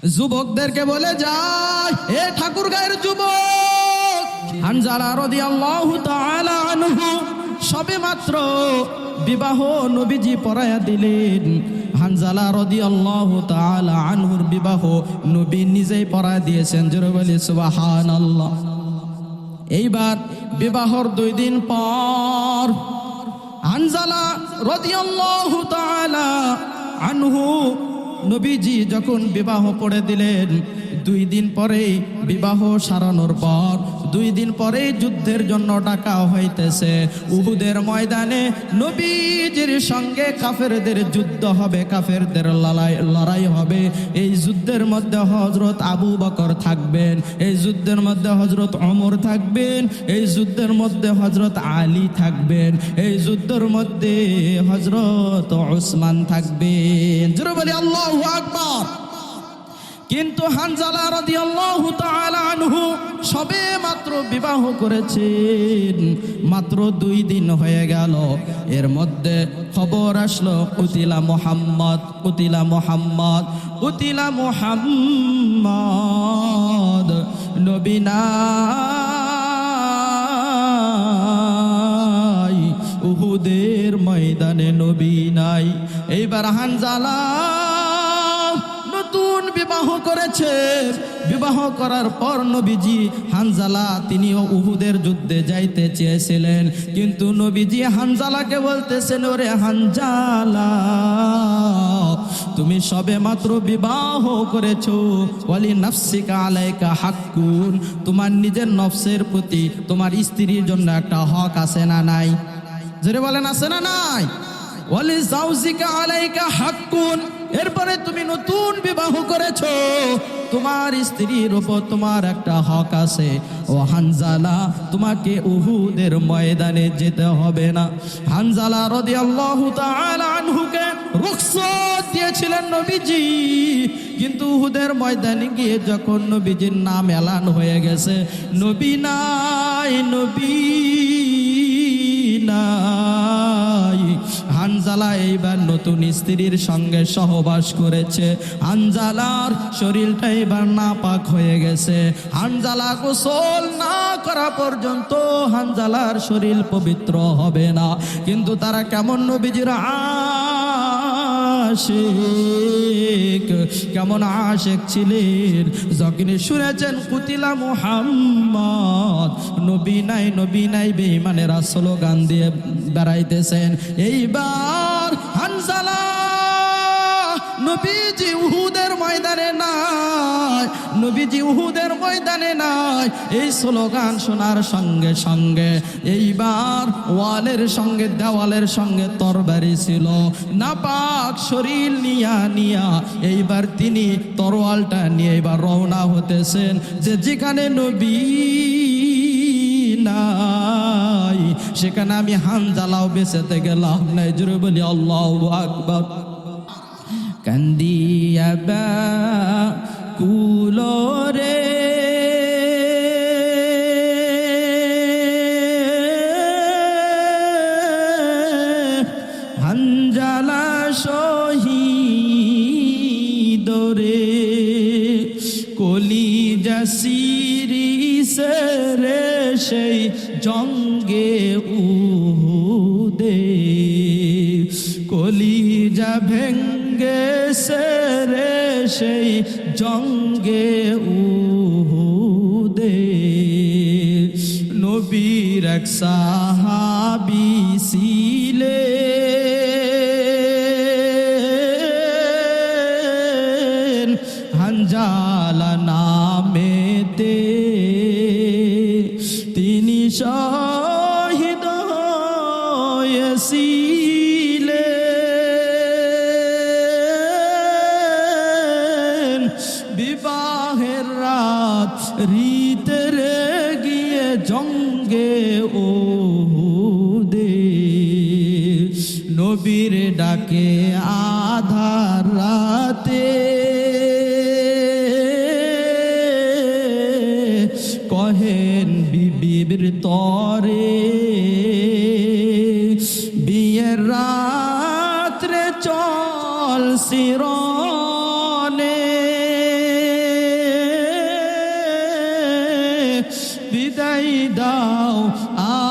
যুবকদেরকে বলে যায়, এ ঠাকুরগাঁয়ের যুবক, হানজালা রাদিয়াল্লাহু তাআলা আনহু সবে মাত্র বিবাহ নবীজি পড়ায়া দিলেন। হানজালা রাদিয়াল্লাহু তাআলা আনহুর বিবাহ নবী নিজেই পড়ায়া দিয়েছেন। জোরে বলি সুবহানাল্লাহ। এইবার বিবাহর 2 দিন পর হানজালা রাদিয়াল্লাহু তাআলা আনহু নবীজি যখন বিবাহ পড়ে দিলেন, 2 দিন পরে বিবাহ সারানোর পর 2 দিন পরে যুদ্ধের জন্য ডাকা হইতেছে। উহুদের ময়দানে নবীজির সঙ্গে কাফেরদের যুদ্ধ হবে, কাফেরদের লড়াই হবে। এই যুদ্ধের মধ্যে হযরত আবু বকর থাকবেন, এই যুদ্ধের মধ্যে হযরত ওমর থাকবেন, এই যুদ্ধের মধ্যে হযরত আলী থাকবেন, এই যুদ্ধের মধ্যে হযরত উসমান থাকবেন। জোরে বলি আল্লাহু আকবার। কিন্তু হানজালা রাদিয়াল্লাহু তাআলা আনহু সবে মাত্র বিবাহ করেছেন, মাত্র 2 দিন হয়ে গেল। এর মধ্যে খবর আসলো কুতিলা মুহাম্মদ, কুতিলা মুহাম্মদ, কুতিলা মুহাম্মদ, নবী নাই, উহুদের ময়দানে নবী নাই। এইবার হানজালা নতুন বিবাহ করেছে। বিবাহ করার পর নবীজি হানজালা তিনিও উহুদের যুদ্ধে যাইতে চেয়েছিলেন, কিন্তু নবীজি হানজালাকে বলতেছেন, ওরে হানজালা, তুমি সবে মাত্র বিবাহ করেছো, ওয়ালি নাফসিকা আলাইকা হাক্কুন, তোমার নিজের নফসের প্রতি তোমার স্ত্রীর জন্য একটা হক আছে না নাই? জোরে বলেন, আছে না নাই? ওয়ালি জাওজিকা আলাইকা হাক্কুন, এরপরে তুমি নতুন বিবাহ করেছো, তোমার স্ত্রীর উপর তোমার একটা হক আছে। ও হানজালা, তোমাকে উহুদের ময়দানে যেতে হবে না। হানজালা রাদিয়াল্লাহু তাআলা আনহুকে রুখসত দিয়েছিলেন নবীজি, কিন্তু উহুদের ময়দানে গিয়ে যখন নবীজির নাম এলান হয়ে গেছে, নবী নাই, নবী নাই। হানজালা এইবার নতুন স্ত্রীর সঙ্গে সহবাস করেছে। হানজালার শরীরটা এবার নাপাক হয়ে গেছে। হানজালা গোসল না করা পর্যন্ত হানজালার শরীর পবিত্র হবে না। কিন্তু তারা কেমন নবীজির আশিক, কেমন আশিক ছিলেন, যখন শুনেছেন কুতিলা মুহাম্মদ, নবী নাই, নবী নাই, বেঈমানেরা স্লোগান দিয়ে বেড়াইতেছেন। এইবার হানজালা নবীজি উহুদের ময়দানে নাই, নবীজি উহুদের ময়দানে নাই, এই স্লোগান শোনার সঙ্গে সঙ্গে এইবার ওয়ালের সঙ্গে দেওয়ালের সঙ্গে তরবারি ছিল, নাপাক শরীর নিয়া এইবার তিনি তরোয়ালটা নিয়ে এবার রওনা হতেছেন, যে যেখানে নবী নাই সেখানে আমি হানজালাও বেঁচেতে গেলাম নাই। জোরে বলি আল্লাহু আকবার। কান্দিয়া কুলো রে হানজালা শহীদ রে, কলিজা সিরিসে রে সেই জঙ্গে উহুদে, কলিজা ভেঙ্গে রে সেই জঙ্গে উহুদে। নবীর এক সাহাবী ছিলেন হানজালা নামেতে, তিনি শহীদ হয়েছিলেন বিবাহের রাত রিতে গিয়ে জঙ্গে উহুদে। নবীর ডাকে আধার রাতে কহেন বিবির তরে, বিয়ের রাত্রে চল শিরনে, দাও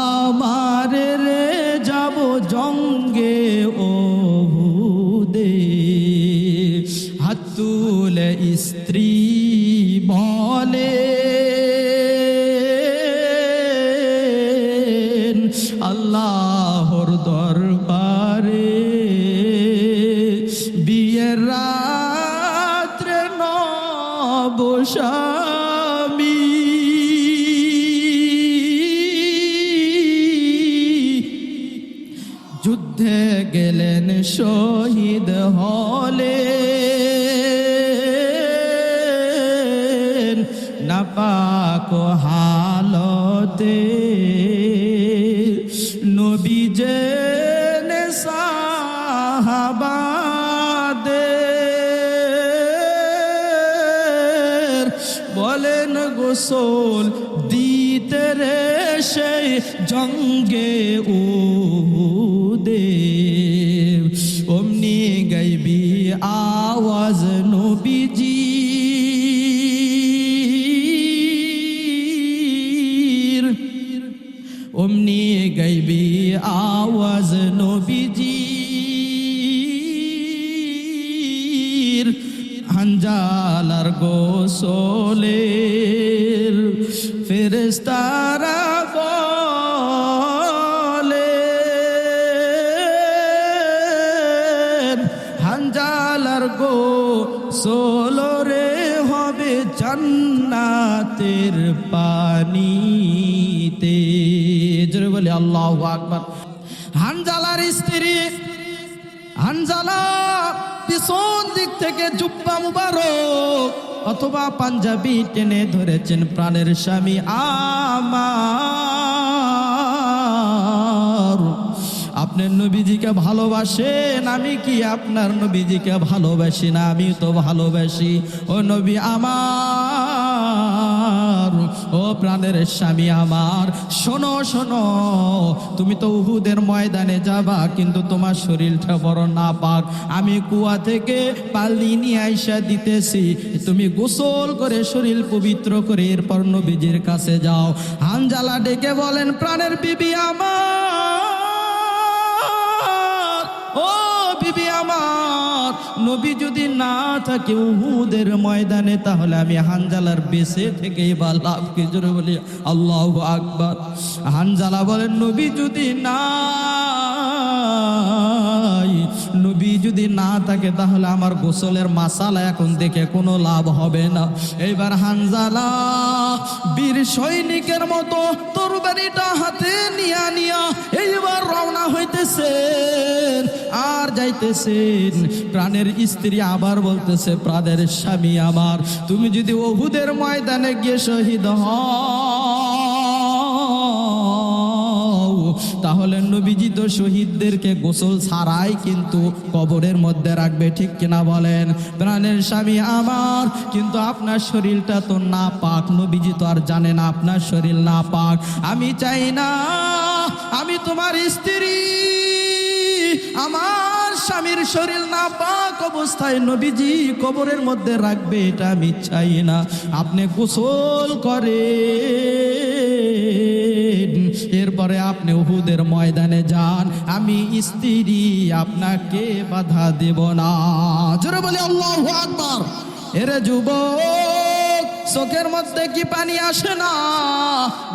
আমার রে যাব জঙ্গে ওহুদে। হাত তুলে স্ত্রী বলে আল্লাহর দরবারে বিয়ের রাত্রে নবস্বামী যুদ্ধে গেলেন শহীদ হলে নাপাক হালতে নবীজেন সাহাবাদের বলেন গোসল দিতে রে সেই জঙ্গে উহুদে। অমনি গাইবি আওয়াজ নবীজি অমনি গাইবি আওয়াজ নবীজির হানজালার গোসলের ফেরেশতারা বলেন হানজালার গোসলরে হবে জান্নাতের পানিতে। জোরে বলি আল্লাহু আকবার। হানজালার স্ত্রী হানজালা পিছন দিক থেকে জুব্বা মুবারক অথবা পাঞ্জাবি টেনে ধরেছেন প্রাণের স্বামী আমার। আপনার নবীজিকে ভালোবাসেন, আমি কি আপনার নবীজিকে ভালোবাসি না? আমি তো ভালোবাসি। ও নবী আমার, ও প্রাণের স্বামী আমার, শোনো শোনো, তুমি তো উহুদের ময়দানে যাবা, কিন্তু তোমার শরীরটা বড় নাপাক। আমি কুয়া থেকে পানি নিয়ে আইসা দিতেছি, তুমি গোসল করে শরীর পবিত্র করে এরপর নবীজির কাছে যাও। হানজালা ডেকে বলেন, প্রাণের বিবি আমার, ও বিবি আমার, নবী যদি না থাকে উহুদের ময়দানে তাহলে আমি হানজালার বেঁচে থেকেই বা লাভ কি? জোরে বলি আল্লাহু আকবার। হানজালা বলেন, নবী যদি নবী যদি না থাকে তাহলে আমার গোসলের মাসালা এখন দেখে কোনো লাভ হবে না। এইবার হানজালা বীর সৈনিকের মতো তরবারিটা হাতে নিয়া এইবার রওনা হইতেছেন আর যাইতেছেন। প্রাণের স্ত্রী আবার বলতেছে, প্রাণের স্বামী আমার, তুমি যদি উহুদের ময়দানে গিয়ে শহীদ হও তাহলে নবীজি তো শহীদদেরকে গোসল ছাড়াই কিন্তু কবরের মধ্যে রাখবে, ঠিক কিনা বলেন? প্রাণের স্বামী আমার, কিন্তু আপনার শরীরটা তো না পাক, নবীজি তো আর জানে না আপনার শরীর না পাক। আমি চাই না আমি তোমার স্ত্রী, আমার স্বামীর শরীর না পাক অবস্থায় নবীজি কবরের মধ্যে রাখবে, এটা আমি চাই না। আপনি গোসল করে এরপরে আপনি উহুদের ময়দানে যান, আমি স্ত্রী আপনাকে বাধা দেব না। জোরে বলে আল্লাহু আকবার। এরে যুবক, চোখের মধ্যে কি পানি আসে না?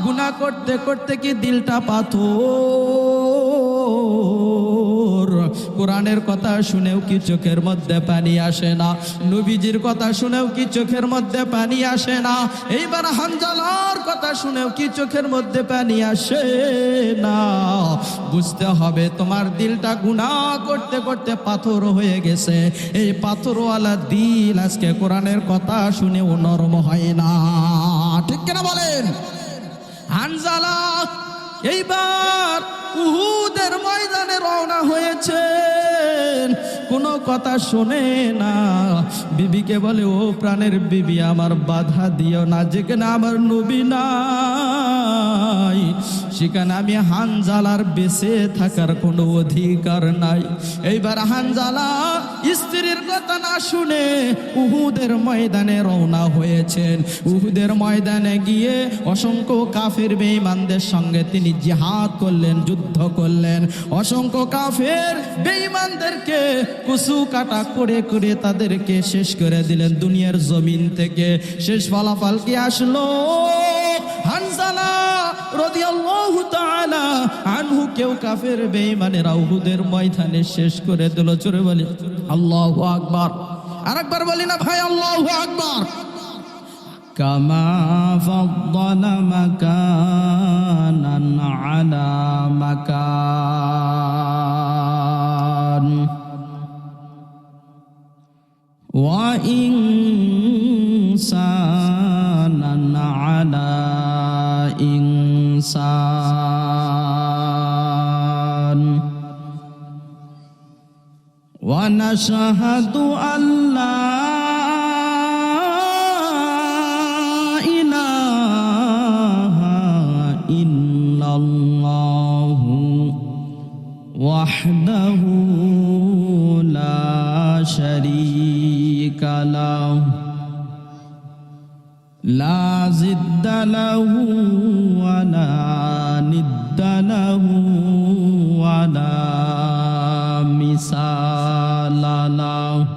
গুনাহ করতে করতে কি দিলটা পাথর? কোরআনের কথা শুনেও কি চোখের মধ্যে পানি আসে না? নবীজির কথা শুনেও কি চোখের মধ্যে পানি আসে না? এইবার হানজালার কথা শুনেও কি চোখের মধ্যে পানি আসে না? বুঝতে হবে তোমার দিলটা গুনাহ করতে করতে পাথর হয়ে গেছে। এই পাথরওয়ালা দিল আজকে কোরআনের কথা শুনেও নরম হয় না, ঠিক কিনা বলেন? হানজালা এইবার উহুদের ময়দানে রওনা হয়েছেন, কোনো কথা শোনে না। বিবিকে বলে, ও প্রাণের বিবি আমার, বাধা দিও না, যেখানে আমার নবী নাই সেখানে আমি হানজালার বেঁচে থাকার কোনো অধিকার নাই। এইবার হানজালা স্ত্রীর কথা না শুনে উহুদের ময়দানে রওনা হয়েছেন। উহুদের ময়দানে গিয়ে অসংখ্য কাফের বেঈমানদের সঙ্গে তিনি জিহাদ করলেন, যুদ্ধ করলেন। অসংখ্য কাফের বেঈমানদেরকে কুসু কাটা করে করে তাদেরকে শেষ করে দিলেন দুনিয়ার জমিন থেকে। শেষ ফলাফল কি আসলো? হানজালা রাদিয়াল্লাহু তাআলা আনহু কেউ কাফের বেঈমানেরা উহুদের ময়দানে শেষ করে দিল। জোরে বলি আল্লাহু আকবার। আরেকবার বলি না ভাই, আল্লাহু আকবার। কামা ফাদ্দালা মাকানান আলা মাকান ওয়া ইনসানান আলা ইনসান ওয়া নাশহাদু আল্লা ইলাহা ইল্লাল্লাহু ওয়াহদাহু লা শারীকা লাহু লা জিদ্দা লাহু ওয়া লা নিদ্দা লাহু ওয়া লা মিসালা লাহু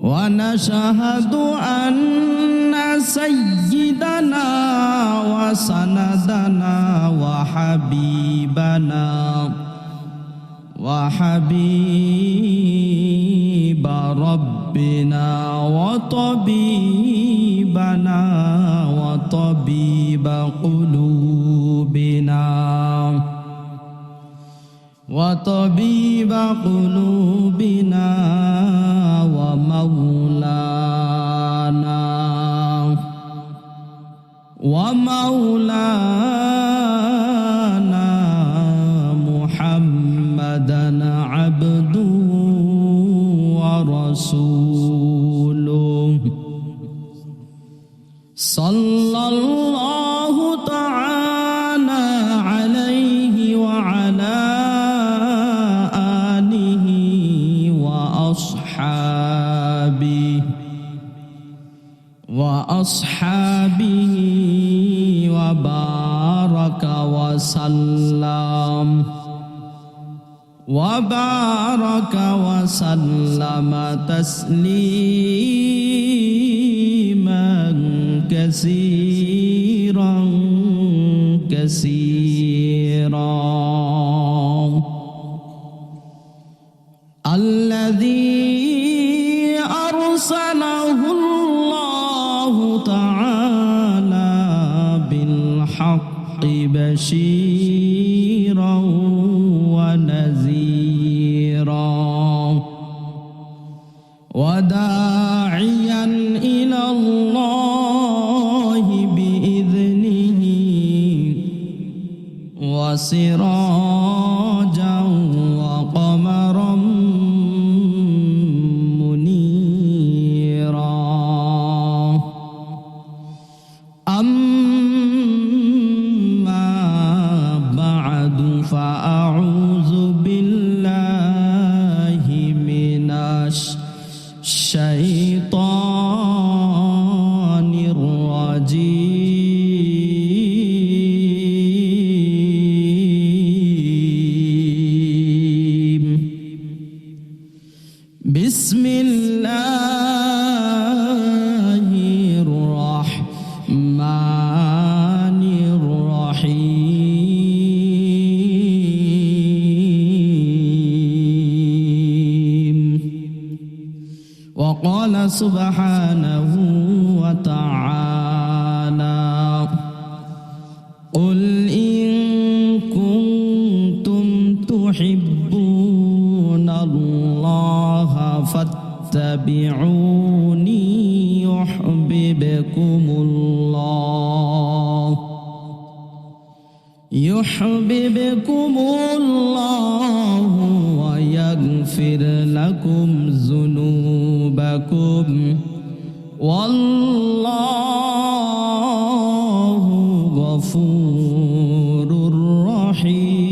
ওয়া নাশহাদু আন্না সাইয়্যিদানা ওয়া সানাদানা ওয়া হাবিবানা ওয়া হাবিবা রব্বিনা ওয়া তাবিবানা ওয়া তাবিবা কুলুবিনা ওয়া তাবিবা কুলুবিনা ওয়া মাওলানা ওয়া মাওলানা মুহাম্মাদান আবদুহু ওয়া রাসূলুহু সাল্লাল্লাহু তাআলা আলাইহি ওয়া আলা আলিহি ওয়া আসহাবিহি ওয়া বারাকা ওয়া সাল্লাম وبارك وسلم تسليما كثيرا كثيرا الذي أرسله الله تعالى بالحق بشيرا ونذيرا وداعيا إلى الله بإذنه وسراجا وقمرا منيرا أما بعد فأعوذ بالله من الشيطان الرجيم بسم الله الرحمن الرحيم وقال سبحانه وتعالى قل إن كنتم تحبون الله فاتبعوني يحببكم الله ويغفر لكم ذنوبكم والله غفور رحيم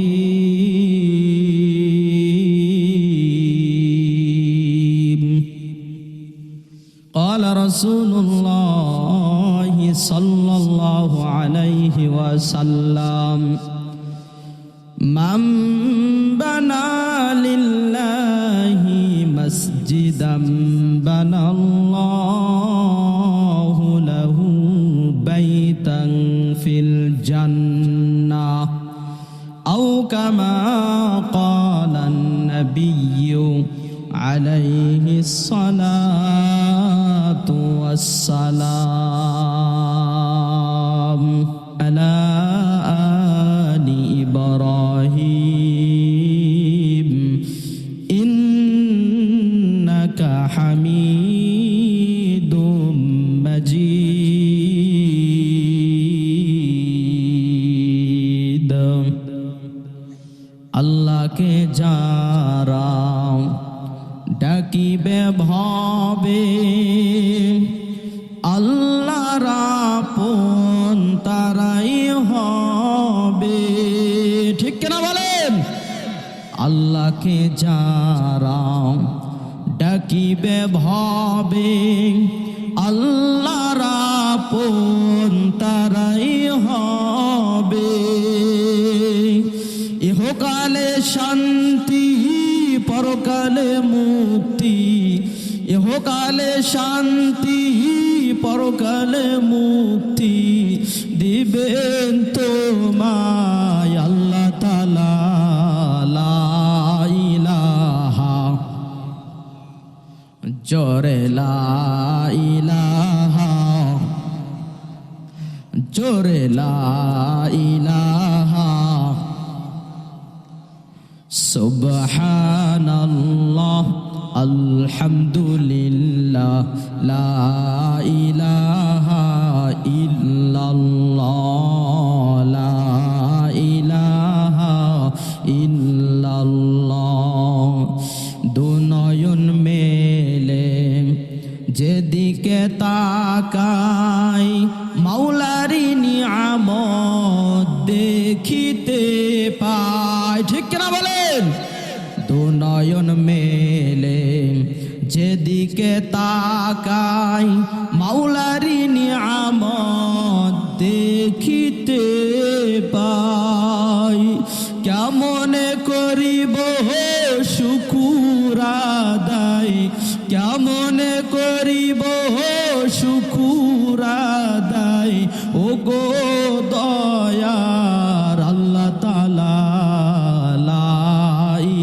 قال رسول الله صلى الله عليه وسلم من بنى لله مسجدا بنى الله له بيتا في الجنة أو كما قال النبي عليه الصلاة والسلام على آل إبراهيم إنك حميد مجيد الله के যারা ডাকিবে ভাবে আল্লাহর আপন তারাই হবে, ঠিক কিনা বলেন? আল্লাহকে যারা ডাকিবে ভাবে আল্লাহর আপন তারাই হবে। ইহকালে শান্তি পরকালে মুক্তি, ইহকালে শান্তি পরকালে মুক্তি দিবেন তোমায় আল্লাহ তাআলা। লা ইলাহা জোরে লা ইলাহা, জোরে লা ইলাহা, সুবহানাল্লাহ আলহামদুলিল্লাহ লা ইলাহা ইল্লাল্লাহ, লা ইলাহা ইল্লাল্লাহ। দুনয়ন মেলে যেদিকে তাকাই মাওলারি নিয়ামত দেখিতে পাই, ঠিক কিনা বলেন? দুনয়ন মেলে যেদিকে তাকাই মাওলারি নিয়ামত দেখিতে পাই। কেমনে করিব শুকুর আদায়, কেমনে করিব শুকুর আদায় ও গো দয়ার আল্লাহ তাআলা। লা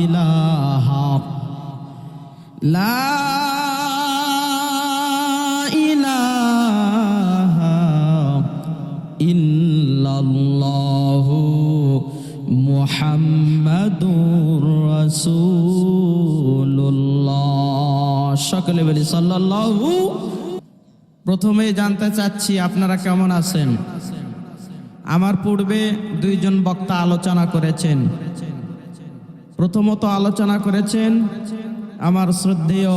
ইলাহা, লা ইলাহা ইল্লাল্লাহু মুহাম্মাদুর রাসূলুল্লাহ। সকলে বলি সাল্লাল্লাহু। প্রথমে জানতে চাচ্ছি আপনারা কেমন আছেন? আমার পূর্বে দুইজন বক্তা আলোচনা করেছেন। প্রথমত আলোচনা করেছেন আমার শ্রদ্ধেয়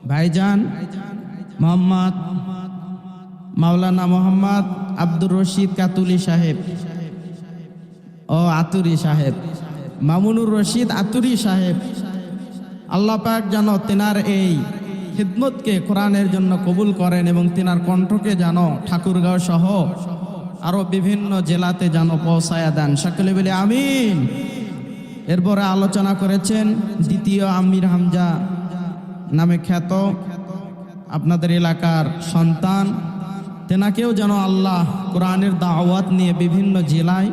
ভাইজান মোহাম্মদ মাওলানা মোহাম্মদ আব্দুর রশিদ কাতুলি সাহেব ও আতুরি সাহেব, মামুনুর রশিদ আতুরি সাহেব। আল্লাহ পাক যেন তেনার এই খিদমতকে কোরআনের জন্য কবুল করেন এবং তেনার কণ্ঠকে যেন ঠাকুরগাঁও সহ আরো বিভিন্ন জেলাতে যেন পৌঁছায়া দেন। সকলে বলে আমিন। এরপরে আলোচনা করেছেন দ্বিতীয় আমির হামজা নামে খ্যাত আপনাদের এলাকার সন্তান, তেনাকেও যেন আল্লাহ কোরআনের দাওয়াত নিয়ে বিভিন্ন জেলায়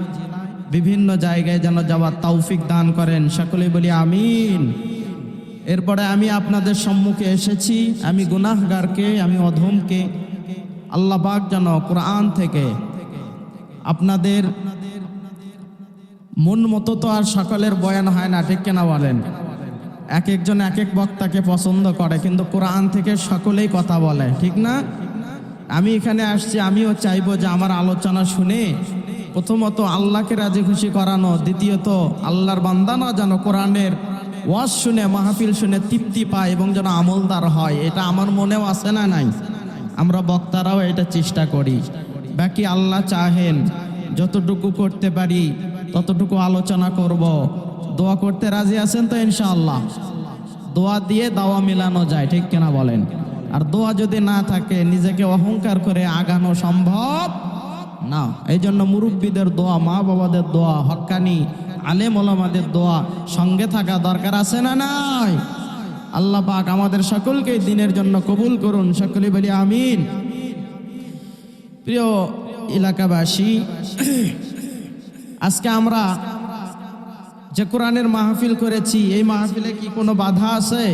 বিভিন্ন জায়গায় যেন যাওয়ার তৌফিক দান করেন। সকলে বলি আমিন। এরপরে আমি আপনাদের সম্মুখে এসেছি, আমি গুনাহগারকে, আমি অধমকে আল্লাহ পাক যেন কোরআন থেকে আপনাদের মন মতো তো আর সকলের বয়ান হয় না, ঠিক কিনা বলেন? এক একজন এক এক বক্তাকে পছন্দ করে, কিন্তু কোরআন থেকে সকলেই কথা বলে, ঠিক না? আমি এখানে আসছি, আমিও চাইবো যে আমার আলোচনা শুনে প্রথমত আল্লাহকে রাজি খুশি করানো, দ্বিতীয়ত আল্লাহর বান্দানা যেন কোরআনের ওয়াজ শুনে মাহফিল শুনে তৃপ্তি পায় এবং যেন আমলদার হয়। এটা আমার মনেও আছে না নাই? আমরা বক্তারাও এটা চেষ্টা করি। বাকি আল্লাহ চাহেন যতটুকু করতে পারি ততটুকু আলোচনা করব। দোয়া করতে রাজি আছেন তো ইনশাআল্লাহ? দোয়া দিয়ে দাওয়া মিলানো যায়, ঠিক কিনা বলেন? আর দোয়া যদি না থাকে নিজেকে অহংকার করে আগানো সম্ভব না। এই জন্য মুরব্বীদের দোয়া, মা বাবাদের দোয়া, হক্কানি আলেম ওলামাদের দোয়া সঙ্গে থাকা দরকার আছে না নাই? আল্লাহ পাক আমাদের সকলকে দিনের জন্য কবুল করুন, সকলে বলি আমিন। প্রিয় এলাকাবাসী, আজকে আমরা যে কোরআনের মাহফিল করেছি, এই মাহফিলে কি কোনো বাধা আছে?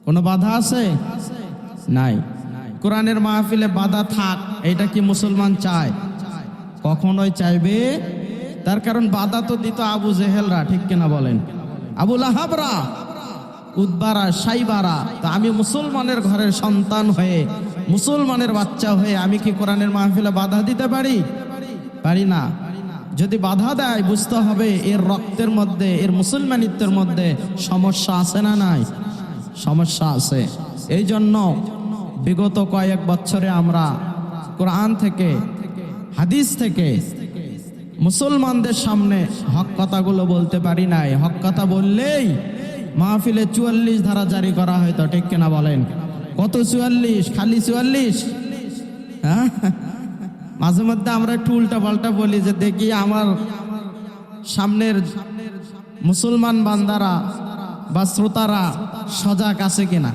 কোনো বাধা আছে? নাই। কোরআনের মাহফিলে বাধা থাক, এটা কি মুসলমান চায়? কখনোই চাইবে। তার কারণ বাধা তো দিত আবু জেহেলরা, ঠিক কিনা বলেন? আবু লাহাবরা, উদ্বারা, সাইবারা। তো আমি মুসলমানের ঘরের সন্তান হয়ে, মুসলমানের বাচ্চা হয়ে আমি কি কোরআনের মাহফিলে বাধা দিতে পারি? পারি না। যদি বাধা দেয় বুঝতে হবে এর রক্তের মধ্যে, এর মুসলমানিত্বের মধ্যে সমস্যা আছে না নাই? সমস্যা আছে। এই জন্য বিগত কয়েক বছরে আমরা কোরআন থেকে, হাদিস থেকে মুসলমানদের সামনে হক কথাগুলো বলতে পারি নাই। হক কথা বললেই মাহফিলে 44 ধারা জারি করা হয়তো, ঠিক কিনা বলেন? কত 44? খালি 44? হ্যাঁ, মাঝে মধ্যে আমরা একটু উল্টা পাল্টা বলি যে দেখি আমার সামনের মুসলমান বান্দারা বা শ্রোতারা সজাগ আছে কিনা।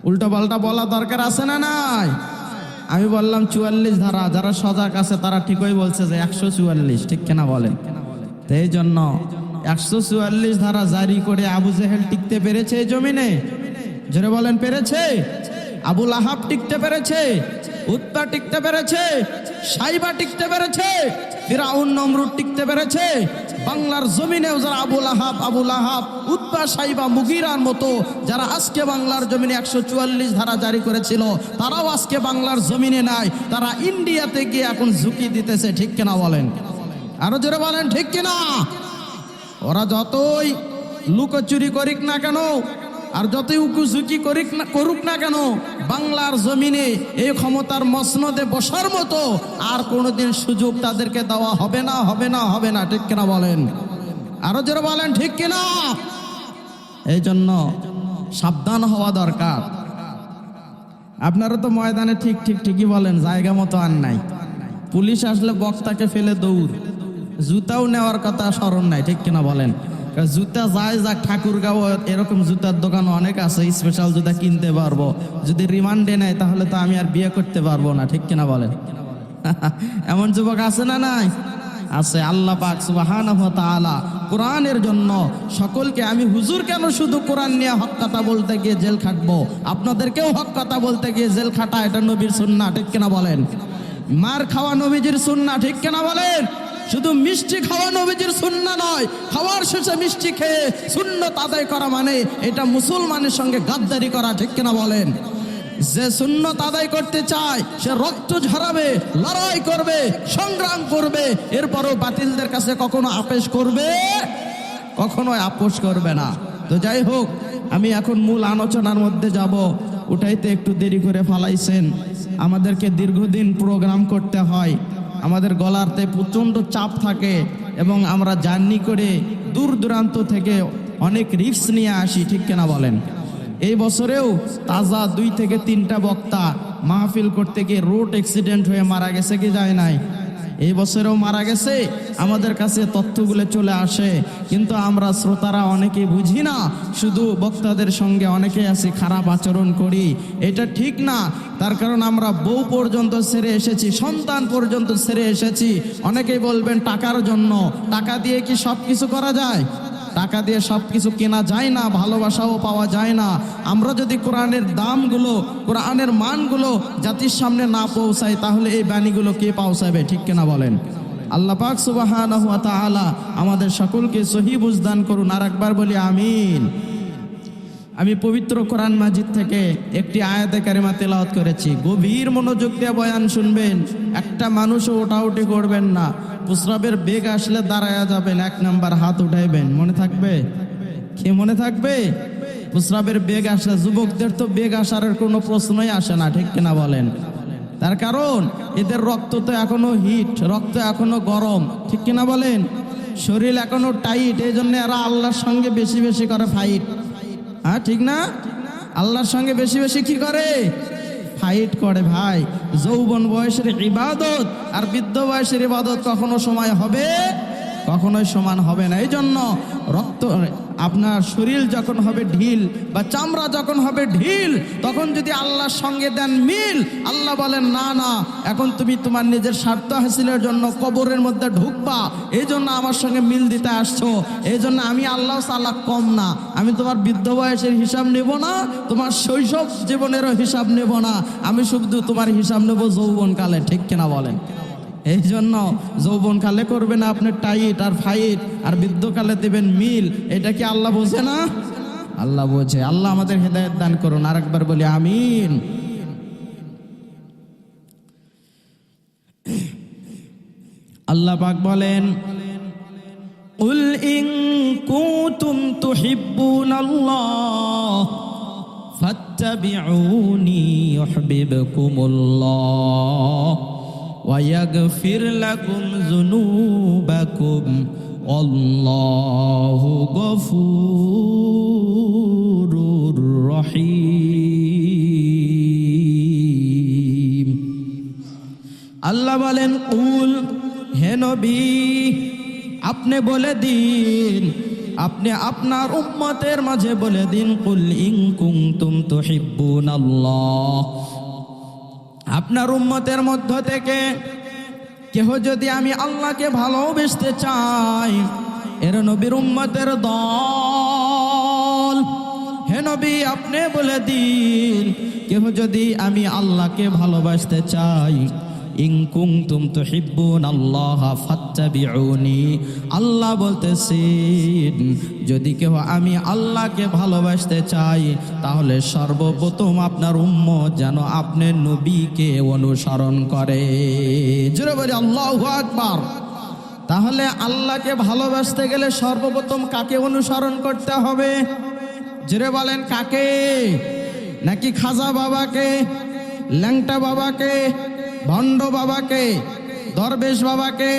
উল্টা পাল্টা বলা দরকার আছে না নাই? আমি বললাম 44 ধারা, যারা সজাগ আছে তারা ঠিকই বলছে যে 144, ঠিক কিনা বলেন? তো এই জন্য 144 ধারা জারি করে আবু জেহেল টিকতে পেরেছে এই জমিনে? জোরে বলেন, পেরেছে? আবু লাহাব টিকতে পেরেছে? উতবা টিকতে পেরেছে? সাইবা টিকতে পেরেছে? ফিরাউন নমরুদ টিকতে পেরেছে? বাংলার জমিনেও যারা আবু লাহাব, উতবা, সাইবা, মুগিরার মতো যারা আজকে বাংলার জমিনে 144 ধারা জারি করেছিল, তারাও আজকে বাংলার জমিনে নাই। তারা ইন্ডিয়াতে গিয়ে এখন ঝুঁকি দিতেছে, ঠিক কিনা বলেন? আরো জোরে বলেন, ঠিক কিনা? ওরা যতই লুকোচুরি করিক না কেন, আর যতই উকুঝুঁকি করুক না কেন, বাংলার জমিনে এই ক্ষমতার মসনদে বসার মতো আর কোনোদিন সুযোগ তাদেরকে দেওয়া হবে না, হবে না, হবে না, ঠিক কিনা বলেন? আরো জোরে বলেন, ঠিক কিনা? এই জন্য সাবধান হওয়া দরকার। আপনারা তো ময়দানে ঠিকই বলেন, জায়গা মতো আর নাই। পুলিশ আসলে বক্তাকে ফেলে দৌড়, জুতাও নেওয়ার কথা স্মরণ নাই, ঠিক কিনা বলেন? জুতা যায় যাক, ঠাকুরগাঁও এরকম জুতার দোকান অনেক আছে, স্পেশাল জুতা কিনতে পারবো। যদি রিমান্ডে নেয় তাহলে তো আমি আর বিয়ে করতে পারবো না, ঠিক কিনা বলেন? এমন যুবক আছে না নাই? আছে। আল্লাহ পাক সুবহানাহু ওয়া তাআলা কোরআনের জন্য সকলকে, আমি হুজুর কেন শুধু কোরআন নিয়ে হক কথা বলতে গিয়ে জেল খাটবো, আপনাদেরকেও হক কথা বলতে গিয়ে জেল খাটা এটা নবীর সুন্নাহ, ঠিক কিনা বলেন? মার খাওয়া নবীজির সুন্নাহ, ঠিক কিনা বলেন? শুধু মিষ্টি খাওয়া নবীজির সুন্নাহ নয়, খাওয়ার শেষে মিষ্টি খেয়ে সুন্নত আদায় করা মানে এটা মুসলমানের সঙ্গে গাদ্দারি করা, ঠিক কিনা বলেন? যে সুন্নত আদায় করতে চায় সে রক্ত ঝরাবে, লড়াই করবে, সংগ্রাম করবে, এরপরও বাতিলদের কাছে কখনো আপোষ করবে? কখনো আপোষ করবে না। তো যাই হোক, আমি এখন মূল আলোচনার মধ্যে যাব। উঠাইতে একটু দেরি করে ফালাইছেন। আমাদেরকে দীর্ঘদিন প্রোগ্রাম করতে হয়, আমাদের গলাতে প্রচণ্ড চাপ থাকে এবং আমরা জার্নি করে দূর দূরান্ত থেকে অনেক রিস্ক নিয়ে আসি, ঠিক কিনা বলেন? এই বছরেও তাজা 2 থেকে 3টা বক্তা মাহফিল করতে গিয়ে রোড অ্যাক্সিডেন্ট হয়ে মারা গেছে কি যায় নাই? এই বছরেও মারা গেছে। আমাদের কাছে তথ্যগুলো চলে আসে, কিন্তু আমরা শ্রোতারা অনেকেই বুঝি না। শুধু বক্তাদের সঙ্গে অনেকেই আছি খারাপ আচরণ করি, এটা ঠিক না। তার কারণ আমরা বউ পর্যন্ত ছেড়ে এসেছি, সন্তান পর্যন্ত ছেড়ে এসেছি। অনেকেই বলবেন টাকার জন্য। টাকা দিয়ে কি সব কিছু করা যায়? টাকা দিয়ে সব কিছু কেনা যায় না, ভালোবাসাও পাওয়া যায় না। আমরা যদি কোরআনের দামগুলো, কোরআনের মানগুলো জাতির সামনে না পৌঁছাই, তাহলে এই বাণীগুলো কে পৌঁছাবে, ঠিক কিনা বলেন? আল্লাহ পাক সুবহানাহু ওয়া তাআলা আমাদের সকলকে সহি বুঝদান করুন। আর একবার বলি আমিন। আমি পবিত্র কোরআন মাজিদ থেকে একটি আয়াতে কারিমা তেলাওয়াত করেছি। গভীর মনোযোগ দিয়ে বয়ান শুনবেন, একটা মানুষও ওঠাউঠি করবেন না। প্রস্রাবের বেগ আসলে দাঁড়ায়া যাবেন, 1 নাম্বার হাত উঠাইবেন। মনে থাকবে? কি মনে থাকবে? প্রস্রাবের বেগ আসলে, যুবকদের তো বেগ আসার কোনো প্রশ্নই আসে না, ঠিক কিনা বলেন? তার কারণ এদের রক্ত তো এখনো হিট, রক্ত এখনো গরম, ঠিক কিনা বলেন? শরীর এখনো টাইট, এই জন্য এরা আল্লাহর সঙ্গে বেশি বেশি করে ফাইট। হ্যাঁ, ঠিক না? আল্লাহর সঙ্গে বেশি বেশি কি করে? ফাইট করে ভাই। যৌবন বয়সের ইবাদত আর বৃদ্ধ বয়সের ইবাদত কখনো সময় হবে, কখনোই সমান হবে না। এই জন্য রক্ত আপনার শরীর যখন হবে ঢিল বা চামড়া যখন হবে ঢিল, তখন যদি আল্লাহর সঙ্গে দেন মিল, আল্লাহ বলেন না না, এখন তুমি তোমার নিজের স্বার্থ হাসিলের জন্য কবরের মধ্যে ঢুকবা, এই জন্য আমার সঙ্গে মিল দিতে আসছো। এই জন্য আমি আল্লাহ তাআলা কম না, আমি তোমার বৃদ্ধ বয়সের হিসাব নেব না, তোমার শৈশব জীবনেরও হিসাব নেব না, আমি শুধু তোমার হিসাব নেব যৌবনকালে। ঠিক কিনা বলেন? এই জন্য যৌবনকালে করবেন আপনি টাইট আর ফাইট, আর বৃদ্ধকালে দেবেন মিল। এটা কি আল্লাহ বোঝে না? আল্লাহ বোঝে। আল্লাহ আমাদের হেদায়েত দান করুন। আরেকবার বলি আমিন। আল্লাহ পাক বলেন, কুল ইন কুনতুম তুহিব্বুনাল্লাহ ফাত্তাবিউনি ইউহিব্বুকুমুল্লাহ ويغفر لكم ذنوبكم والله غفور رحيم। আল্লাহ বলেন, কুল, হে নবী আপনি বলে দিন, আপনি আপনার উম্মতের মাঝে বলে দিন, কুল ইন কুনতুম তুহিব্বুনাল্লাহ, আপনার উম্মতের মধ্য থেকে কেহ যদি আমি আল্লাহকে ভালোবাসতে চাই, এর নবীর উম্মতের দল, হে নবী আপনি বলে দিন, কেহ যদি আমি আল্লাহকে ভালোবাসতে চাই, ইন কুনতুম তুহিব্বুনাল্লাহ ফাত্তাবিউনি, আল্লাহ বলতেছেন যদি কেউ আমি আল্লাহকে ভালোবাসতে চাই, তাহলে সর্বপ্রথম আপনার উম্মত যেন আপনার নবীকে অনুসরণ করে। জোরে বলি আল্লাহু আকবার। তাহলে আল্লাহকে ভালোবাসতে গেলে সর্বপ্রথম কাকে অনুসরণ করতে হবে? জোরে বলেন কাকে? নাকি খাজা বাবাকে, ল্যাংটা বাবাকে, ভণ্ড বাবাকে, দরবেশ বাবাকে,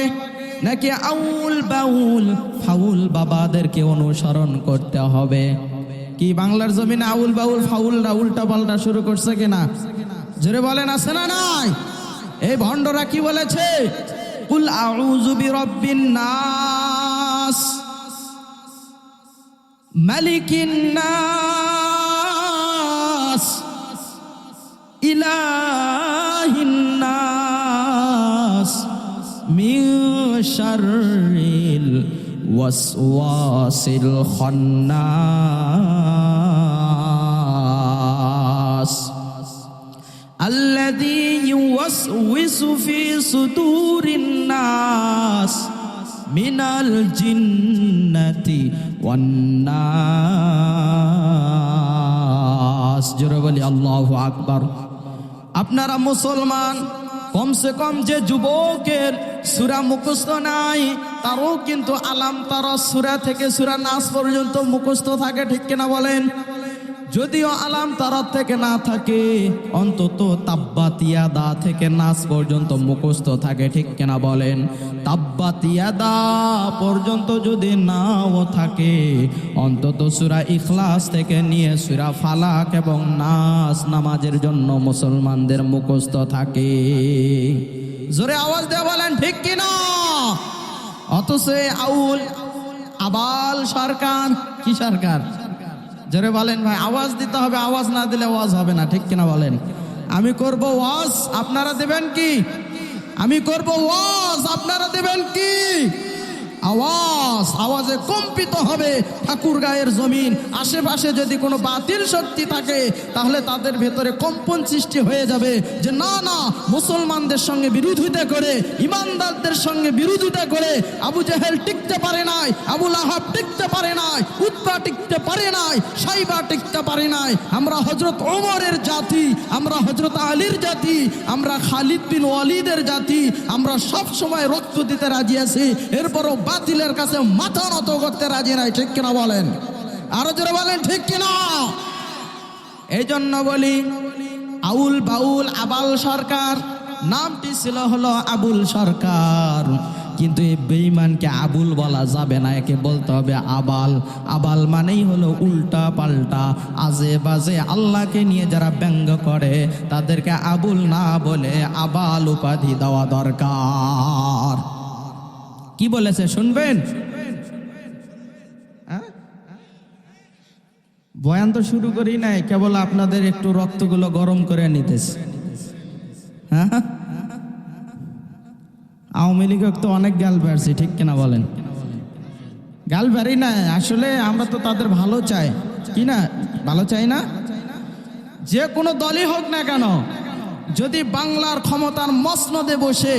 নাকি আউল বাউল ফাউল বাবাদেরকে অনুসরণ করতে হবে? কি বাংলার জমিনে আউল বাউল ফাউলরা উল্টা পাল্টা শুরু করছে কিনা? জোরে বলেন আছে না নাই? এই ভণ্ডরা কি বলেছে? কুল আউযু বিরাব্বিন নাস মালিকিন নাস ইলাহিন নাস মিন শাররিল ওয়াসওয়াসিল খান্নাস আল্লাযী ইউওয়াসওয়িসু ফি সুদুরিন নাস মিনাল জিন্নাতি ওয়ান নাস। জোরে বলি আল্লাহু আকবার। আপনারা মুসলমান, কমসে কম যে যুবকের সূরা মুখস্থ নাই, তারও কিন্তু আলাম তারা সূরা থেকে সূরা নাস পর্যন্ত মুখস্থ থাকে। ঠিক কিনা বলেন? যদিও আলাম তারা থেকে না থাকে, অন্তত তাব্বাত ইয়াদা থেকে নাস পর্যন্ত মুখস্থ থাকে। ঠিক কিনা বলেন? তাব্বাত ইয়াদা পর্যন্ত যদি নাও থাকে, অন্তত সূরা ইখলাস থেকে নিয়ে সূরা ফালাক এবং নাস নামাজের জন্য মুসলমানদের মুখস্থ থাকে। জোরে আওয়াজ দিয়ে বলেন ঠিক কিনা? অথচ আউল আবাল সরকার, কি সরকার? জোরে বলেন ভাই, আওয়াজ দিতে হবে, আওয়াজ না দিলে ওয়াজ হবে না। ঠিক কিনা বলেন? আমি করব ওয়াজ, আপনারা দেবেন কি? আমি করব ওয়াজ, আপনারা দেবেন কি? আওয়াজ, আওয়াজে কম্পিত হবে ঠাকুরগাঁয়ের জমিন। আশেপাশে যদি কোনো বাতিল শক্তি থাকে, তাহলে তাদের ভেতরে কম্পন সৃষ্টি হয়ে যাবে যে না না, মুসলমানদের সঙ্গে বিরোধিতা করে, ইমানদারদের সঙ্গে বিরোধিতা করে আবু জেহেল টিকতে পারে নাই, আবু লাহাব টিকতে পারে নাই, উতবা টিকতে পারে নাই, সাইবা টিকতে পারে নাই। আমরা হযরত ওমরের জাতি, আমরা হযরত আলীর জাতি, আমরা খালিদ বিন ওয়ালিদের জাতি, আমরা সব সময় রক্ত দিতে রাজি আছি, এরপরও বাতিলের কাছে মাথা নত করতে রাজি নাই। ঠিক কিনা বলেন? আরো জোরে বলেন ঠিক কিনা? এই জন্য বলি, আউল বাউল আবাল সরকার নামটি ছিল হলো আবুল সরকার, কিন্তু এই বেঈমানকে আবুল বলা যাবে না, একে বলতে হবে আবাল। আবাল মানেই হলো উল্টা পাল্টা, আজে বাজে আল্লাহকে নিয়ে যারা ব্যঙ্গ করে তাদেরকে আবুল না বলে আবাল উপাধি দেওয়া দরকার। কি বলেছে শুনবেন? বয়ান তো শুরু করি নাই, কেবল আপনাদের একটু রক্তগুলো গরম করে নিতেছে। হ্যাঁ, আওয়ামী লীগ তো অনেক গাল বেড়ছি, ঠিক কিনা বলেন? গাল বেড়ি না, আসলে আমরা তো তাদের ভালো চাই, কি না? ভালো চাই না? যে কোনো দলই হোক না কেন, যদি বাংলার ক্ষমতার মসনদে বসে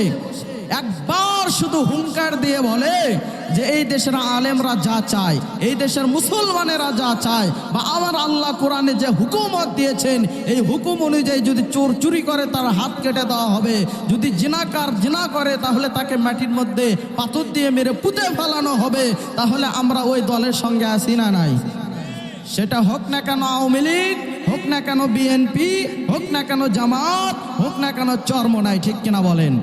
একবার শুধু হুঙ্কার দিয়ে বলে যে এই দেশের আলেমরা যা চায়, এই দেশের মুসলমানেরা যা চায়, বা আমার আল্লাহ কোরআনে যে হুকুমত দিয়েছেন এই হুকুম অনুযায়ী যদি চোর চুরি করে তার হাত কেটে দেওয়া হবে, যদি জিনাকার জিনা করে তাহলে তাকে মাটির মধ্যে পাথর দিয়ে মেরে পুঁতে ফেলানো হবে, তাহলে আমরা ওই দলের সঙ্গে আছি না নাই? সেটা হোক না কেন আওয়ামী লীগ, হোক না কেন বিএনপি, হোক না কেন জামাত, হোক না কেন চরমোনাই, ঠিক কিনা বলেন?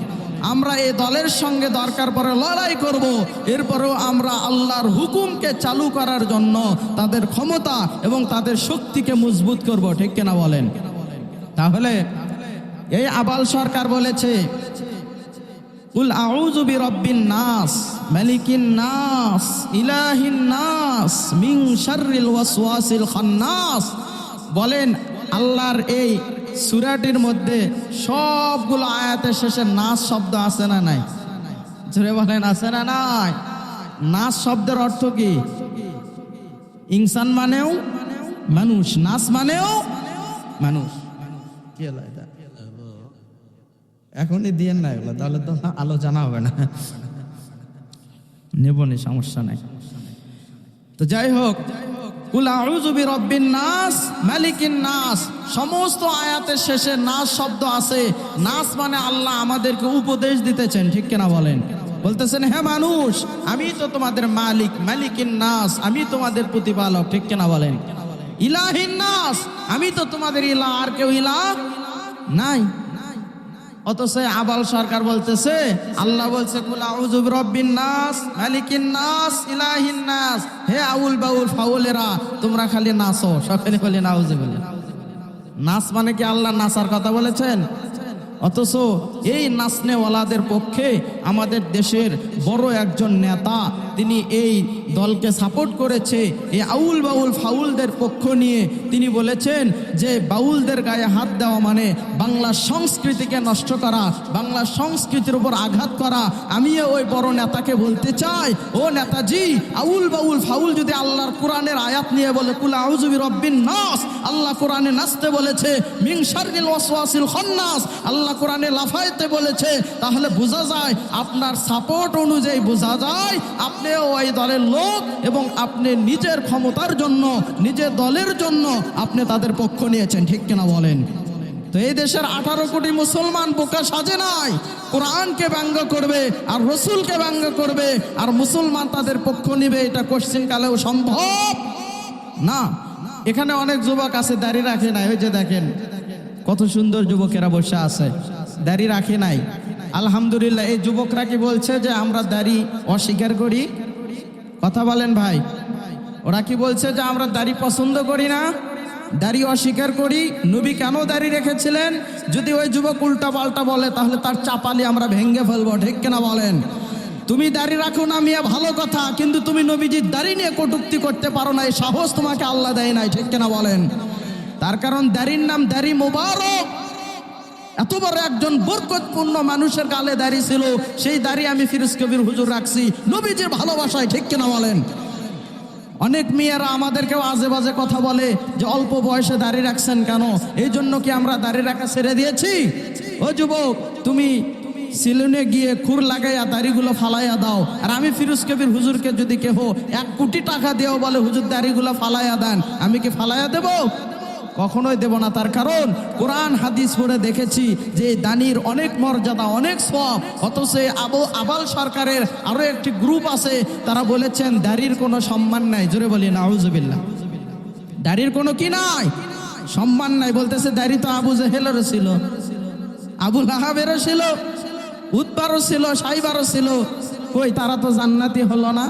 আমরা এই দলের সঙ্গে দরকার পড়ে লড়াই করব, এরপরেও আমরা আল্লাহর হুকুমকে চালু করার জন্য তাদের ক্ষমতা এবং তাদের শক্তিকে মজবুত করব, ঠিক কিনা বলেন? তাহলে এই আবাল সরকার বলেছে কুল আউযু বিরাব্বিন নাস মালিকিন নাস ইলাহিন নাস মিন শাররিল ওয়াসওয়াসিল খান্নাস। বলেন আল্লাহর এই সূরাটির মধ্যে সবগুলো আয়াতের শেষে নাস শব্দ আছে না নাই? জোরে বলেন আছে না নাই? নাস শব্দের অর্থ কি? ইনসান মানেও মানুষ, নাস মানেও মানুষ। কি হলো এটা? এখনই দিয়ে না এগুলো, তাহলে তো আলোচনা হবে না, নেবনি, সমস্যা নাই। তো যাই হোক, কুল আউযু বিরাব্বিন নাস মালিকিন নাস, সমস্ত আয়াতের শেষে নাস শব্দ আছে। নাস মানে আল্লাহ আমাদেরকে উপদেশ দিতেছেন, ঠিক কিনা বলেন? বলতেছেন হে মানুষ, আমি তো তোমাদের মালিক, মালিকিন নাস, আমি তোমাদের প্রতিপালক, ঠিক কিনা বলেন? ইলাহিন নাস, আমি তো তোমাদের ইলাহ, আর কেউ ইলাহ নাই। অথচ আবাল সরকার বলতেছে, আল্লাহ বলছে কুল আউযু বিরাব্বিন নাস মালিকিন নাস ইলাহিন নাস। হে আউল বাউল ফাউলেরা, তোমরা খালি নাচো, সকলে বলে নাউজুবিল্লাহ। নাচ মানে কি আল্লাহ নাচার কথা বলেছেন? অথচ এই নাচনেওয়ালাদের পক্ষে আমাদের দেশের বড় একজন নেতা, তিনি এই দলকে সাপোর্ট করেছে। এই আউল বাউল ফাউলদের পক্ষ নিয়ে তিনি বলেছেন যে বাউলদের গায়ে হাত দেওয়া মানে বাংলার সংস্কৃতিকে নষ্ট করা, বাংলার সংস্কৃতির উপর আঘাত করা। আমিও ওই বড় নেতাকে বলতে চাই, ও নেতাজি, আউল বাউল ফাউল যদি আল্লাহর কোরআনের আয়াত নিয়ে বলে কুল আউযু বিরাব্বিন নাস, আল্লাহ কোরআনে নাচতে বলেছে, মিন শাররিল ওয়াসওয়াসিল খান্নাস, আল্লাহ কোরআনে লাফাইতে বলেছে, তাহলে বোঝা যায়, আপনার সাপোর্ট অনুযায়ী বোঝা যায় আপনিও ওই দলের লোক এবং আপনি নিজের ক্ষমতার জন্য, নিজের দলের জন্য আপনি তাদের পক্ষ নিয়েছেন, ঠিক কিনা বলেন? তো এই দেশের 18 কোটি মুসলমান বোকা সাজে নাই, কোরআনকে ব্যঙ্গ করবে আর রসুলকে ব্যঙ্গ করবে, আর মুসলমান তাদের পক্ষ নিবে, এটা কোশ্চিন কালেও সম্ভব না। এখানে অনেক যুবক আছে দাড়ি রাখে নাই, ওই যে দেখেন কত সুন্দর যুবকেরা বসে আছে, দাড়ি রাখে নাই। আলহামদুলিল্লাহ, এই যুবকরা কি বলছে যে আমরা দাড়ি অস্বীকার করি? কথা বলেন ভাই, ওরা কি বলছে যে আমরা দাড়ি পছন্দ করি না, দাড়ি অস্বীকার করি? নবী কেন দাড়ি রেখেছিলেন? যদি ওই যুবক উল্টা পাল্টা বলে তাহলে তার চাপালি আমরা ভেঙে ফেলবো, ঠিক কিনা বলেন? তুমি দাড়ি রাখো না মিয়া, ভালো কথা, কিন্তু তুমি নবীজির দাড়ি নিয়ে কটূক্তি করতে পারো না, এই সাহস তোমাকে আল্লাহ দেয় নাই, ঠিক কিনা বলেন? তার কারণ দাড়ির নাম দাড়ি মোবারক। এত বড় একজন বরকতপূর্ণ মানুষের গালে দাড়ি ছিল, সেই দাড়ি আমি ফিরোজ কবির হুজুর রাখছি নবীজির ভালোবাসায়, ঠিক কিনা বলেন? অনেক মেয়েরা আমাদেরকেও আজে বাজে কথা বলে যে অল্প বয়সে দাড়ি রাখছেন কেন, এই জন্য কি আমরা দাড়ি রাখা ছেড়ে দিয়েছি? ও যুবক, তুমি সিলুনে গিয়ে খুর লাগাইয়া দাড়িগুলো ফালাইয়া দাও, আর আমি ফিরোজ কবির হুজুরকে যদি কেহ 1 কোটি টাকা দিয়েও বলে হুজুর দাড়িগুলো ফালাইয়া দেন, আমি কি ফালাইয়া দেব? কখনোই দেব না। তার কারণ কোরআন হাদিস পড়ে দেখেছি যে দানির অনেক মর্যাদা, অনেক সওয়াব। অথচ আবাল সরকারের আরো একটি গ্রুপ আছে, তারা বলেছেন দাড়ির কোনো সম্মান নাই। জোরে বলি নাউজুবিল্লাহ। দাড়ির কোনো কি নাই, সম্মান নাই। বলতেছে দাড়ি তো আবু জেহেলেরও ছিল, আবু লাহাবেরও ছিল, উতবারও ছিল, সাইবারও ছিল, কই তারা তো জান্নাতি হলো না,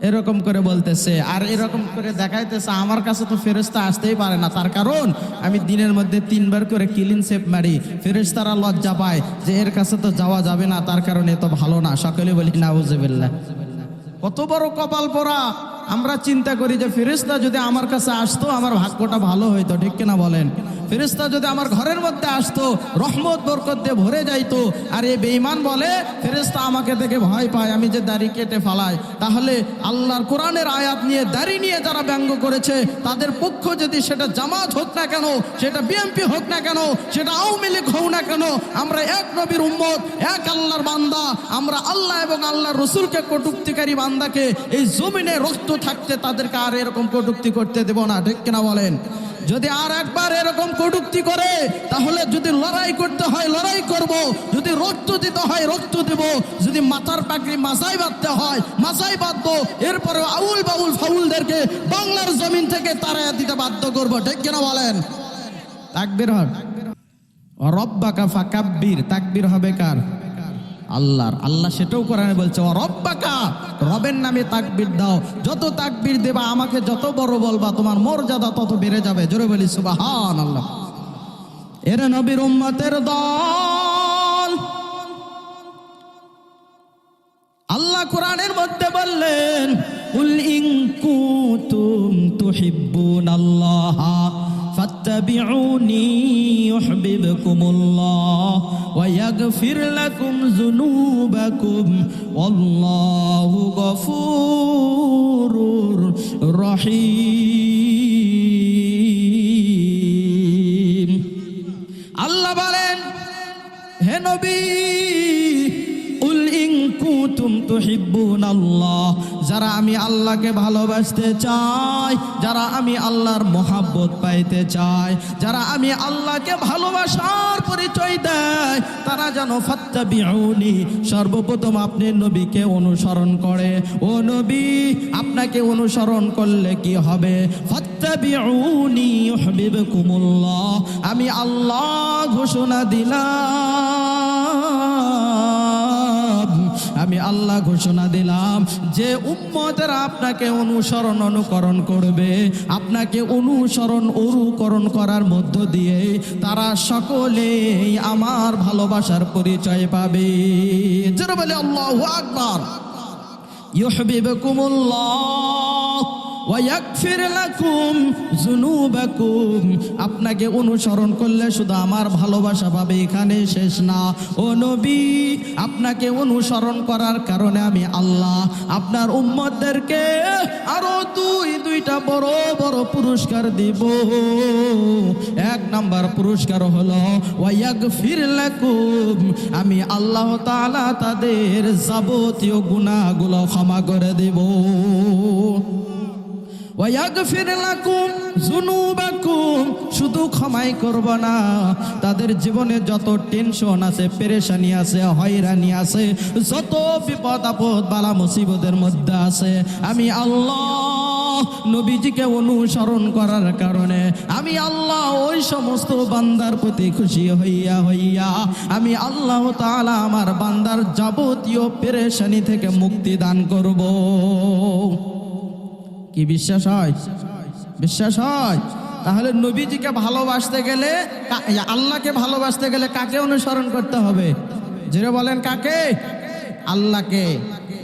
এরকম করে বলতেছে। আর এরকম করে দেখাইতেছে আমার কাছে তো ফেরেশতা আসতেই পারে না, তার কারণ আমি দিনের মধ্যে 3 বার করে ক্লিন শেপ মারি। ফেরেশতারা লজ্জা পায় যে এর কাছে তো যাওয়া যাবে না, তার কারণে তো ভালো না। সকলে বলি নাউজুবিল্লাহ। কত বড় কপাল পোড়া। আমরা চিন্তা করি যে ফেরেশতা যদি আমার কাছে আসতো আমার ভাগ্যটা ভালো হইতো, ঠিক কিনা বলেন? ফেরেশতা যদি আমার ঘরের মধ্যে আসতো রহমত বরকত দিয়ে ভরে যাইতো। আর এই বেঈমান বলে ফেরেশতা আমাকে দেখে ভয় পায়, আমি যে দাড়ি কেটে ফেলাই। তাহলে আল্লাহর কোরআনের আয়াত নিয়ে দাড়ি নিয়ে যারা ব্যঙ্গ করেছে তাদের পক্ষ যদি সেটা জামাত হোক না কেন, সেটা বিএনপি হোক না কেন, সেটা আওয়ামী লীগ হোক না কেন, আমরা এক নবীর উম্মত, এক আল্লাহর বান্দা। আমরা আল্লাহ এবং আল্লাহর রসুলকে কটূক্তিকারী বান্দাকে এই জমিনে রক্ত থাকতে তাদেরকে আর এরকম কটূক্তি করতে দেব না, ঠিক কিনা বলেন? যদি আর একবার এরকম কটূক্তি করে তাহলে যদি লড়াই করতে হয় লড়াই করব, যদি রক্ত দিতে হয় রক্ত দেব, যদি মাথার পাগড়ি মাথায় বাঁধতে হয় মাথায় বাঁধবো। এরপরে আউল বাউল ফাউলদেরকে বাংলার জমিন থেকে তাড়াইয়া দিতে বাধ্য করব, ঠিক কিনা বলেন? তাকবীর হবে রব্বাকা ফাকাব্বির। তাকবীর হবে কার? আল্লাহর। আল্লাহ সেটাও কোরআনে বলছে ও রব্বাকা, রবের নামে তাকবীর দাও। যত তাকবীর দেবা আমাকে যত বড় বলবা তোমার মর্যাদা তত বেড়ে যাবে। জোরে বলি সুবহানাল্লাহ। এর নবীর উম্মতের দল। আল্লাহ কোরআনের মধ্যে বললেন কুল ইন কুনতুম তুহিব্বুনাল্লাহ ফাত্তাবিউনি ইউহিব্বুকুমুল্লাহ ওয়া ইয়াগফির লাকুম যুনুবাকুম ওয়াল্লাহু গফুরুর রহিম। আল্লাহ বলেন হে নবী কুল ইন কুনতুম তুহিব্বুনাল্লাহ, যারা আমি আল্লাহকে ভালোবাসতে চাই, যারা আমি আল্লাহর মহাব্বত পাইতে চাই, যারা আমি আল্লাহকে ভালোবাসার পরিচয় দেয়, তারা যেন ফাত্তাবিউনি, সর্বপ্রথম আপনি নবীকে অনুসরণ করে। ও নবী, আপনাকে অনুসরণ করলে কি হবে? ফাত্তাবিউনি ইউহিব্বুকুমুল্লাহ, আমি আল্লাহ ঘোষণা দিলাম, আমি আল্লাহ ঘোষণা দিলাম যে উম্মতেরা আপনাকে অনুসরণ অনুকরণ করবে, আপনাকে অনুসরণ অনুকরণ করার মধ্য দিয়ে তারা সকলেই আমার ভালোবাসার পরিচয় পাবে। যারা বলে আল্লাহু আকবার। ইউহিব্বুকুমুল্লাহ ওয়া ইয়াগফির লাকুম যুনুবাকুম, আপনাকে অনুসরণ করলে শুধু আমার ভালোবাসা পাবে, এখানে শেষ না। ও নবী, আপনাকে অনুসরণ করার কারণে আমি আল্লাহ আপনার উম্মতদেরকে আরো দুইটা বড় বড় পুরস্কার দিব। 1 নাম্বার পুরস্কার হলো ওয়া ইয়াগফির লাকুম, আমি আল্লাহ তাআলা তাদের যাবতীয় গুনাহগুলো ক্ষমা করে দেব। ওয়া ইয়াগফির লাকুম যুনুবাকুম, শুধু ক্ষমাই করব না, তাদের জীবনে যত টেনশন আছে, পেরেশানি আছে, হয়রানি আছে, যত বিপদ আপদ বালা মুসিবতের মধ্যে আছে, আমি আল্লাহ নবীজিকে অনুসরণ করার কারণে আমি আল্লাহ ওই সমস্ত বান্দার প্রতি খুশি হইয়া আমি আল্লাহ তাআলা আমার বান্দার যাবতীয় পেরেশানি থেকে মুক্তি দান করব। কি বিশ্বাস হয়? বিশ্বাস হয়? তাহলে নবীজিকে ভালোবাসতে গেলে, আল্লাহকে ভালোবাসতে গেলে কাকে অনুসরণ করতে হবে? যেটা বলেন কাকে? আল্লাহকে।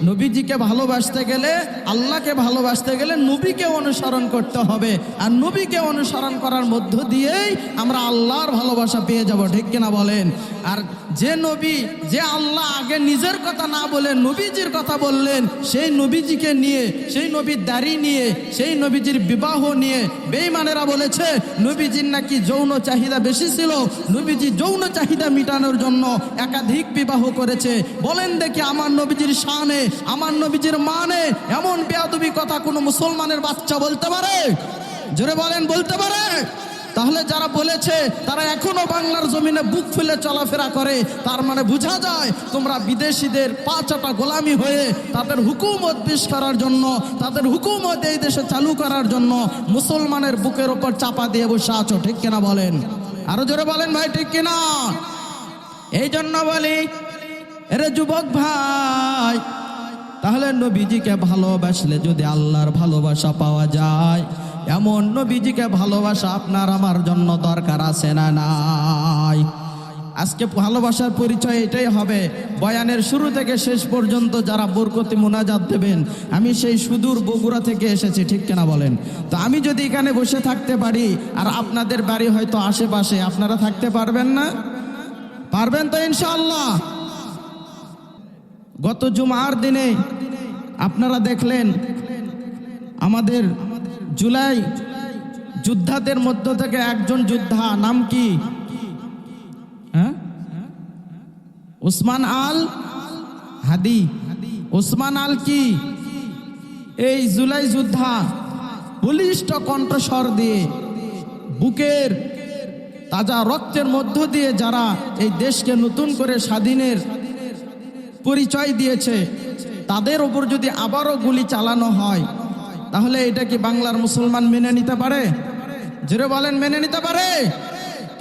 নবীজিকে ভালোবাসতে গেলে, আল্লাহকে ভালোবাসতে গেলে নবীকে অনুসরণ করতে হবে। আর নবীকে অনুসরণ করার মধ্য দিয়েই আমরা আল্লাহর ভালোবাসা পেয়ে যাব, ঠিক কিনা বলেন? আর যে নবী, যে আল্লাহ আগে নিজের কথা না বলে নবীজির কথা বললেন, সেই নবীজিকে নিয়ে, সেই নবীর দাড়ি নিয়ে, সেই নবীজির বিবাহ নিয়ে বেঈমানেরা বলেছে নবীজির নাকি যৌন চাহিদা বেশি ছিল, নবীজি যৌন চাহিদা মেটানোর জন্য একাধিক বিবাহ করেছে। বলেন দেখি আমার নবীজির শানে, আমার নবীজির মানে এমন বেয়াদবি কথা কোনো মুসলমানের বাচ্চা বলতে পারে? জোরে বলেন, বলতে পারে? তাহলে যারা বলেছে তারা এখনো বাংলার জমিনে বুক ফুলে চলাফেরা করে, তার মানে বোঝা যায় তোমরা বিদেশিদের পাঁচটা গোলামি হয়ে তাদের হুকুমত পেশ করার জন্য, তাদের হুকুমত এই দেশে চালু করার জন্য মুসলমানের বুকের ওপর চাপা দিয়ে বসে আছো, ঠিক কিনা বলেন? আরো জোরে বলেন ভাই, ঠিক কিনা? এই জন্য বলি এরে যুবক ভাই, তাহলে নবীজিকে ভালোবাসলে যদি আল্লাহর ভালোবাসা পাওয়া যায়, এমন নবীজিকে ভালোবাসা আপনার আমার জন্য দরকার আছে না নাই? আজকে ভালোবাসার পরিচয় এটাই হবে। বয়ানের শুরু থেকে শেষ পর্যন্ত যারা বরকতি মুনাজাত দেবেন, আমি সেই সুদূর বগুড়া থেকে এসেছি, ঠিক কিনা বলেন? তো আমি যদি এখানে বসে থাকতে পারি আর আপনাদের বাড়ি হয়তো আশেপাশে, আপনারা থাকতে পারবেন না? পারবেন তো ইনশাআল্লাহ? গত জুমার দিনে আপনারা দেখলেন আমাদের জুলাই যোদ্ধাদের মধ্য থেকে একজন যোদ্ধা, নাম কি? ওসমান আল হাদি। ওসমান আল কি? এই জুলাই যোদ্ধা বলিষ্ঠ কণ্ঠস্বর দিয়ে, বুকের তাজা রক্তের মধ্য দিয়ে যারা এই দেশকে নতুন করে স্বাধীনের পরিচয় দিয়েছে, তাদের উপর যদি আবারও গুলি চালানো হয়, তাহলে এটা কি বাংলার মুসলমান মেনে নিতে পারে? জোরে বলেন, মেনে নিতে পারে?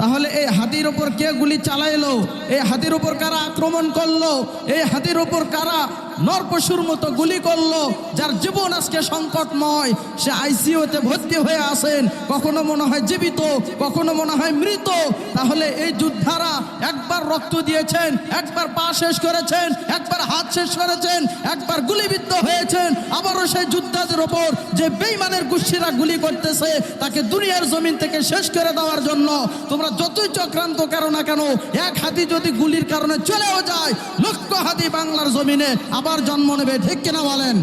তাহলে এই হাতির উপর কে গুলি চালাইলো? এই হাতির উপর কারা আক্রমণ করলো? এই হাতির উপর কারা নরপশুর মতো গুলি করলো? যার জীবন আজকে সংকটময়, সে আইসিইউতে ভর্তি হয়ে আছেন, কখনো মনে হয় জীবিত, কখনো মনে হয় মৃত। তাহলে এই যোদ্ধারা একবার রক্ত দিয়েছেন, একবার পা শেষ করেছেন, একবার হাত শেষ করেছেন, একবার গুলিবিদ্ধ হয়েছেন। আবারও সেই যোদ্ধাদের ওপর যে বেঈমানের গোষ্ঠীরা গুলি করতেছে, তাকে দুনিয়ার জমিন থেকে শেষ করে দেওয়ার জন্য তোমরা যতই চক্রান্ত করো না কেন, এক হাতি যদি গুলির কারণে চলেও যায়, লক্ষ হাতি বাংলার জমিনে আবার জন্ম নেবে, ঠিক কিনা বলেন?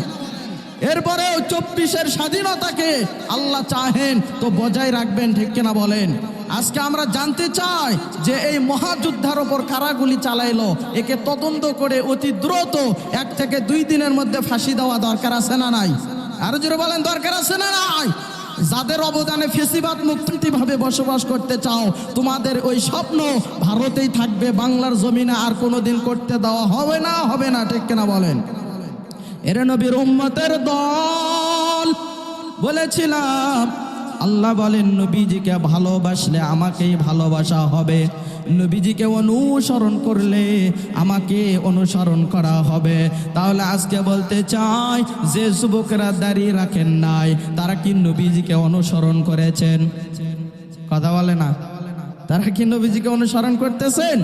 এরপরেও 24-এর স্বাধীনতাকে আল্লাহ চাহেন তো বজায় রাখবেন, ঠিক কিনা বলেন? আজকে আমরা জানতে চাই যে এই মহাযুদ্ধার ওপর কারা গুলি চালাইলো, একে তদন্ত করে অতি দ্রুত 1 থেকে 2 দিনের মধ্যে ফাঁসি দেওয়া দরকার আছে না নাই? আরো জোরে বলেন, দরকার আছে না নাই? যাদের অবদানে ফেসিবাদ মুক্তিভাবে বসবাস করতে চাও, তোমাদের ওই স্বপ্ন ভারতেই থাকবে, বাংলার জমিনে আর কোনোদিন করতে দেওয়া হবে না, হবে না, ঠিক কিনা বলেন? এরে নবীর উম্মতের দল, বলেছিলাম আল্লাহ বলেন নবীজিকে ভালোবাসলে আমাকেই ভালোবাসা হবে, নবীজিকে অনুসরণ করলে আমাকে অনুসরণ করা হবে। তাহলে আজকে বলতে চাই, যে যুবকরা দাঁড়িয়ে রাখেন নাই, তারা কি নবীজিকে অনুসরণ করেছেন? কথা বলে না, তারা কি নবীজিকে অনুসরণ করতেছেন?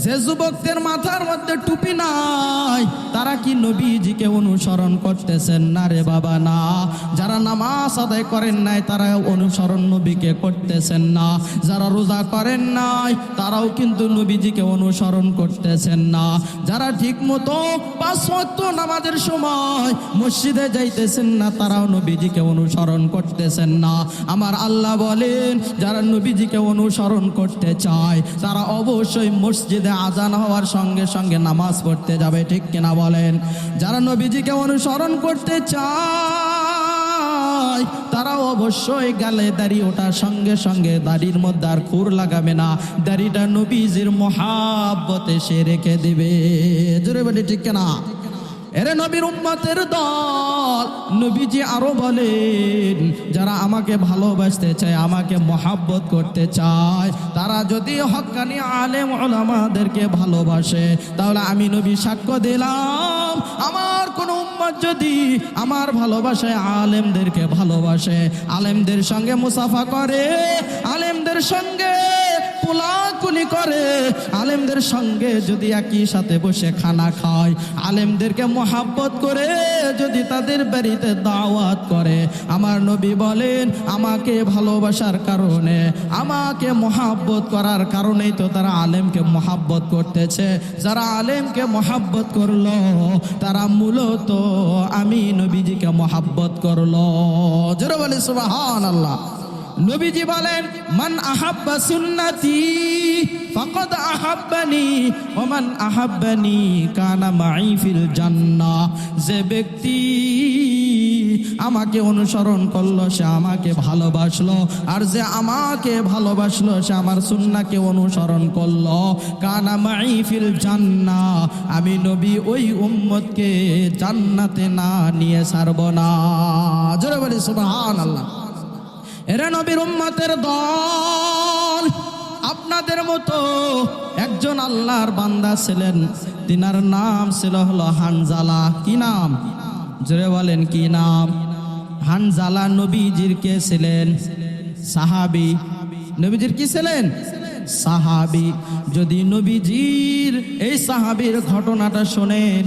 যে যুবকদের মাথার মধ্যে টুপি নাই, তারা কি নবীজিকে অনুসরণ করতেছেন? না রে বাবা, না। যারা নামাজ আদায় করেন নাই, তারা অনুসরণ নবীকে করতেছেন না। যারা রোজা করেন নাই, তারাও কিন্তু নবীজিকে অনুসরণ করতেছেন না। যারা ঠিক মতো 5 ওয়াক্ত নামাজের সময় মসজিদে যাইতেছেন না, তারাও নবীজিকে অনুসরণ করতেছেন না। আমার আল্লাহ বলেন, যারা নবীজিকে অনুসরণ করতে চায়, তারা অবশ্যই মসজিদে আজান হওয়ার সঙ্গে সঙ্গে নামাজ পড়তে যাবে, ঠিক কিনা বলেন? যারা নবীজিকে অনুসরণ করতে চায়, তারা অবশ্যই গালে দাড়ি ওঠার সঙ্গে সঙ্গে দাড়ির মধ্যে আর খুর লাগাবে না, দাড়িটা নবীজির মহাব্বতে সে রেখে দিবে। জোরে বলি, ঠিক কিনা? এরে নবীর উম্মতের দল, নবীজি আরো বলেন, যারা আমাকে ভালোবাসতে চায়, আমাকে মহাব্বত করতে চায়, তারা যদি হক্কানি আলেম উলামাদেরকে ভালোবাসে, তাহলে আমি নবী সাক্ষ্য দিলাম, আমার কোন উম্মত যদি আমার ভালোবাসায় আলেমদেরকে ভালোবাসে, আলেমদের সঙ্গে মুসাফা করে, আলেমদের সঙ্গে কোলাকুলি করে, আলেমদের সঙ্গে যদি একই সাথে বসে খানা খায়, আলেমদেরকে মহাব্বত করে যদি তাদের বাড়িতে দাওয়াত করে, আমার নবী বলেন, আমাকে ভালোবাসার কারণে, আমাকে মহাব্বত করার কারণেই তো তারা আলেমকে মহাব্বত করতেছে। যারা আলেমকে মহাব্বত করলো, তারা মূলত আমি নবীজিকে মহাব্বত করলো। জোরে বলে সুবহানাল্লাহ। নবীজি বলেন, মান আহাব্বা সুন্নতি ফাকাদ আহাব্বানি ওয়া মান আহাব্বানি কানা মাই ফিল জান্নাহ। যে ব্যক্তি আমাকে অনুসরণ করলো, সে আমাকে ভালোবাসলো, আর যে আমাকে ভালোবাসলো, সে আমার সুন্নাহকে অনুসরণ করলো, কানা মাই ফিল জান্নাহ। আমি নবী ওই উম্মতকে জান্নাতে না নিয়ে ছাড়ব না। জোরে বলি সুবহানাল্লাহ। এরা নবীর উম্মতের দল, আপনাদের মতো একজন একজন আল্লাহর বান্দা ছিলেন, তিনার নাম ছিল হলো হানজালা। কি নাম? জোরে বলেন কি নাম? হানজালা নবীজির কে ছিলেন? সাহাবী। নবীজির কি ছিলেন? সাহাবী। যদি নবীজির এই সাহাবীর ঘটনাটা শোনেন,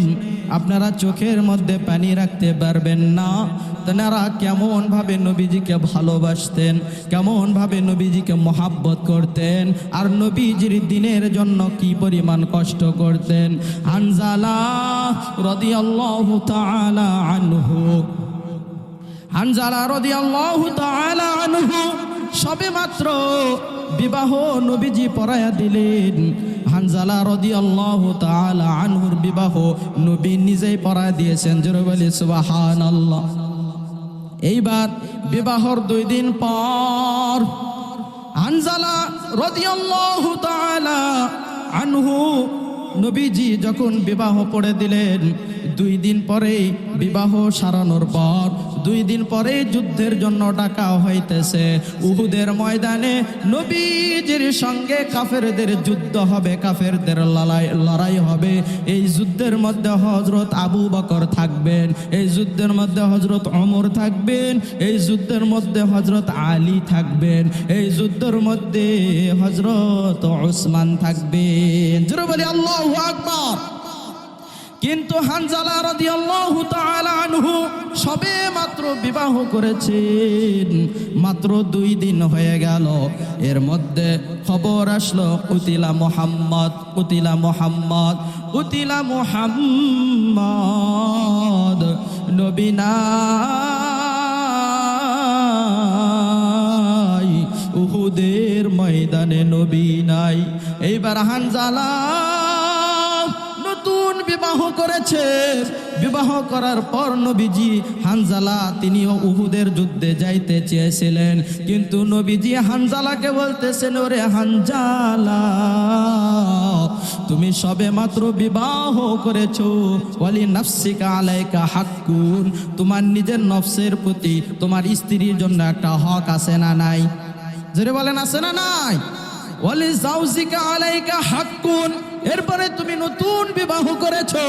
আপনারা চোখের মধ্যে পানি রাখতে পারবেন না। তেনারা কেমন ভাবে নবীজিকে ভালোবাসতেন, কেমন ভাবে নবীজিকে মহাব্বত করতেন, আর নবীজির দিনের জন্য কি পরিমাণ কষ্ট করতেন। হানজালা রাদিয়াল্লাহু তাআলা আনহু, হানজালা রাদিয়াল্লাহু তাআলা আনহু সবে মাত্র বিবাহ নবীজি পড়ায়া দিলেন। হানজালা রাদিয়াল্লাহু তাআলা আনহুর বিবাহ নবী নিজেই পড়ায় দিয়েছেন। জোরে বলি সুবহানাল্লাহ। এইবার বিবাহর 2 দিন পর হানজালা রাদিয়াল্লাহু তাআলা আনহু নবীজি যখন বিবাহ পড়ে দিলেন, 2 দিন পরে বিবাহ সারানোর পর 2 দিন পরে যুদ্ধের জন্য ডাকা হইতেছে। উহুদের ময়দানে নবীজির সঙ্গে কাফেরদের যুদ্ধ হবে, কাফেরদের লড়াই হবে। এই যুদ্ধের মধ্যে হযরত আবু বকর থাকবেন, এই যুদ্ধের মধ্যে হযরত ওমর থাকবেন, এই যুদ্ধের মধ্যে হযরত আলী থাকবেন, এই যুদ্ধের মধ্যে হযরত উসমান থাকবেন। জোরে বলি আল্লাহু আকবার। কিন্তু হানজালা রাদিয়াল্লাহু তাআলা আনহু সবে মাত্র বিবাহ করেছেন, মাত্র 2 দিন হয়ে গেল। এর মধ্যে খবর আসলো কুতিলা মুহাম্মদ, কুতিলা মুহাম্মদ, কুতিলা মুহাম্মদ। নবী নাই, উহুদের ময়দানে নবী নাই। এইবার হানজালা নতুন বিবাহ করেছে। বিবাহ করার পর নবীজি হানজালা তিনিও উহুদের যুদ্ধে যাইতে চেয়েছিলেন, কিন্তু নবীজি হানজালাকে বলতেছেন, ওরে হানজালা, তুমি সবে মাত্র বিবাহ করেছো, ওয়ালি নাফসিকা আলাইকা হাক্কুন, তোমার নিজের নফসের প্রতি তোমার স্ত্রীর জন্য একটা হক আছে না নাই? জোরে বলেন আছে না নাই? ওয়ালি জাওজিকা আলাইকা হাক্কুন, এরপরে তুমি নতুন বিবাহ করেছো,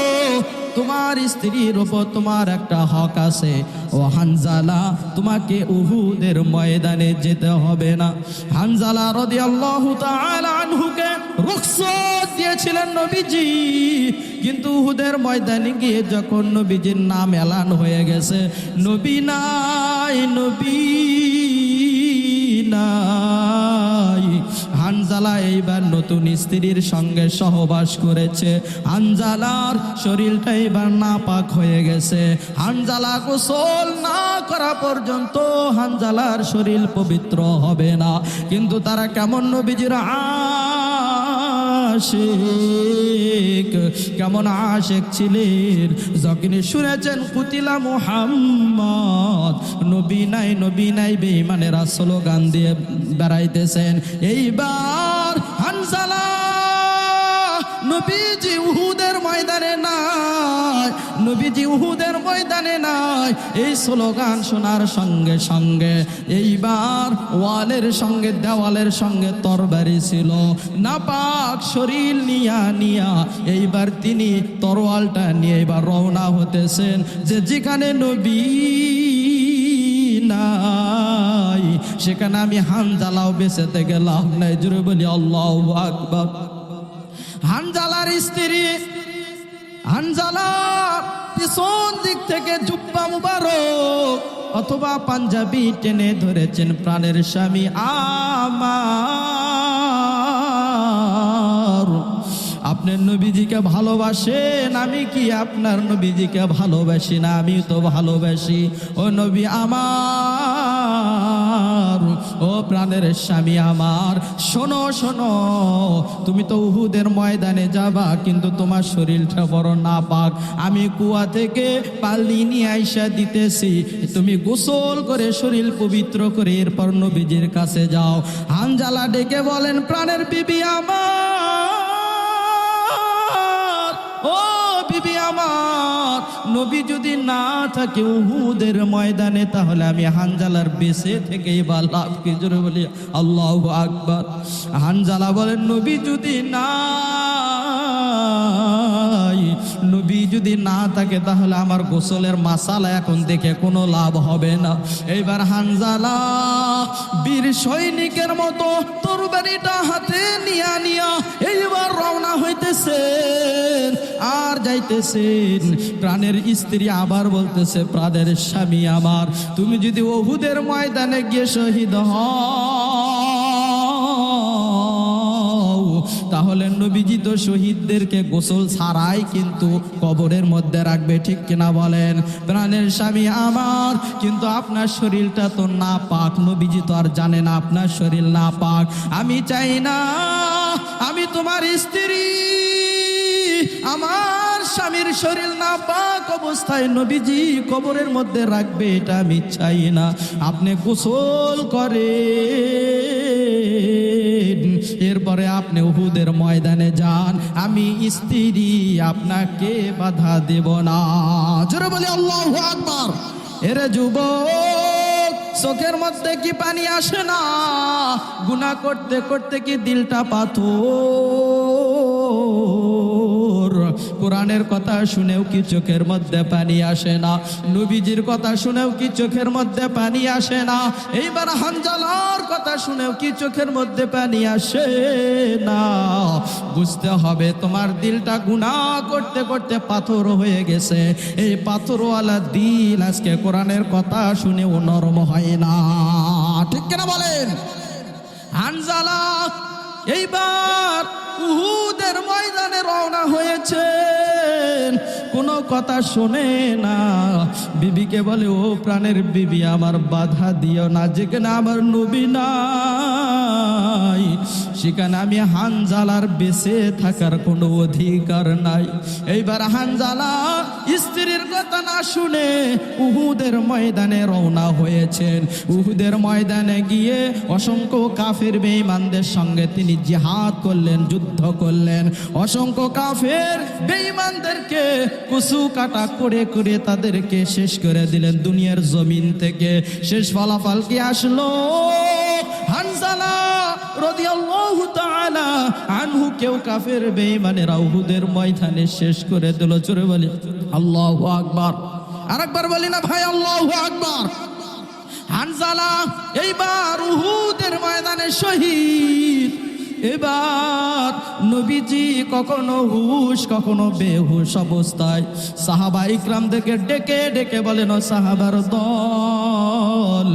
তোমার স্ত্রীর উপর তোমার একটা হক আছে। ও হানজালা, তোমাকে উহুদের ময়দানে যেতে হবে না। হানজালা রাদিয়াল্লাহু তাআলা আনহুকে রুখসত দিয়েছিলেন নবীজি, কিন্তু উহুদের ময়দানে গিয়ে যখন নবীজির নাম এলান হয়ে গেছে, নবী নাই, নবী নাই। হানজালা এইবার নতুন স্ত্রীর সঙ্গে সহবাস করেছে। হানজালার শরীরটা এবার নাপাক হয়ে গেছে। হানজালা গোসল না করা পর্যন্ত হানজালার শরীর পবিত্র হবে না। কিন্তু তারা কেমন নবীজির আশিক, কেমন আশিক ছিলেন, যখন শুনেছেন কুতিলা মুহাম্মদ, নবী নাই, নবী নাই, বেঈমানেরা স্লোগান দিয়ে বেড়াইতেছেন। এইবার হানজালা নবীজি উহুদের ময়দানে নাই, নবীজি উহুদের ময়দানে নাই। এই স্লোগান শোনার সঙ্গে সঙ্গে এইবার ওয়ালের সঙ্গে দেওয়ালের সঙ্গে তরবারি ছিল, নাপাক শরীর নিয়া এইবার তিনি তরোয়ালটা নিয়ে এবার রওনা হতেছেন, যে যেখানে নবী নাই সেখানে আমি হানজালাও বেঁচেতে গেলাম নাই। জোরে বলি আল্লাহু আকবার। হানজালার স্ত্রী হানজালা পিছন দিক থেকে জুব্বা মুবারক অথবা পাঞ্জাবি টেনে ধরেছেন, প্রাণের স্বামী আমার, আপনার নবীজিকে ভালোবাসেন, আমি কি আপনার নবীজিকে ভালোবাসি না? আমি তো ভালোবাসি। ও নবী আমার, ও প্রাণের স্বামী আমার, শোনো শোনো, তুমি তো উহুদের ময়দানে যাবা, কিন্তু তোমার শরীরটা বড় নাপাক। আমি কুয়া থেকে পানি নিয়ে আইসা দিতেছি, তুমি গোসল করে শরীর পবিত্র করে এরপর নবীজির কাছে যাও। হানজালা ডেকে বলেন, প্রাণের বিবি আমার, ও বিবি আমার, নবী যদি না থাকে উহুদের ময়দানে, তাহলে আমি হানজালার বেঁচে থেকেই বা লাভ কি? জোরে বলি আল্লাহু আকবার। হানজালা বলেন, নবী যদি নবী যদি না থাকে তাহলে আমার গোসলের মাসালা এখন দেখে কোনো লাভ হবে না। এইবার হানজালা বীর সৈনিকের মতো তরবারিটা হাতে নিয়া এইবার রওনা হইতেছেন আর যাইতেছেন। প্রাণের স্ত্রী আবার বলতেছে, প্রাণের স্বামী আমার, তুমি যদি উহুদের ময়দানে গিয়ে শহীদ তাহলে নবীজি তো শহীদদেরকে গোসল ছাড়াই কিন্তু কবরের মধ্যে রাখবে, ঠিক কিনা বলেন? প্রাণের স্বামী আমার, কিন্তু আপনার শরীরটা তো না পাক, নবীজি তো আর জানে না আপনার শরীর না পাক। আমি চাই না আমি তোমার স্ত্রী আমার স্বামীর শরীর না পাক অবস্থায় নবীজি কবরের মধ্যে রাখবে, এটা আমি চাই না। আপনি গোসল করে এরপরে আপনি উহুদের ময়দানে যান, আমি স্ত্রী আপনাকে বাধা দেব না। জোরে বলি আল্লাহু আকবার। এরে যুবক, চোখের মধ্যে কি পানি আসে না? গুনাহ করতে করতে কি দিলটা পাথর? কোরআনের কথা শুনেও কি চোখের মধ্যে পানি আসে না? নবীজির কথা শুনেও কি চোখের মধ্যে পানি আসে না? এইবার হানজালার কথা শুনেও কি চোখের মধ্যে পানি আসে না? বুঝতে হবে তোমার দিলটা গুনাহ করতে করতে পাথর হয়ে গেছে। এই পাথরওয়ালা দিল আজকে কোরআনের কথা শুনেও নরম হয় না, ঠিক কিনা বলেন? হানজালা এইবার উহুদের ময়দানে রওনা হয়েছেন, কোনো কথা শোনে না। বিবিকে বলে, ও প্রাণের বিবি, আমার বাধা দিও না, যেখানে আমার নবী নাই সেখানে আমি হানজালার বেঁচে থাকার কোনো অধিকার নাই। এইবার হানজালা স্ত্রীর কথা না শুনে উহুদের ময়দানে রওনা হয়েছেন। উহুদের ময়দানে গিয়ে অসংখ্য কাফের বেঈমানদের সঙ্গে তিনি জিহাদ করলেন, যুদ্ধ করলেন। অসংখ্য কাফের বেঈমানদেরকে কুসু কাটা করে করে তাদেরকে শেষ করে দিলেন দুনিয়ার জমিন থেকে। শেষ ফলাফল কি আসলো? হানজালা রাদিয়াল্লাহু তাআলা আনহু কেউ কাফের বেঈমানেরা উহুদের ময়দানে শেষ করে দিল। জোরে বলি আল্লাহু আকবার। আরেকবার বলি না ভাই, আল্লাহু আকবার। হানজালা এইবার উহুদের ময়দানে শহীদ। এবার নবীজি কখনো হুশ কখনো বেহুশ অবস্থায় সাহাবা ইকরামদেরকে ডেকে ডেকে বলেন, ও সাহাবার দল,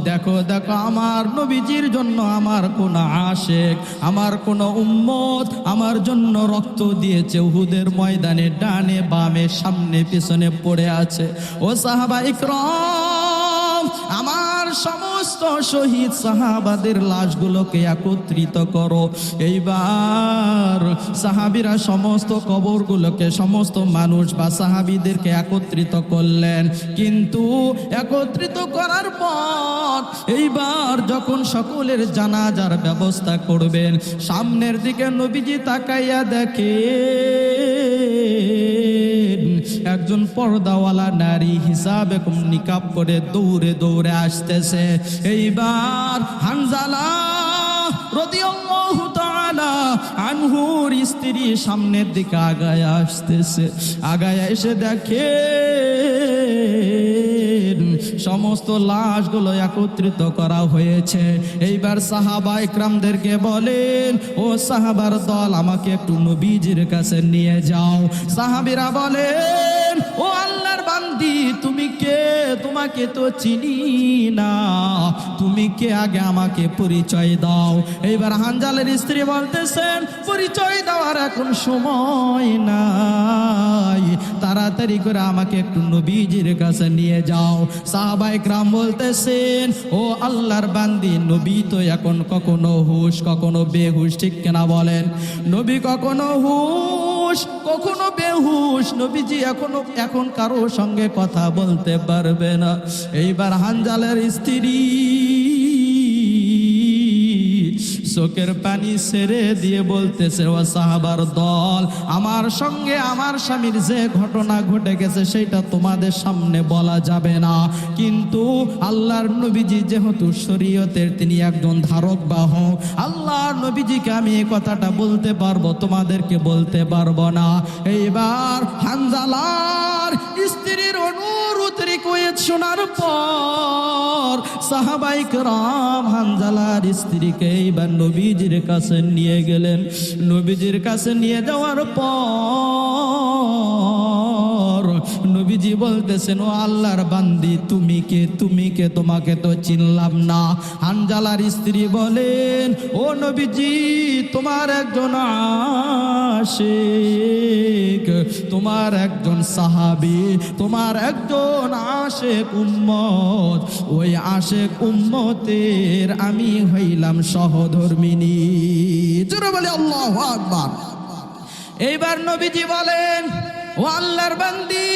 দেখো দেখো আমার নবীজির জন্য আমার কোন আশেক, আমার কোন উম্মত আমার জন্য রক্ত দিয়েছে, উহুদের ময়দানে ডানে বামে সামনে পিছনে পড়ে আছে। ও সাহাবা ইকরাম, আমার সমস্ত শহীদ সাহাবাদের লাশগুলোকে একত্রিত করো। এইবার সাহাবীরা সমস্ত কবরগুলোকে, সমস্ত মানুষ বা সাহাবীদেরকে একত্রিত করলেন। কিন্তু একত্রিত করার পর এইবার যখন সকলের জানাজার ব্যবস্থা করবেন, সামনের দিকে নবীজি তাকাইয়া দেখে একজন পর্দাওয়ালা নারী হিসাবে নিকাব করে দৌড়ে দৌড়ে আসতেছে। এইবার হানজালা রাদিয়াল্লাহু তাআলা আনহুর স্ত্রী সামনের দিকে আগায় আসতেছে। আগায় এসে দেখে সমস্ত লাশগুলো একত্রিত করা হয়েছে। এইবার সাহাবা ইকরামদেরকে বলেন, ও সাহাবার দল, আমাকে একটু নবীজির কাছে নিয়ে যাও। সাহাবীরা বলেন, ও আল্লাহর বান্দি, তুমি কে? তোমাকে তো চিনি না, তুমি কে আগে আমাকে পরিচয় দাও। এইবার হানজালের স্ত্রী বলতেছেন, পরিচয় দেওয়ার এখন সময় নাই, তাড়াতাড়ি করে আমাকে একটু নবীজির কাছে নিয়ে যাও। সাহাবা ইকরাম বলতেছেন, ও আল্লাহর বান্দি, নবী তো এখন কখনো হুশ কখনো বেহুশ, ঠিক কিনা বলেন? নবী কখনো হুশ কখনো বেহুশ, নবীজি এখন কারো সঙ্গে কথা বলতে পারবে না। এইবার হানজালের স্ত্রী চোখের পানি ছেড়ে দিয়ে বলতেছে, ও সাহাবার দল, আমার সঙ্গে আমার স্বামীর যে ঘটনা ঘটে গেছে সেটা তোমাদের সামনে বলা যাবে না, কিন্তু আল্লাহর নবীজি যেহেতু শরীয়তের তিনি একজন ধারক বাহক, আল্লাহর নবীজিকে আমি এই কথাটা বলতে পারবো, তোমাদেরকে বলতে পারবো না। এইবার হানজালার স্ত্রীর অনুরোধ রিকোয়েস্ট শোনার পর সাহাবাই কেরাম হানজালার স্ত্রীকে এইবার নবীজির কাছে নিয়ে গেলেন। নবীজির কাছে নিয়ে যাওয়ার পর নবীজি বলতেছেন, ও আল্লাহর বান্দি, তুমি কে, তুমি কে, তোমাকে তো চিনলাম না। হানজালার স্ত্রী বলেন, ও নবীজি, তোমার একজন আশিক, তোমার একজন সাহাবী, তোমার একজন আশিক উম্মত, ওই আশিক উম্মতের আমি হইলাম সহধর্মিনী। জোরে বলে আল্লাহু আকবার। এইবার নবীজি বলেন, ও আল্লাহর বান্দি,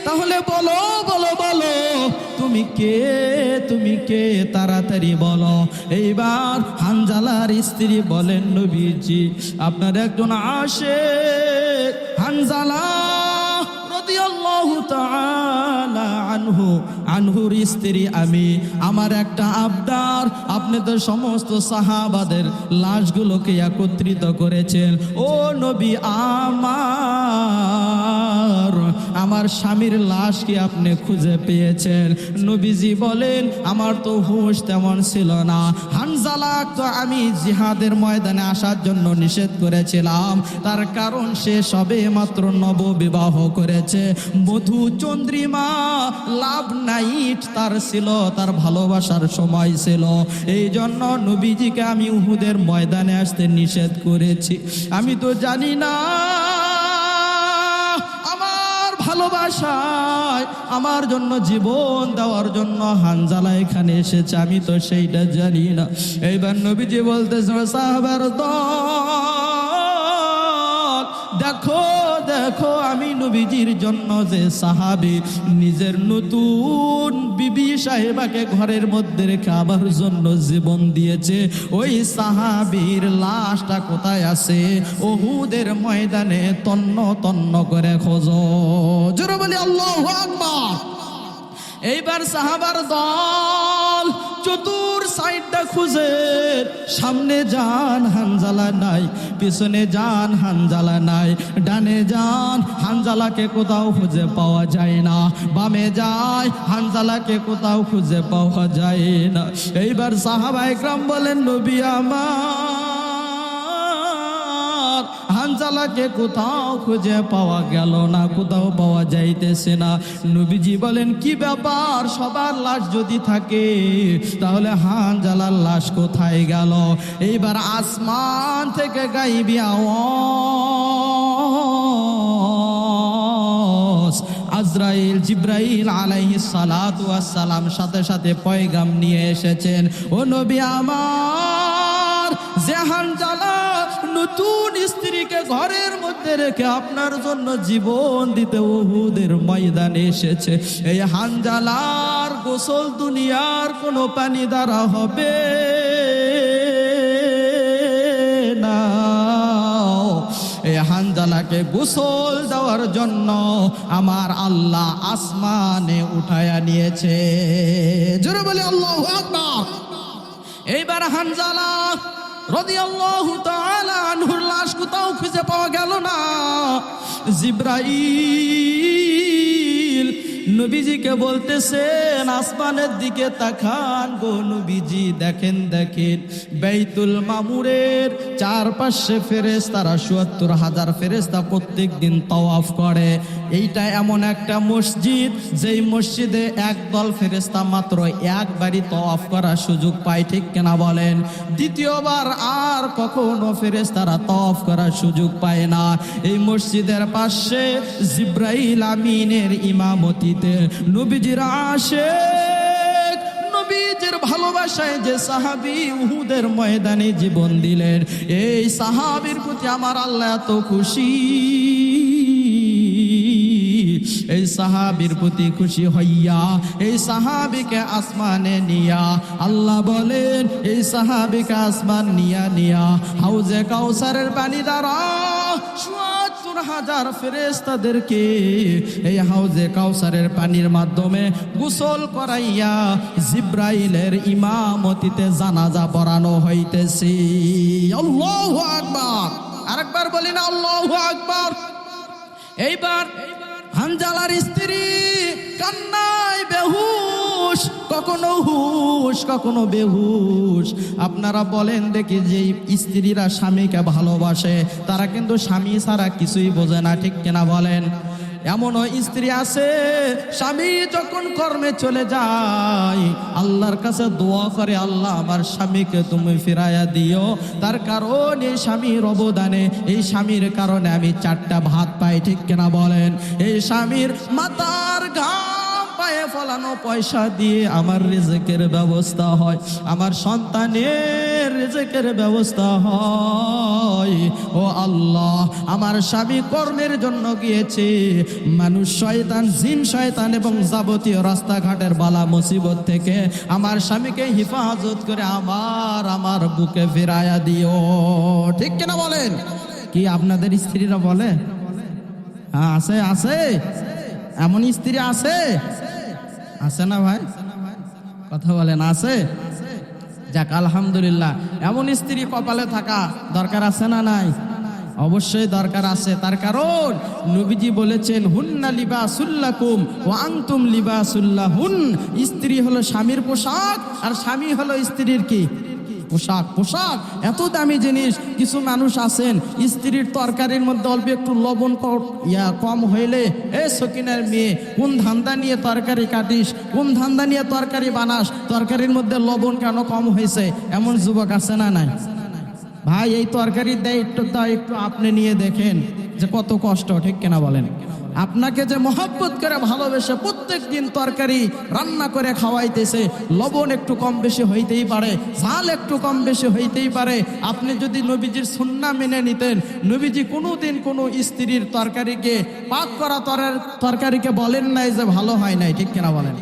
তাহলে বলো বলো বলো, তুমি কে, তুমি কে, তাড়াতাড়ি বলো। এইবার হানজালার স্ত্রী বলেন, নবীজি, আপনার একজন আশিক হানজালা রাদিয়াল্লাহু তাআলা আনহুর স্ত্রী আমি, আমার একটা আবদার, আপনি তো সমস্ত সাহাবাদের লাশগুলোকে একত্রিত করেছেন, ও নবী আমার স্বামীর লাশ কি আপনি খুঁজে পেয়েছেন? নবীজি বলেন, আমার তো হুঁশ তেমন ছিল না। হানজালা তো আমি জিহাদের ময়দানে আসার জন্য নিষেধ করেছিলাম, তার কারণ সে সবে মাত্র নববিবাহ করেছে, মধু চন্দ্রিমা লাভ নাইট তার ছিল, তার ভালোবাসার সময় ছিল, এই জন্য নবীজিকে আমি উহুদের ময়দানে আসতে নিষেধ করেছি। আমি তো জানি না ভালোবাসায় আমার জন্য জীবন দেওয়ার জন্য হানজালা এখানে এসেছে, আমি তো সেইটা জানি না। এইবার নবীজি বলতেছে, সাহাবার দল, দেখো দেখো, আমি নবীজির জন্য যে সাহাবী নিজের নতুন বিবি সাহেবাকে ঘরের মধ্যে রেখে আমার জন্য জীবন দিয়েছে, ওই সাহাবীর লাশটা কোথায় আছে? উহুদের ময়দানে তন্ন তন্ন করে খোঁজো। জোরে বলি আল্লাহু আকবার। এইবার সাহাবার দল চতুর সাইডটা খুঁজে, সামনে যান হানজালা নাই, পিছনে যান হানজালা নাই, ডানে যান হানজালাকে কোথাও খুঁজে পাওয়া যায় না, বামে যায় হানজালাকে কোথাও খুঁজে পাওয়া যায় না। এইবার সাহাবায়ে কেরাম বলেন, নবী আমার হানজালাকে কোথাও খুঁজে পাওয়া গেল না, কোথাও পাওয়া যাইতেছে না। নবীজি বলেন, কি ব্যাপার, সবার লাশ যদি থাকে তাহলে হানজালার লাশ কোথায় গেল? এইবার আসমান থেকে গাইবি আওয়াজ, আজরাইল জিব্রাইল আলাইহিস সালাতু ওয়াস সালাম সাথে সাথে পয়গাম নিয়ে এসেছেন, ও নবী আমার, যে হানজালা নতুন স্ত্রীকে ঘরের মধ্যে রেখে আপনার জন্য জীবন দিতে উহুদের ময়দানে এসেছে, এই হানজালার গোসল দুনিয়ার কোনো পানি দ্বারা হবে না, এই হানজালাকে গোসল দেওয়ার জন্য আমার আল্লাহ আসমানে উঠায়া নিয়েছে। জোরে বলে আল্লাহু আকবার। এইবার হানজালা রাদিয়াল্লাহু তাআলা আনহুর লাশ কোথাও খুঁজে পাওয়া গেল না। জিবরাইল নবীজিকে বলতেছেন, আসমানের দিকে তাকান গো নবীজি, দেখেন দেখেন, বাইতুল মামুরের চারপাশে ফেরেশতারা ৭৪,০০০ ফেরেশতা প্রত্যেক দিন তাওয়াফ করে। এইটা এমন একটা মসজিদ যেই মসজিদে একদল ফেরেশতা মাত্র একবারই তাওয়াফ করার সুযোগ পায়, ঠিক কিনা বলেন? দ্বিতীয়বার আর কখনো ফেরেশতারা তাওয়াফ করার সুযোগ পায় না। এই মসজিদের পাশে জিবরাইল আমিনের ইমামতিতে নবীজির আশিক, নবীজির ভালোবাসায় যে সাহাবী উহুদের ময়দানে জীবন দিলেন, এই সাহাবীর প্রতি আমার আল্লাহ এত খুশি, এই সাহাবীর প্রতি খুশি হইয়া এই সাহাবীকে আসমানে নিয়া আল্লাহ বলেন এই সাহাবীকে আসমান নিয়া হাউজে কাউসারের পানি দ্বারা ৭৭,০০০ ফেরেশতাদেরকে এই হাউজে কাউসারের পানির মাধ্যমে গোসল করাইয়া জিব্রাইলের ইমামতিতে জানাজা পড়ানো হইতেছে। আল্লাহু আকবার। আরেকবার বলি না আল্লাহু আকবার। এইবার হানজালার স্ত্রী কান্নায় বেহুশ, কখনো হুশ কখনো বেহুশ। আপনারা বলেন দেখি, যে স্ত্রীরা স্বামীকে ভালোবাসে তারা কিন্তু স্বামী ছাড়া কিছুই বোঝে না, ঠিক কিনা বলেন? এমনও স্ত্রী আছে স্বামী যখন কর্মে চলে যায় আল্লাহর কাছে দোয়া করে, আল্লাহ আমার স্বামীকে তুমি ফিরাইয়া দিও। তার কারণ এই স্বামীর অবদানে, এই স্বামীর কারণে আমি 4টা ভাত পাই, ঠিক কিনা বলেন? এই স্বামীর মাথার ঘাম পায়ে ফলানো পয়সা দিয়ে আমার রিজিকের ব্যবস্থা হয়, আমার সন্তানের রিজিকের ব্যবস্থা হয়। ও আল্লাহ, আমার স্বামী কর্মের জন্য গিয়েছে, মানুষ শয়তান, জিন শয়তান এবং যাবতীয় রাস্তাঘাটের বালা মুসিবত থেকে আমার স্বামীকে হেফাজত করে আমার বুকে ফিরাইয়া দিও, ঠিক কিনা বলেন? কি আপনাদের স্ত্রীরা বলে? হ্যাঁ আছে, আছে, এমন স্ত্রী আছে, আছে না ভাই? কথা বলেন, আছে? যাক আলহামদুলিল্লাহ, এমন স্ত্রী কপালে থাকা দরকার আছে না নাই? অবশ্যই দরকার আছে। তার কারণ নবীজি বলেছেন, হুন্না লিবাসুল লাকুম ওয়া আনতুম লিবাসুল লাহুন। স্ত্রী হলো স্বামীর পোশাক আর স্বামী হলো স্ত্রীর কি? পোশাক। পোশাক এত দামি জিনিস। কিছু মানুষ আছেন স্ত্রীর তরকারির মধ্যে অল্প একটু লবণ কম হইলে, এ সকিনার মেয়ে কোন ধান্দা নিয়ে তরকারি কাটিস, কোন ধান্দা নিয়ে তরকারি বানাস, তরকারির মধ্যে লবণ কেন কম হয়েছে? এমন যুবক আছে না নাই? ভাই এই তরকারি দেয় একটু আপনি নিয়ে দেখেন যে কত কষ্ট, ঠিক কিনা বলেন? আপনাকে যে মহব্বত করে ভালোবেসে প্রত্যেক দিন তরকারি রান্না করে খাওয়াইতেছে, লবণ একটু কম বেশি হইতেই পারে, ঝাল একটু কম বেশি হইতেই পারে। আপনি যদি নবীজির সুন্নাহ মেনে নিতেন, নবীজি কোনোদিন কোনো স্ত্রীর তরকারিকে, পাক করা তরকারিকে বলেন নাই যে ভালো হয় নাই, ঠিক কিনা বলেন?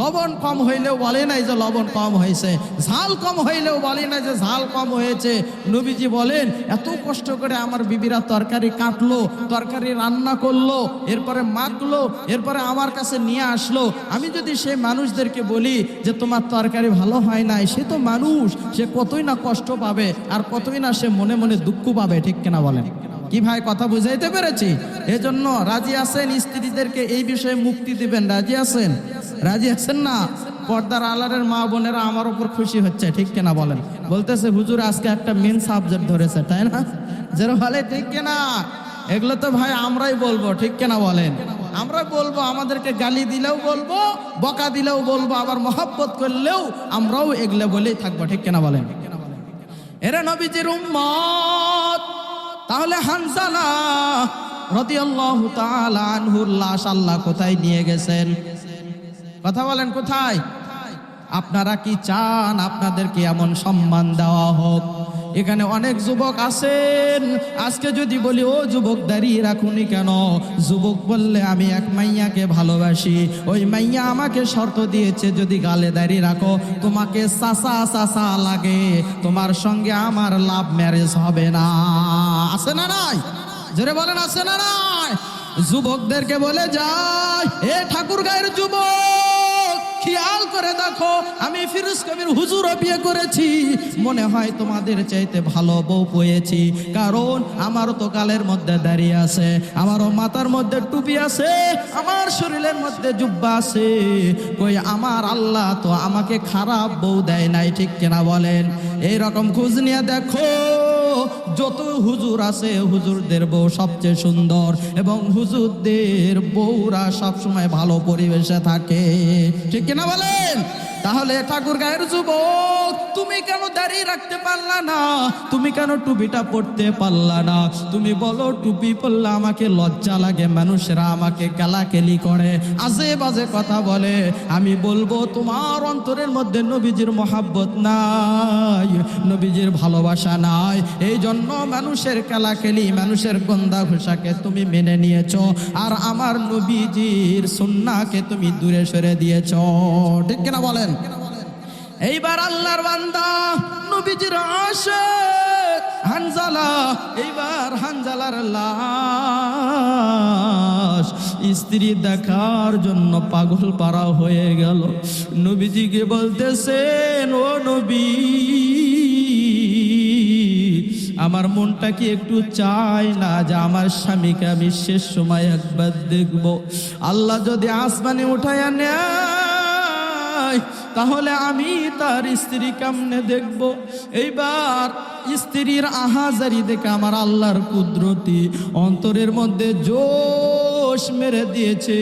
লবণ কম হইলেও বলে নাই যে লবণ কম হয়েছে, ঝাল কম হইলেও বলে নাই যে ঝাল কম হয়েছে। নবীজি বলেন, এত কষ্ট করে আমার বিবিরা তরকারি কাটলো, তরকারি রান্না করলো, এরপরে মাখলো, এরপরে আমার কাছে নিয়ে আসলো। আমি যদি সেই মানুষদেরকে বলি যে তোমার তরকারি ভালো হয় নাই, সে তো মানুষ, সে কতই না কষ্ট পাবে আর কতই না সে মনে মনে দুঃখ পাবে, ঠিক কিনা বলেন? কি ভাই কথা বুঝাইতে পেরেছি? এজন্য রাজি আছেন স্ত্রীদেরকে এই বিষয়ে মুক্তি দিবেন? রাজি আছেন? রাজি আছেন না? পর্দার আলারের মা বোনেরা আমার উপর খুশি হচ্ছে, ঠিক কিনা বলেন? বলতেছে হুজুর আজকে একটা মেন সাবজেক্ট ধরেছে, তাই না? যেন বলে ঠিক কিনা? এগুলো তো ভাই আমরাই বলবো, ঠিক কিনা বলেন? আমরা বলবো, আমাদেরকে গালি দিলেও বলবো, বকা দিলেও বলবো, আবার মহব্বত করলেও আমরাও এগুলো বলেই থাকবো, ঠিক কিনা বলেন? এরা নবীজির উম্মত। তাহলে হানজালা রাদিয়াল্লাহু তাআলা আনহুর লাশ আল্লাহ কোথায় নিয়ে গেছেন? কথা বলেন, কোথায়? আপনারা কি চান আপনাদেরকে এমন সম্মান দেওয়া হোক? এখানে অনেক যুবক আছেন, আজকে যদি বলি ও যুবক দাঁড়িয়ে রাখুনি কেন? যুবক বললে আমি এক মাইয়াকে ভালোবাসি, ওই মাইয়া আমাকে শর্ত দিয়েছে যদি গালে দাঁড়িয়ে রাখো তোমাকে চাচা চাচা লাগে, তোমার সঙ্গে আমার লাভ ম্যারেজ হবে না। আছে না নাই? জোরে বলেন, আছে না নাই? যুবকদেরকে বলে যায়, এ ঠাকুরগাঁয়ের যুবক খেয়াল করে দেখো, আমি ফিরোজ কবির হুজুরও বিয়ে করেছি, মনে হয় তোমাদের চাইতে ভালো বউ পেয়েছি, কারণ আমারও তো গালের মধ্যে দাঁড়িয়ে আছে, আমারও মাথার মধ্যে টুপি আছে, আমার শরীরের মধ্যে জুব্বা আছে, কই আমার আল্লাহ তো আমাকে খারাপ বউ দেয় নাই, ঠিক কিনা বলেন? এইরকম খোঁজ নিয়ে দেখো, যত হুজুর আছে হুজুরদের বউ সবচেয়ে সুন্দর এবং হুজুরদের বউরা সবসময় ভালো পরিবেশে থাকে, ঠিক কিনা বলেন? তাহলে ঠাকুর গায়ের যুবক, তুমি কেন দাঁড়িয়ে রাখতে পারলা না? তুমি কেন টুপিটা পড়তে পারলা না? তুমি বলো টুপি পরলে আমাকে লজ্জা লাগে, মানুষেরা আমাকে গালাগালি করে, আজে বাজে কথা বলে। আমি বলবো তোমার অন্তরের মধ্যে নবীজির মহাব্বত নাই, নবীজির ভালোবাসা নাই, এই জন্য মানুষের গালাগালি, মানুষের গন্ধা ঘোষাকে তুমি মেনে নিয়েছো, আর আমার নবীজির সুন্নাহকে তুমি দূরে সরে দিয়েছো। ঠিক কিনা বলেন? এইবার আল্লাহর বান্দা নবীজির আশিক হানজালা, এইবার হানজালার লাশ স্ত্রী দেখার জন্য পাগল পারা হয়ে গেল। নবীজিকে বলতেছেন, ও নবী, আমার মনটা কি একটু চায় না যে আমার স্বামীকে আমি শেষ সময় একবার দেখব? আল্লাহ যদি আসমানে উঠাইয়া নেয় তাহলে আমি তার স্ত্রী কেমনে দেখব? এইবার স্ত্রীর আহাজারি দেখে আমার আল্লাহর কুদরতি অন্তরের মধ্যে জোশ মেরে দিয়েছে।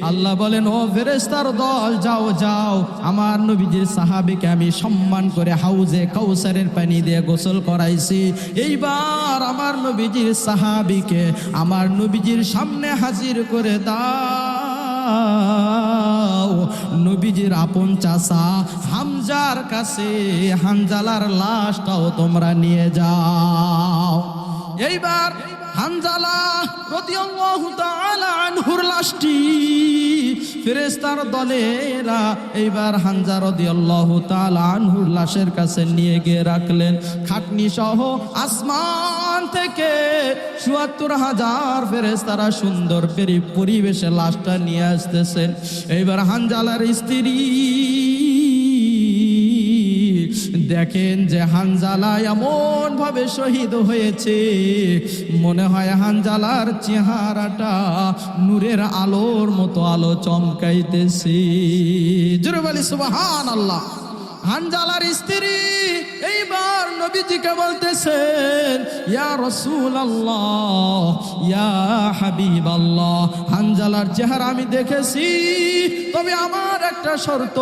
আল্লাহ বলেন, ও ফেরেশতার দল, যাও যাও, আমার নবীজির সাহাবীকে আমি সম্মান করে হাউজে কাউসারের পানি দিয়ে গোসল করাইছি। এইবার আমার নবীজির সাহাবীকে আমার নবীজির সামনে হাজির করে দাও। নবীজির আপন চাচা হামজার কাছে হানজালার লাশটাও তোমরা নিয়ে যাও। এইবার হানজালা রাদিয়াল্লাহু তাআলা আনহুর লাশটি ফেরেশতার দলেরা এইবার হানজা রাদিয়াল্লাহু তাআলা আনহুর লাশের কাছে নিয়ে গিয়ে রাখলেন। খাটনি সহ আসমান থেকে ৭৪,০০০ ফেরেশতারা সুন্দর পরিবেশে লাশটা নিয়ে আসতেছেন। এইবার হানজালার স্ত্রী দেখেন যে হানজালা এমন ভাবে শহীদ হয়েছে, মনে হয় হানজালার চেহারাটা নূরের আলোর মতো আলো চমকাইতেছে। জোরে বলি সুবহানাল্লাহ। হানজালার স্ত্রী এইবার নবীজিকে বলতেছেন, ইয়া রাসূলুল্লাহ, ইয়া হাবিবাল্লাহ, হানজালার চেহারা আমি দেখেছি, তবে আমার একটা শর্ত,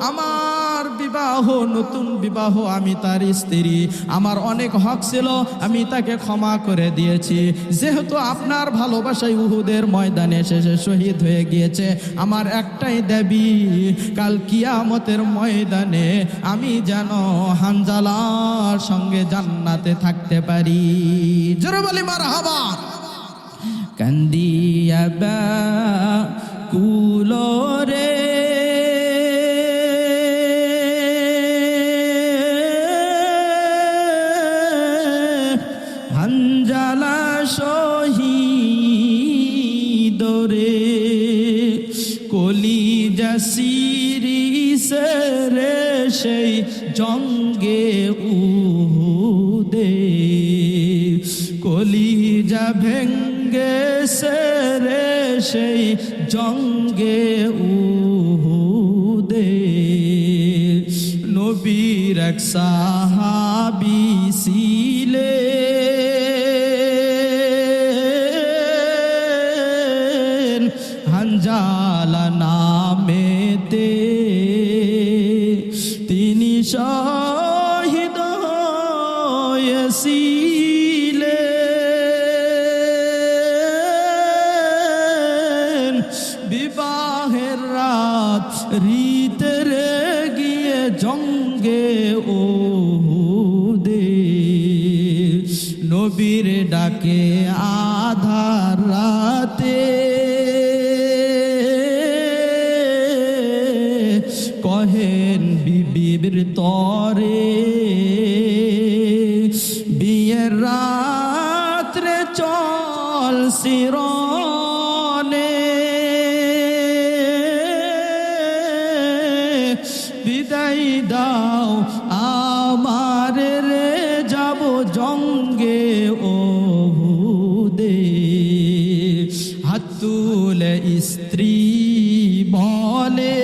আমার বিবাহ, নতুন বিবাহ, আমি তার স্ত্রী, আমার অনেক হক ছিল, আমি তাকে ক্ষমা করে দিয়েছি। যেহেতু আপনার ভালোবাসায় উহুদের ময়দানে শেষে শহীদ হয়ে গিয়েছে, আমার একটাই দাবি, কাল কিয়ামতের ময়দানে আমি যেন হানজালার সঙ্গে জান্নাতে থাকতে পারি। জোরে বলি মারহাবা। কান্দিয়া কুলো রে হানজালা শহীদ রে, কলিজা সিরিসে রে সেই জঙ্গে উহুদে, কলিজা ভেঙ্গে রে সেই জঙ্গে উহুদে। নবীর এক সাহাবী ছিলেন হানজালা নামেতে, তিনি শহীদ হয়েছিলেন বিবাহের রাত রীতে রে গিয়ে জঙ্গে উহুদে। নবীর ডাকে আধার রাতে কহেন বিবির তরে, বিয়ের রাত্রে চল শিরনে, বিদায় দাও আমার রে, যাব জঙ্গে উহুদে। হাত তুলে স্ত্রী বলে,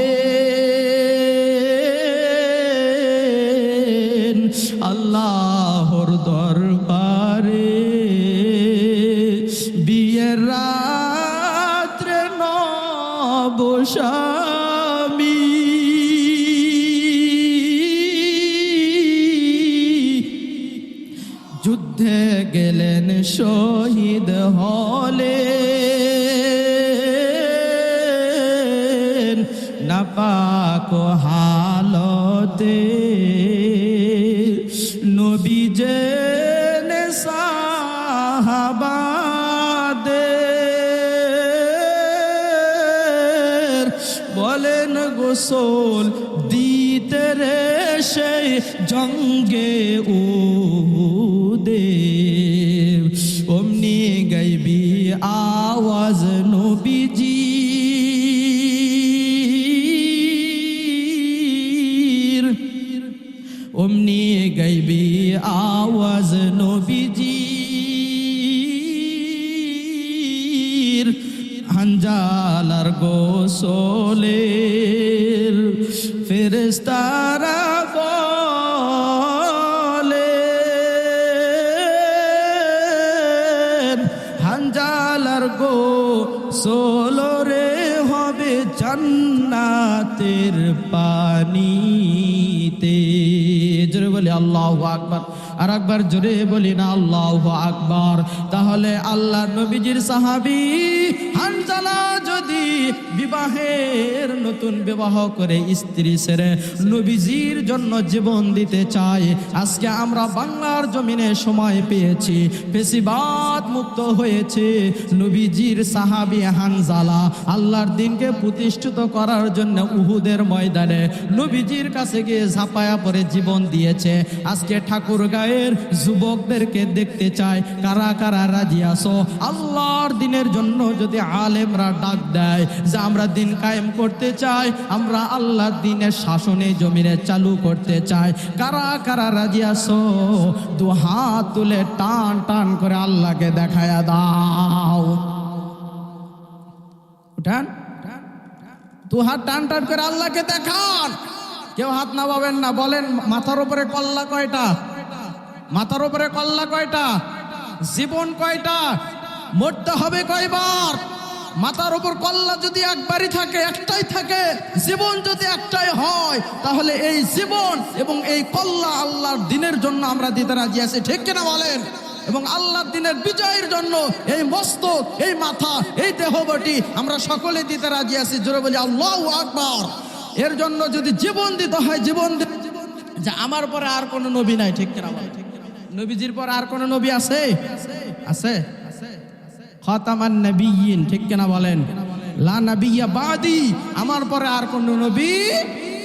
আল্লাহর দরবারে বিয়ের রাত্রে নব স্বামী, যুদ্ধে গেলেন শহীদ হলে, নাপাক হালতে নবী জেনে সাহাবাদের বলেন গোসল দিতে রে সেই জঙ্গে উহুদে। অমনি গাইবি আওয়াজ নবীজি অমনি গাইবি আওয়াজ নবীজির হানজালার গোসলের ফেরেশতারা বলেন হানজালার গোসলরে হবে জান্নাতের পানিতে। জোরে বলি আল্লাহু আকবার, আর একবার জোরে বলি না আল্লাহু আকবার। তাহলে আল্লাহ নবীজির সাহাবী হানজালা যদি বিবাহের নতুন বিবাহ করে স্ত্রী ছেড়ে নবীজির জন্য জীবন দিতে চায়, আজকে আমরা বাংলার জমিনে সময় পেয়েছি, ফেসিবাদ মুক্ত হয়েছে। নবীজির সাহাবী হানজালা আল্লাহর দিনকে প্রতিষ্ঠিত করার জন্য উহুদের ময়দানে নবীজির কাছে গিয়ে ঝাঁপায়া পড়ে জীবন দিয়েছে। আজকে ঠাকুরগাঁয়ের যুবকদেরকে দেখতে চায়, কারা কারা রাজি আছো আল্লাহর দিনের জন্য? যদি আলেমরা ডাক দেয় যে আমরা দিন কায়েম করতে চাই, আমরা আল্লাহর দিনের শাসনে জমিনে চালু করতে চাই, কারা কারা রাজি আছো? দু হাত তুলে টান টান করে আল্লাহকে দেখায়া দাও। উঠান, দু হাত টান টান করে আল্লাহকে দেখান। কেউ হাত নামাবেন না, বলেন মাথার উপরে কল্লা কয়টা? মাথার উপরে কল্লা কয়টা? জীবন কয়টা? মরতে হবে কয়বার? মাথার উপর কল্লা যদি একবারই থাকে, একটাই থাকে, জীবন যদি একটাই হয়, তাহলে এই জীবন এবং এই কল্লা আল্লাহর দিনের জন্য আমরা দিতে রাজি আছি, ঠিক কিনা বলেন? এবং আল্লাহর দিনের বিজয়ের জন্য এই মস্তক, এই মাথা, এই দেহবটি আমরা সকলে দিতে রাজি আছি। জোরে বলি আল্লাহু আকবার। এর জন্য যদি জীবন দিতে হয়, জীবন যে আমার পরে আর কোনো নবী নাই, ঠিক কিনা বলেন? নবীজির পর আর কোনো নবী আছে? আছে? খাতামান নবিয়্যিন, ঠিক কিনা বলেন? লা নবিয়্যা বাদি, আমার পরে আর কোনো নবী।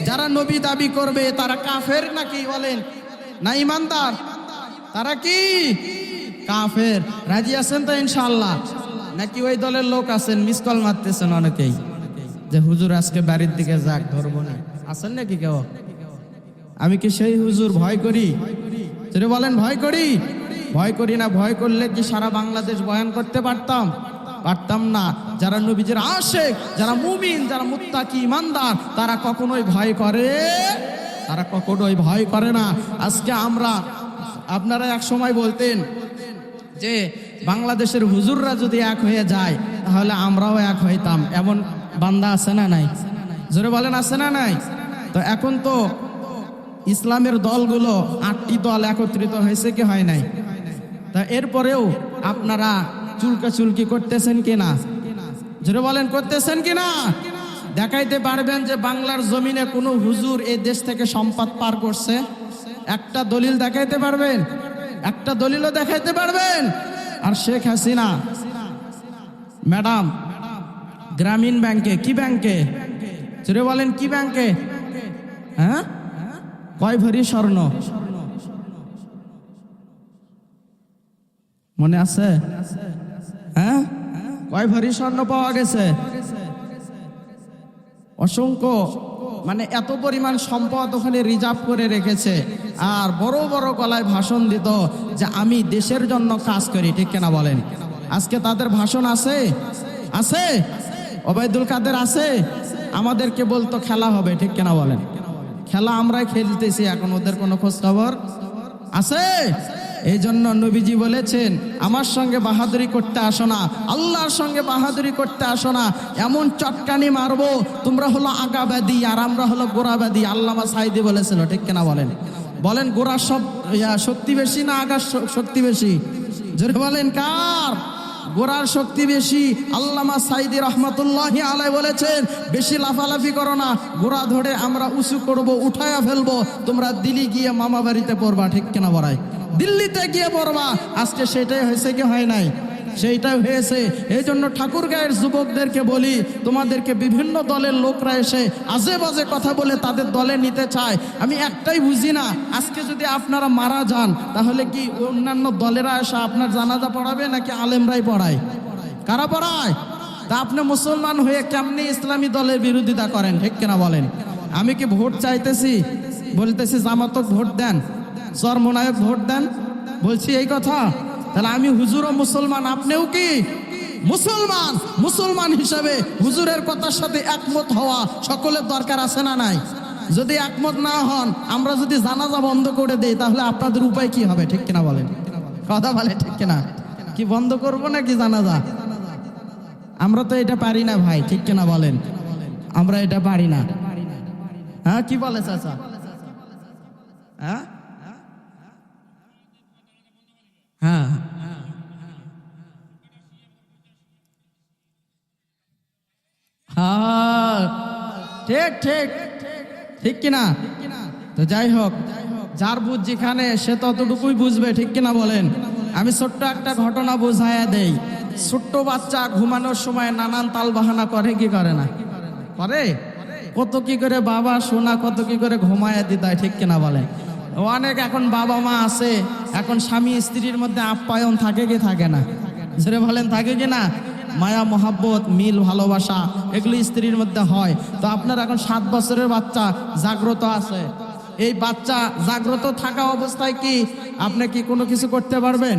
যারা নবী দাবি করবে তারা কাফের নাকি বলেন না ইমানদার? তারা কি কাফের? রাজি আছেন তো ইনশাআল্লাহ? নাকি ওই দলের লোক আছেন মিস কল মারতেছেন অনেকেই যে হুজুর আজকে বাড়ির দিকে যাক, ধরবো না? আছেন নাকি কেউ? আমি কি সেই হুজুর? ভয় করি? যদি বলেন ভয় করি? ভয় করি না। ভয় করলে কি সারা বাংলাদেশ বয়ান করতে পারতাম? পারতাম না। যারা নবীজির আশিক, যারা মুমিন, যারা মুত্তাকি ইমানদার, তারা কখনোই ভয় করে? তারা কখনোই ভয় করে না। আজকে আমরা, আপনারা এক সময় বলতেন যে বাংলাদেশের হুজুররা যদি এক হয়ে যায় তাহলে আমরাও এক হইতাম, এমন বান্দা আছে না নাই? জোরে বলেন আছে না নাই? তো এখন তো ইসলামের দলগুলো 8টি দল একত্রিত হয়েছে কি হয় নাই? তা এরপরেও আপনারা চুলকাচুলকি করতেছেন কিনা? জোরে বলেন করতেছেন কিনা? দেখাইতে পারবেন যে বাংলার জমিনে কোনো হুজুর এই দেশ থেকে সম্পদ পার করছে? একটা দলিল দেখাইতে পারবেন? একটা দলিলও দেখাইতে পারবেন? আর শেখ হাসিনা ম্যাডাম গ্রামীণ ব্যাংকে, কি ব্যাংকে? জোরে বলেন কি ব্যাংকে? হ্যাঁ, কয় ভরি স্বর্ণ মনে আছে? হ্যাঁ, কয় ভরি স্বর্ণ পাওয়া গেছে? অসংখ্য, মানে এত পরিমাণ সম্পদ ওখানে রিজার্ভ করে রেখেছে। আর বড় বড় গলায় ভাষণ দিত যে আমি দেশের জন্য কাজ করি, ঠিক কিনা বলেন? আজকে তাদের ভাষণ আছে? আছে? ওবায়দুল কাদের আছে? আমাদেরকে বলতো খেলা হবে, ঠিক কিনা বলেন? খেলা আমরাই খেলতেছি এখন, ওদের কোনো খোঁজ খবর আছে? এই জন্য নবীজি বলেছেন আমার সঙ্গে বাহাদুরি করতে আসো না, আল্লাহর সঙ্গে বাহাদুরি করতে আসো না, এমন চটকানি মারবো তোমরা হলো আগাবাদী আর আমরা হলো গোড়াবাদী। আল্লামা সাইদি বলেছিল, ঠিক কিনা বলেন? বলেন গোড়ার সব শক্তি বেশি না আগার শক্তি বেশি? জোরে বলেন কার? গোড়ার শক্তি বেশি। আল্লামা সাইদি রহমাতুল্লাহি আলাইহি বলেছেন, বেশি লাফালাফি করো না, গোড়া ধরে আমরা উঁচু করব, উঠায়া ফেলবো, তোমরা দিল্লি গিয়ে মামা বাড়িতে পড়বা, ঠিক কিনা বড়াই? দিল্লিতে গিয়ে পড়বা। আজকে সেটাই হয়েছে কি হয় নাই? সেইটাই হয়েছে। এই জন্য ঠাকুরগাঁয়ের যুবকদেরকে বলি, তোমাদেরকে বিভিন্ন দলের লোকরা এসে আজে বাজে কথা বলে তাদের দলে নিতে চায়। আমি একটাই বুঝি না, আজকে যদি আপনারা মারা যান তাহলে কি অন্যান্য দলেরা এসে আপনার জানাজা পড়াবে নাকি আলেমরাই পড়ায়? কারা পড়ায়? তা আপনি মুসলমান হয়ে কেমনি ইসলামী দলের বিরোধিতা করেন, ঠিক কিনা বলেন? আমি কি ভোট চাইতেছি, বলতেছি জামাতক ভোট দেন, চরমনায়ক ভোট দেন, বলছি এই কথা? তাহলে আমি হুজুরও মুসলমান, আপনিও কি মুসলমান? মুসলমান হিসাবে হুজুরের কথার সাথে একমত হওয়া সকলের দরকার আছে না নাই? যদি একমত না হন, আমরা যদি জানাজা বন্ধ করে দেই তাহলে আপনাদের উপায় কি হবে, ঠিক কিনা বলেন? কথা বলে ঠিক কিনা? কি বন্ধ করবো নাকি জানাজা? আমরা তো এটা পারি না ভাই, ঠিক কিনা বলেন? আমরা এটা পারি না। হ্যাঁ, কি বলে চাচা? হ্যাঁ হ্যাঁ হ্যাঁ, ঠিক ঠিক ঠিক কিনা? তো যাই হোক, যার বুঝ যেখানে সে ততটুকুই বুঝবে, ঠিক কিনা বলেন? আমি ছোট্ট একটা ঘটনা বোঝায়া দেই। ছোট্ট বাচ্চা ঘুমানোর সময় নানান তাল বাহানা করে কি করে না? করে। কত কি করে বাবা সোনা কত কি করে ঘুমায়া দিতে হয়, ঠিক কিনা বলেন? অনেক এখন বাবা মা আছে, এখন স্বামী স্ত্রীর মধ্যে আপ্যায়ন থাকে কি থাকে না? জোরে বলেন, থাকে কি না? মায়া মহাব্বত মিল ভালোবাসা এগুলি স্ত্রীর মধ্যে হয়। তো আপনার এখন 7 বছরের বাচ্চা জাগ্রত আছে, এই বাচ্চা জাগ্রত থাকা অবস্থায় কি আপনি কি কোনো কিছু করতে পারবেন?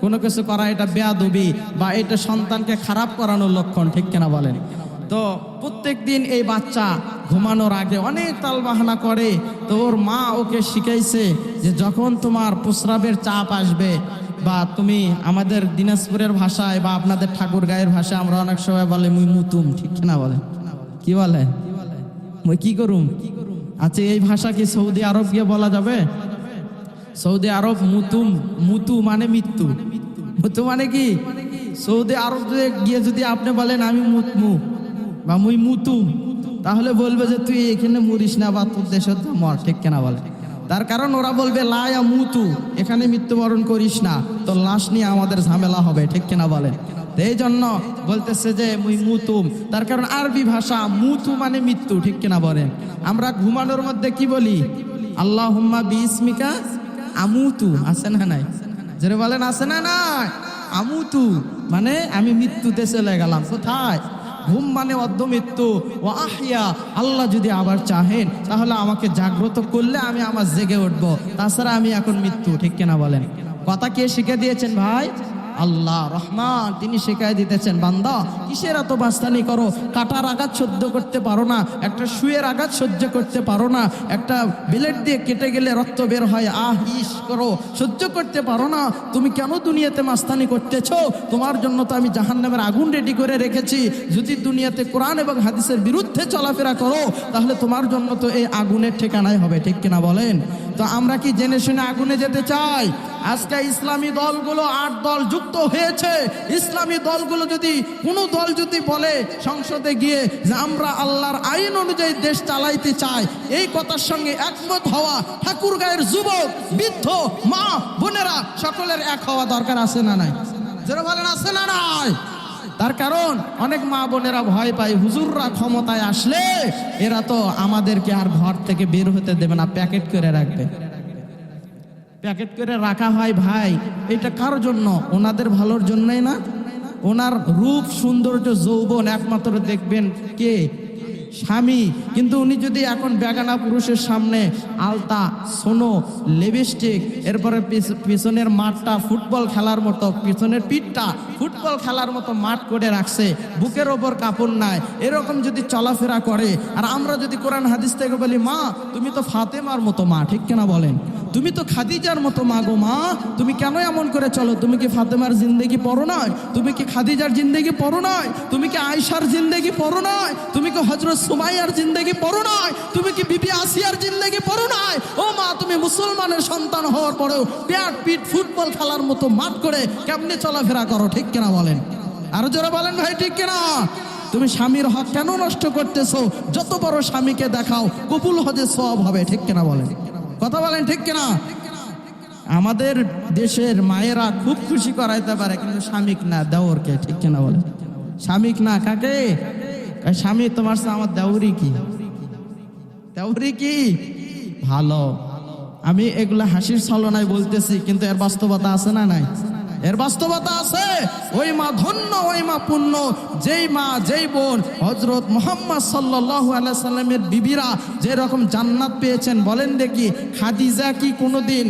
কোনো কিছু করা এটা বেয়াদবি বা এটা সন্তানকে খারাপ করানোর লক্ষণ, ঠিক কিনা বলেন? তো প্রত্যেক দিন এই বাচ্চা ঘুমানোর আগে অনেক তালবাহানা করে। তো ওর মা ওকে শিখাইছে যে যখন তোমার প্রস্রাবের চাপ আসবে, বা তুমি আমাদের দিনাজপুরের ভাষায় বা আপনাদের ঠাকুরগাঁয়ের ভাষায় আমরা অনেক সময় বলে মুই মুতুম, ঠিক কিনা বলে? কি বলে? মুই কি করুম? আচ্ছা, এই ভাষা কি সৌদি আরব গিয়ে বলা যাবে? সৌদি আরব মুতুম, মুতু মানে মৃত্যু, মুতু মানে কি? সৌদি আরব গিয়ে যদি আপনি বলেন আমি মুতমু বা মুই মুতুম, তাহলে বলবে যে তুই এখানে মরিস না বা তোর দেশের মর, ঠিক কিনা বলে? তার কারণ ওরা বলবে লায়া মুতু, এখানে মৃত্যুবরণ করিস না, তোর লাশ নিয়ে আমাদের ঝামেলা হবে, ঠিক কিনা বলেন? এই জন্য বলতেছে যে মুই মুতুম, তার কারণ আরবি ভাষা মুতু মানে মৃত্যু, ঠিক কিনা বলেন? আমরা ঘুমানোর মধ্যে কি বলি? আল্লাহুম্মা বিইসমিকা আমুতু, আছে না নাই? যারা বলেন আছে না নাই? আমুতু মানে আমি মৃত্যুতে চলে গেলাম। কোথায়? ঘুম মানে অর্ধমৃত্যু। ও আহিয়া, আল্লাহ যদি আবার চাহেন তাহলে আমাকে জাগ্রত করলে আমি আমার জেগে উঠবো, তাছাড়া আমি এখন মৃত্যু, ঠিক কিনা বলেন? কথা কে শিখে দিয়েছেন ভাই? আল্লাহ রহমান, তিনি শেখায় দিতেছেন, বান্দা কিসের এত বাস্তানি করো? কাটার আঘাত সহ্য করতে পারো না, একটা সুয়ের আঘাত সহ্য করতে পারো না, একটা ব্লেড দিয়ে কেটে গেলে রক্ত বের হয়, আহ ইস করো, সহ্য করতে পারো না, তুমি কেন দুনিয়াতে মাস্তানি করতেছো? তোমার জন্য তো আমি জাহান্নামের আগুন রেডি করে রেখেছি। যদি দুনিয়াতে কোরআন এবং হাদিসের বিরুদ্ধে চলাফেরা করো তাহলে তোমার জন্য তো এই আগুনের ঠিকানাই হবে, ঠিক কিনা বলেন? তো আমরা কি জেনে শুনে আগুনে যেতে চাই? আজকে ইসলামী দলগুলো 8 দল যুক্ত হয়েছে। ইসলামী দলগুলো যদি কোনো দল যদি বলে সংসদে গিয়ে যে আমরা আল্লাহর আইন অনুযায়ী দেশ চালাইতে চাই, এই কথার সঙ্গে একমত হওয়া ঠাকুরগাঁয়ের যুবক, বৃদ্ধ, মা, বোনেরা সকলের এক হওয়া দরকার আছে না নাই? যারা বলেন আছে না নাই? তার কারণ অনেক মা বোনেরা ভয় পায়, হুজুররা ক্ষমতায় আসলে এরা তো আমাদেরকে আর ঘর থেকে বের হতে দেবে না, প্যাকেট করে রাখবে। প্যাকেট করে রাখা হয় ভাই, এটা কার জন্য? ওনাদের ভালোর জন্যই না? ওনার রূপ সৌন্দর্য যৌবন একমাত্র দেখবেন কে? স্বামী। কিন্তু উনি যদি এখন বেগানা পুরুষের সামনে আলতা, সোনো, লিপস্টিক, এরপরে পিছনের মাঠটা ফুটবল খেলার মতো, পিছনের পিঠটা ফুটবল খেলার মতো মাঠ করে রাখছে, বুকের ওপর কাপড় নাই, এরকম যদি চলাফেরা করে, আর আমরা যদি কোরআন হাদিস থেকে বলি মা তুমি তো ফাতেমার মতো মা, ঠিক কিনা বলেন? তুমি তো খাদিজার মতো মা গো মা, তুমি কেন এমন করে চলো? তুমি কি ফাতেমার জিন্দেগি পড়ো নয়? তুমি কি খাদিজার জিন্দেগি পড়ো নয়? তুমি কি আয়েশার জিন্দেগি পড়ো নয়? তুমি কি হযরত সুমাইয়ার জিন্দেগি পড়ো নাই? তুমি কি বিবি আসিয়ার জিন্দেগি পড়ো নাই? ও মা, তুমি মুসলমানের সন্তান হওয়ার পরেও প্যাট পিট ফুটবল খেলার মতো মাঠ করে কেমনে চলাফেরা করো, ঠিক কিনা বলেন? আরো জোরে বলেন ভাই, ঠিক কিনা? তুমি স্বামীর হক কেন নষ্ট করতেছো? যত বড় স্বামীকে দেখাও, কবুল হজে সওয়াব হবে, ঠিক কিনা বলেন? কথা বলেন, ঠিক কিনা? আমাদের দেশের মায়েরা খুব খুশি করাইতে পারে, কিন্তু স্বামীক না, দেওরকে, ঠিক কিনা বলেন? স্বামীক না, কাকে? স্বামী তোমার সাথে আমার দেওরি কি, দেওরি কি ভালো। আমি এগুলা হাসির ছলনায় বলতেছি, কিন্তু এর বাস্তবতা আছে না নাই? এর বাস্তবতা আছে। ওই মা ধন্য, ওই মা পুণ্য, যেই মা, যেই বোন হযরত মুহাম্মদ সাল্লাল্লাহু আলাইহি সাল্লামের বিবিরা যেরকম জান্নাত পেয়েছেন, বলেন দেখি খাদিজা কি কোনোদিন?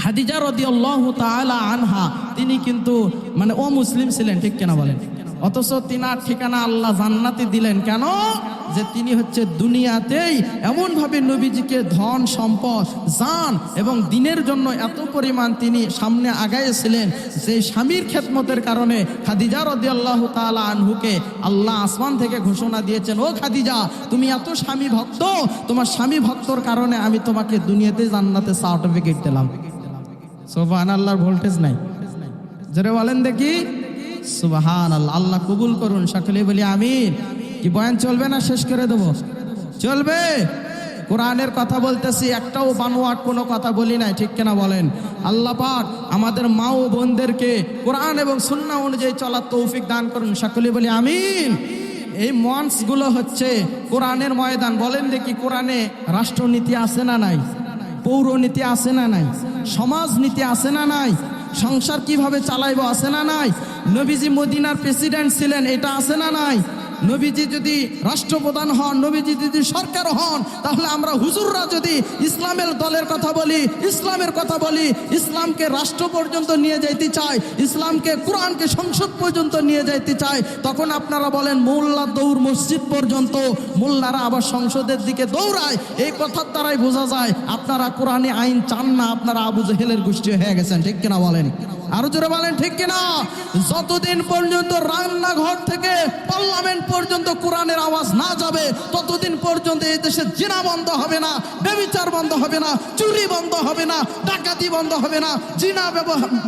খাদিজা রাদিয়াল্লাহু তাআলা আনহা তিনি কিন্তু মানে মুসলিম ছিলেন, ঠিক কিনা বলেন? অথচ তিনার ঠিকানা আল্লাহ জান্নাতে দিলেন কেন? যে তিনি হচ্ছে দুনিয়াতেই এমনভাবে নবীজিকে ধন সম্পদ জান এবং দিনের জন্য এত পরিমাণ তিনি সামনে আগাইয়েছিলেন, যে স্বামীর খেদমতের কারণে খাদিজা রাদিয়াল্লাহু তাআলা আনহুকে আল্লাহ আসমান থেকে ঘোষণা দিয়েছেন, ও খাদিজা, তুমি এত স্বামী ভক্ত, তোমার স্বামী ভক্তর কারণে আমি তোমাকে দুনিয়াতে জান্নাতে সার্টিফিকেট দিলাম। সুবহানাল্লাহর ভোল্টেজ নাই, জোরে বলেন দেখি সুবহানাল্লাহ। আল্লাহ কবুল করুন, সকলে বলি আমিন। কি বয়ান চলবে না শেষ করে দেব? চলবে। কোরআনের কথা বলতেছি, একটাও বানোয়াট কোনো কথা বলি নাই, ঠিক কিনা বলেন? আল্লাহ পাক আমাদের মা ও বোনদেরকে কোরআন এবং সুন্নাহ অনুযায়ী চলার তৌফিক দান করুন, সকলে বলি আমিন। এই মঞ্চগুলো হচ্ছে কোরআনের ময়দান। বলেন দেখি, কোরআনে রাষ্ট্রনীতি আছে না নাই? পৌরনীতি আছে না নাই? সমাজ নীতি আছে না নাই? সংসার কিভাবে চালাইবো আছে না নাই? নবীজি মদিনার প্রেসিডেন্ট ছিলেন, এটা আছে না নাই? নবীজি যদি রাষ্ট্রপ্রধান হন, নবীজি যদি সরকার হন, তাহলে আমরা হুজুররা যদি ইসলামের দলের কথা বলি, ইসলামের কথা বলি, ইসলামকে রাষ্ট্র পর্যন্ত নিয়ে যাইতে চাই, ইসলামকে কোরআনকে সংসদ পর্যন্ত নিয়ে যাইতে চাই, তখন আপনারা বলেন মোল্লা দৌড় মসজিদ পর্যন্ত, মোল্লারা আবার সংসদের দিকে দৌড়ায়। এই কথার দ্বারাই বোঝা যায় আপনারা কোরআনে আইন চান না, আপনারা আবু জেহেলের গোষ্ঠী হয়ে গেছেন, ঠিক কিনা বলেন? আরো জোরে বলেন, ঠিক কিনা? যতদিন পর্যন্ত রান্নাঘর থেকে পার্লামেন্ট পর্যন্ত কোরআনের আওয়াজ না যাবে, ততদিন পর্যন্ত এই দেশে জিনা বন্ধ হবে না, ব্যভিচার বন্ধ হবে না, চুরি বন্ধ হবে না, ডাকাতি বন্ধ হবে না, জিনা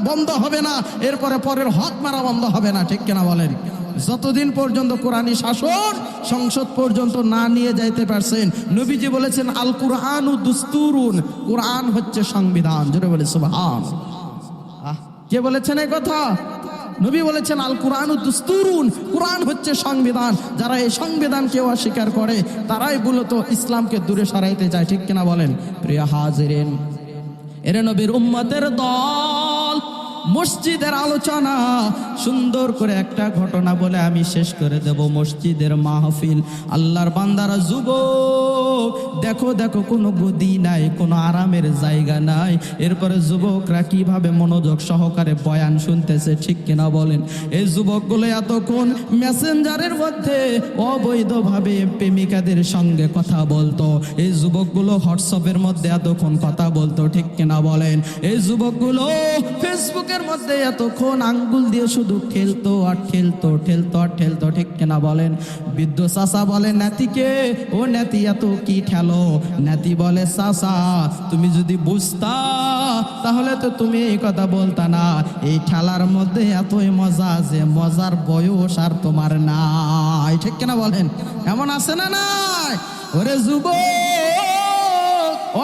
বন্ধ হবে না, এরপরে পরের হক মারা বন্ধ হবে না, ঠিক কিনা বলেন? যতদিন পর্যন্ত কোরআনী শাসন সংসদ পর্যন্ত না নিয়ে যাইতে পারছেন, নবীজি বলেছেন আল কুরআনু দুস্তুরুন, কোরআন হচ্ছে সংবিধান। জোরে বলে সুবহানাল্লাহ। কে বলেছেন এই কথা? নবী বলেছেন আল কুরআনু দুস্তুরুন, কোরআন হচ্ছে সংবিধান। যারা এই সংবিধানকে অস্বীকার করে তারাই মূলত ইসলামকে দূরে সরাইতে যায়, ঠিক কিনা বলেন? প্রিয় হাজিরিন, এরে নবীর উম্মতের দল, মসজিদের আলোচনা সুন্দর করে একটা ঘটনা বলে আমি শেষ করে দেব। মসজিদের মাহফিল, আল্লাহর বান্দারা, যুবক দেখো দেখো, কোনো গদি নাই, কোনো আরামের জায়গা নাই। এরপরে যুবকরা কিভাবে মনোযোগ সহকারে বয়ান শুনতেছে, ঠিক কিনা বলেন? এই যুবকগুলো এতক্ষণ মেসেঞ্জারের মধ্যে অবৈধভাবে প্রেমিকাদের সঙ্গে কথা বলতো, এই যুবকগুলো হোয়াটসঅ্যাপের মধ্যে এতক্ষণ কথা বলতো, ঠিক কিনা বলেন? এই যুবকগুলো ফেসবুকের মধ্যে এতক্ষণ আঙ্গুল দিয়ে শুধু ঠেলতো আর ঠেলতো, ঠেলতো আর ঠেলতো, ঠিক কিনা বলেন? বৃদ্ধ চাচা বলে নাতিকে, ও নাতি এত কি ঠেলো? নাতি বলে চাচা, তুমি যদি বুঝতা তাহলে তো তুমি এই কথা বলতা না। এই ঠেলার মধ্যে এতই মজা, যে মজার বয়স আর তোমার নাই, ঠিক কিনা বলেন? এমন আছে না নাই? ওরে যুবক,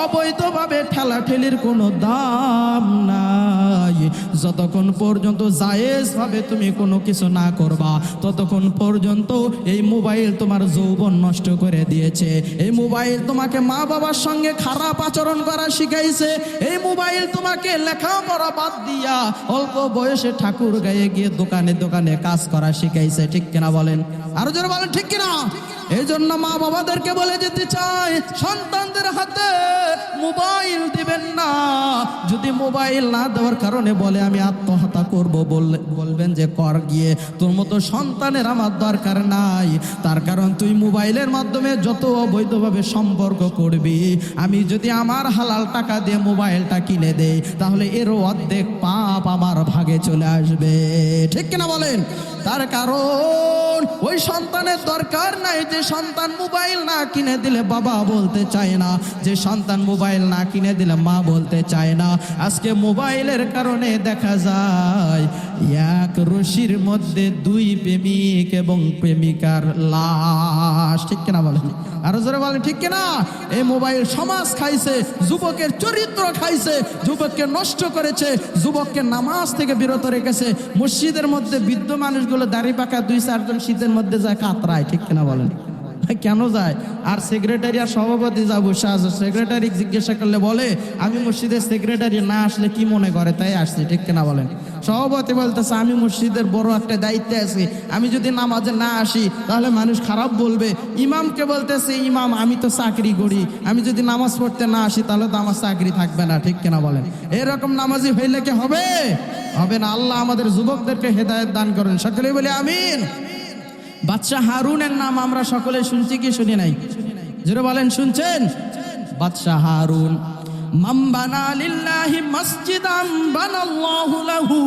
অবৈধভাবে ঠেলাঠেলির কোনো দাম নাই। যতক্ষণ পর্যন্ত জায়েজ ভাবে তুমি কোনো কিছু না করবা, ততক্ষণ পর্যন্ত এই মোবাইল তোমার যৌবন নষ্ট করে দিয়েছে। এই মোবাইল তোমাকে মা বাবার সঙ্গে খারাপ আচরণ করা শিখাইছে। এই মোবাইল তোমাকে লেখাপড়া বাদ দিয়া অল্প বয়সে ঠাকুর গায়ে গিয়ে দোকানে দোকানে কাজ করা শিখাইছে, ঠিক কিনা বলেন? আরো জোরে বলেন, ঠিক কিনা? এই জন্য মা বাবাদেরকে বলে যেতে চাই, সন্তানদের হাতে মোবাইল দিবেন না। যদি মোবাইল না দেওয়ার কারণে বলে আমি আত্মহত্যা করব, বলবেন যে কর গিয়ে, তোর মতো সন্তানের আমার দরকার নাই। তার কারণ তুই মোবাইলের মাধ্যমে যত অবৈধভাবে সম্পর্ক করবি, আমি যদি আমার হালাল টাকা দিয়ে মোবাইলটা কিনে দেই, তাহলে এরও অর্ধেক পাপ আমার ভাগে নিয়ে চলে আসবে, ঠিক কিনা বলেন? তার কারণ ওই সন্তানের দরকার নাই যে সন্তান মোবাইল না কিনে দিলে বাবা বলতে চায় না, যে সন্তান মোবাইল না কিনে দিলে মা বলতে চায় না। আজকে মোবাইলের কারণে দেখা যায় এক রশির মধ্যে দুই প্রেমিক এবং প্রেমিকার লাশ, ঠিক কিনা বলেন? আরো জোরে বলেন ঠিক কিনা? এই মোবাইল সমাজ খাইছে, যুবকের চরিত্র খাইছে, যুবককে নষ্ট করেছে, যুবককে নামাজ থেকে বিরত রেখেছে। মসজিদের মধ্যে বৃদ্ধ মানুষগুলো দাড়ি পাকা 2-4 জন শীতের মধ্যে যায় কাতরায়, ঠিক কিনা বলেন? কেন যায়? আর সেক্রেটারি আর সভাপতি যা বসে আছে, সেক্রেটারি জিজ্ঞাসা করলে বলে আমি মসজিদের সেক্রেটারি না আসলে কি মনে করে তাই আসছি, ঠিক কিনা বলেন? সভাপতি বলতেছে আমি মসজিদের বড় একটা দায়িত্বে আছি, আমি যদি নামাজে না আসি তাহলে মানুষ খারাপ বলবে। ইমামকে বলতেছে ইমাম আমি তো চাকরি করি, আমি যদি নামাজ পড়তে না আসি তাহলে তো আমার চাকরি থাকবে না, ঠিক কিনা বলেন? এরকম নামাজি হইলে কি হবে? হবে না। আল্লাহ আমাদের যুবকদেরকে হেদায়েত দান করেন, সকলেই বলে আমিন। বাদশাহ হারুনের নাম আমরা সকলে শুনছি কি শুনি নাই? জোরে বলেন, শুনছেন? বাদশাহ হারুন মান বানা লিল্লাহি মসজিদান বানাল্লাহু লাহু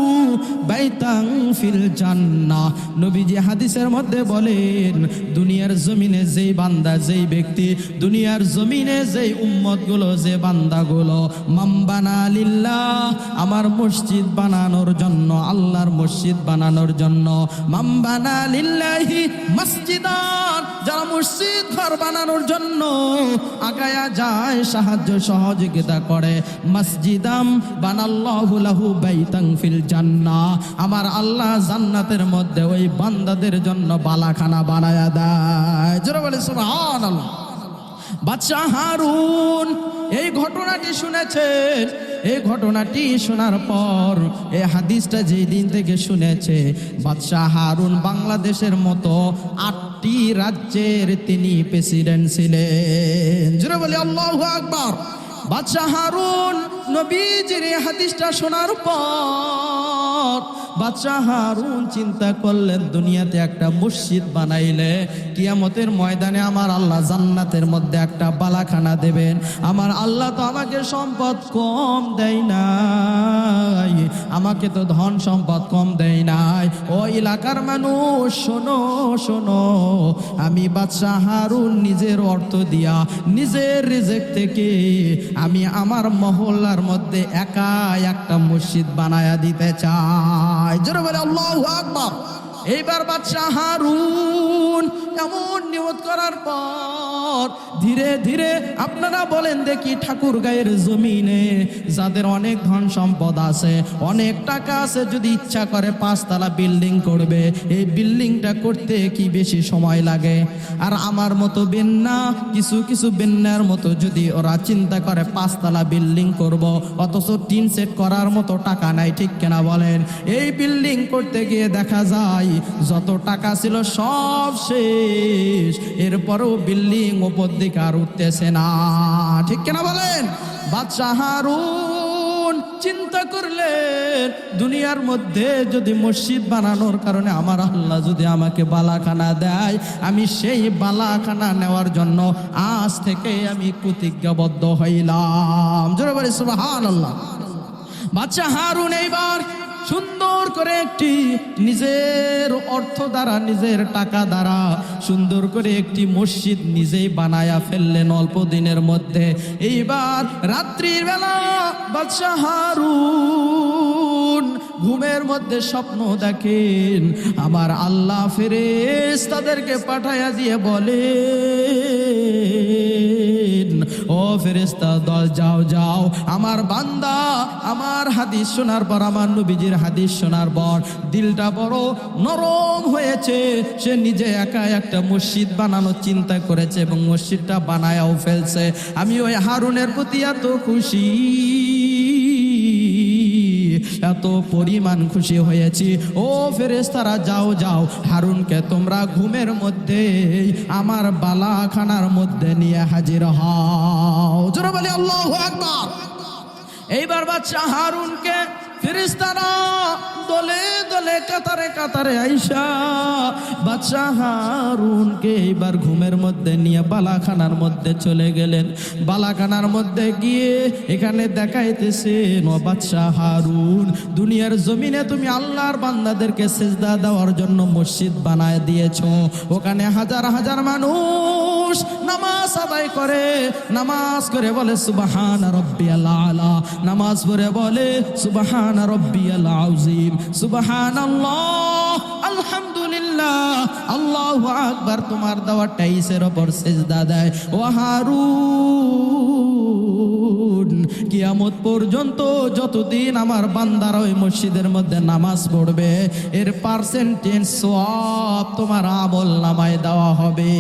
বাইতান ফিল জান্নাহ। নবীজি হাদিসের মধ্যে বলেন দুনিয়ার জমিনে যেই বান্দা, যেই ব্যক্তি, দুনিয়ার জমিনে যেই উম্মতগুলো, যে বান্দাগুলো মান বানা লিল্লাহ, আমার মসজিদ বানানোর জন্য, আল্লাহর মসজিদ বানানোর জন্য, মান বানা লিল্লাহি মসজিদান, যারা মসজিদ ঘর বানানোর জন্য আগায়া যায়, সাহায্য সহযোগিতা করে, মসজিদাম বানাল্লাহু লাহু বাইতান ফিল জান্নাহ, আমার আল্লাহ জান্নাতের মধ্যে ওই বান্দাদের জন্য বালাখানা বানায়া দেয়। জোরে বলে সুবহানাল্লাহ। বাদশাহ হারুন এই ঘটনাটি শুনেছেন। এই ঘটনাটি শোনার পর, এই হাদিসটা যেই দিন থেকে শুনেছে, বাদশাহ হারুন বাংলাদেশের মতো 8টি রাজ্যের তিনি প্রেসিডেন্ট ছিলেন। জোরে বলি আল্লাহু আকবার। বাদশাহ হারুন নবীজির এই হাদিসটা শোনার পর বাদশাহ হারুন চিন্তা করলেন দুনিয়াতে একটা মসজিদ বানাইলে কিয়ামতের ময়দানে আমার আল্লাহ জান্নাতের মধ্যে একটা বালাখানা দেবেন। আমার আল্লাহ তো আমাকে সম্পদ কম দেয় নাই, আমাকে তো ধন সম্পদ কম দেয় নাই। ও এলাকার মানুষ শোনো শোনো, আমি বাদশাহ হারুন নিজের অর্থ দিয়া, নিজের রিজিক থেকে আমি আমার মহল্লার মধ্যে একা একটা মসজিদ বানায়া দিতে চাই। জোরে বলে আল্লাহু আকবার। এইবার বাদশাহ হারুন এমন নিয়ত করার পর ধীরে ধীরে, আপনারা বলেন দেখি, ঠাকুর গায়ের জমিনে যাদের অনেক ধন সম্পদ আছে, অনেক টাকা আছে, যদি ইচ্ছা করে 5 তলা বিল্ডিং করবে, এই বিল্ডিংটা করতে কি বেশি সময় লাগে? আর আমার মতো বেন্না, কিছু কিছু বেন্নার মতো যদি ওরা চিন্তা করে 5 তলা বিল্ডিং করব, অথচ টিন সেট করার মতো টাকা নাই, ঠিক কিনা বলেন? এই বিল্ডিং করতে গিয়ে দেখা যায় যত টাকা ছিল সব শেষ, এরপরও বিল্ডিং উপর দিকে আর উঠতেছে না, ঠিক কিনা বলেন? বাদশাহ হারুন চিন্তা করলেন দুনিয়ার মধ্যে যদি মসজিদ বানানোর কারণে আমার আল্লাহ যদি আমাকে বালাখানা দেয়, আমি সেই বালাখানা নেওয়ার জন্য আজ থেকে আমি প্রতিজ্ঞাবদ্ধ হইলাম। জোরে বলে সুবহানাল্লাহ। বাদশাহ হারুন এইবার সুন্দর করে একটি নিজের অর্থ দ্বারা, নিজের টাকা দ্বারা সুন্দর করে একটি মসজিদ নিজেই বানায়া ফেললেন অল্প দিনের মধ্যে। এইবার রাত্রির বেলা বাদশাহ হারুন ঘুমের মধ্যে স্বপ্ন দেখেন, আমার আল্লাহ ফেরেশতাদেরকে পাঠায়া দিয়ে বলেন, ও ফেরেশতা দল যাও যাও, আমার বান্দা আমার হাদিস শোনার পর, আমার নবীজির হাদিস শোনার পর দিলটা বড় নরম হয়েছে, সে নিজে একা একটা মসজিদ বানানোর চিন্তা করেছে এবং মসজিদটা বানায়াও ফেলছে। আমি ওই হারুনের প্রতি এত খুশি, এত পরিমাণ খুশি হয়েছি। ও ফেরেশতারা যাও যাও, হারুনকে তোমরা ঘুমের মধ্যে আমার বালাখানার মধ্যে নিয়ে হাজির হও। জোরে বলি আল্লাহু আকবার। এইবার বাদশাহ হারুনকে ফেরেশতারা দলে দলে কাতারে কাতারে আইসা বাদশা হারুনকে এইবার ঘুমের মধ্যে নিয়ে বালাখানার মধ্যে চলে গেলেন। বালাখানার মধ্যে গিয়ে এখানে দেখাইতেছেন, ও বাদশা হারুন, দুনিয়ার জমিনে তুমি আল্লাহর বান্দাদেরকে সিজদা দেওয়ার জন্য মসজিদ বানায় দিয়েছো। ওখানে হাজার হাজার মানুষ নামাজ আদায় করে, নামাজ করে বলে সুবহান রাব্বিয়াল আলা, নামাজ পড়ে বলে সুবহান রাব্বিয়াল আযীম, সুবহানাল্লাহ, আলহামদুলিল্লাহ, আল্লাহু আকবার। তোমার দেওয়া টাইসের উপর সিজদা দেয়। ও হারুন, কিয়ামত পর্যন্ত যতদিন আমার বান্দারা ওই মসজিদের মধ্যে নামাজ পড়বে, এর পার্সেন্টেজ সওয়াব তোমার আমল নামায় দেওয়া হবে।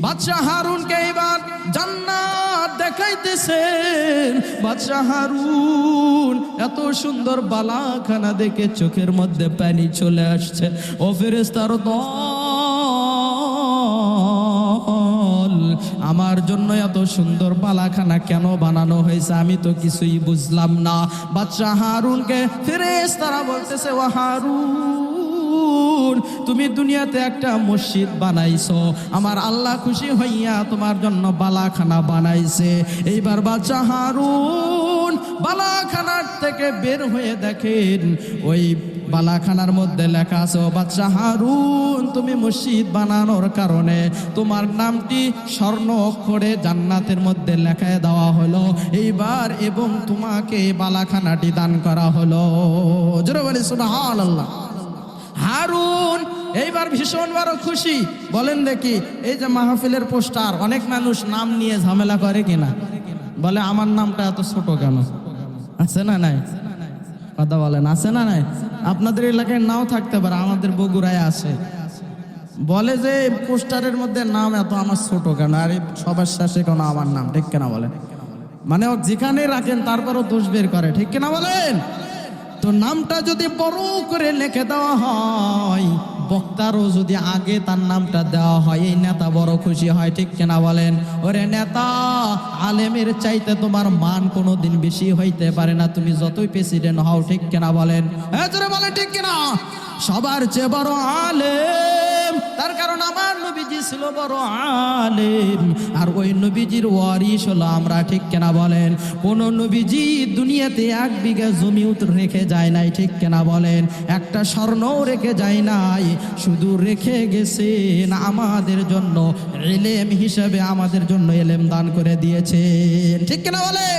বাদশা হারুনকে এবার জান্নাত দেখাইতেছেন। বাদশা হারুন এত সুন্দর বালাখানা দেখে চোখের মধ্যে পানি চলে আসছে। ও ফেরেশতার দল, আমার জন্য এত সুন্দর বালাখানা কেন বানানো হয়েছে আমি তো কিছুই বুঝলাম না। বাদশা হারুনকে ফেরেশতারা বলতেছে, ও হারুন, তুমি দুনিয়াতে একটা মসজিদ বানাইছো, আমার আল্লাহ খুশি হইয়া তোমার জন্য বালাখানা বানাইছে। এইবার বাদশা হারুন বালাখানার থেকে বের হয়ে দেখেন, ওই বালাখানার মধ্যে লেখা আছে, ও বাদশা হারুন, তুমি মসজিদ বানানোর কারণে তোমার নামটি স্বর্ণ অক্ষরে জান্নাতের মধ্যে লেখায় দেওয়া হলো এইবার, এবং তোমাকে বালাখানাটি দান করা হলো। জোরে বলি সুবহানাল্লাহ। হারুন এইবার ভীষণ বড় খুশি। বলেন দেখি, এই যে মাহফিলের পোস্টার, অনেক মানুষ নাম নিয়ে ঝামেলা করে কিনা? বলে আমার নামটা এত ছোট কেন? আছে না নাই? কথা বলেন, আছে না নাই? আপনাদের এলাকায় নাও থাকতে পারে, আমাদের বগুড়ায় আছে। বলে যে পোস্টারের মধ্যে নাম এত আমার ছোট কেন, আর সবার শেষে কেন আমার নাম, ঠিক কিনা বলেন? মানে যেখানে রাখেন তারপরও দোষ বের করে, ঠিক কিনা বলেন? তো নামটা যদি বড় করে লিখে দেওয়া হয়, বক্তারও যদি আগে তার নামটা দেওয়া হয়, এই নেতা বড় খুশি হয়, ঠিক কিনা বলেন? ওরে নেতা, আলেমের চাইতে তোমার মান কোনোদিন বেশি হইতে পারে না, তুমি যতই প্রেসিডেন্ট হও, ঠিক কিনা বলেন? হ্যাঁ জোরে বলেন, ঠিক কিনা? সবার চেয়ে বড় আলেম, তার কারণ আমার নবীজি ছিল বড় আলেম, আর ওই নবীজির ওয়ারিস হলো আমরা, ঠিক কিনা বলেন? কোন নবীজি দুনিয়াতে এক বিঘা জমি রেখে যায় নাই, ঠিক কিনা বলেন? একটা স্বর্ণও রেখে যায় নাই, শুধু রেখে গেছেন আমাদের জন্য ইলম হিসেবে, আমাদের জন্য ইলম দান করে দিয়েছেন, ঠিক কিনা বলে?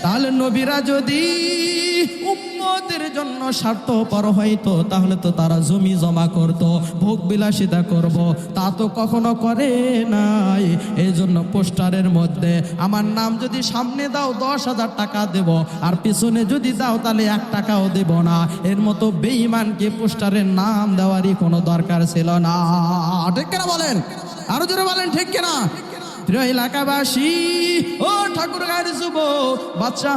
তাহলে নবীরা যদি উম্মতের জন্য স্বার্থপর হইতো, তাহলে তো তারা জমি জমা করত, ভোগ বিলাসিতা করব, তা তো কখনো করে নাই। এই জন্য পোস্টারের মধ্যে আমার নাম যদি সামনে দাও 10,000 টাকা দেব, আর পিছনে যদি দাও তাহলে 1 টাকাও দেব না। এর মতো বেঈমানকে পোস্টারের নাম দেওয়ারই কোনো দরকার ছিল না, ঠিক কিনা বলেন? আরো জোরে বলেন, ঠিক কিনা? প্রিয় এলাকাবাসী, ও ঠাকুরগাঁয়ের যুবক, বাদশা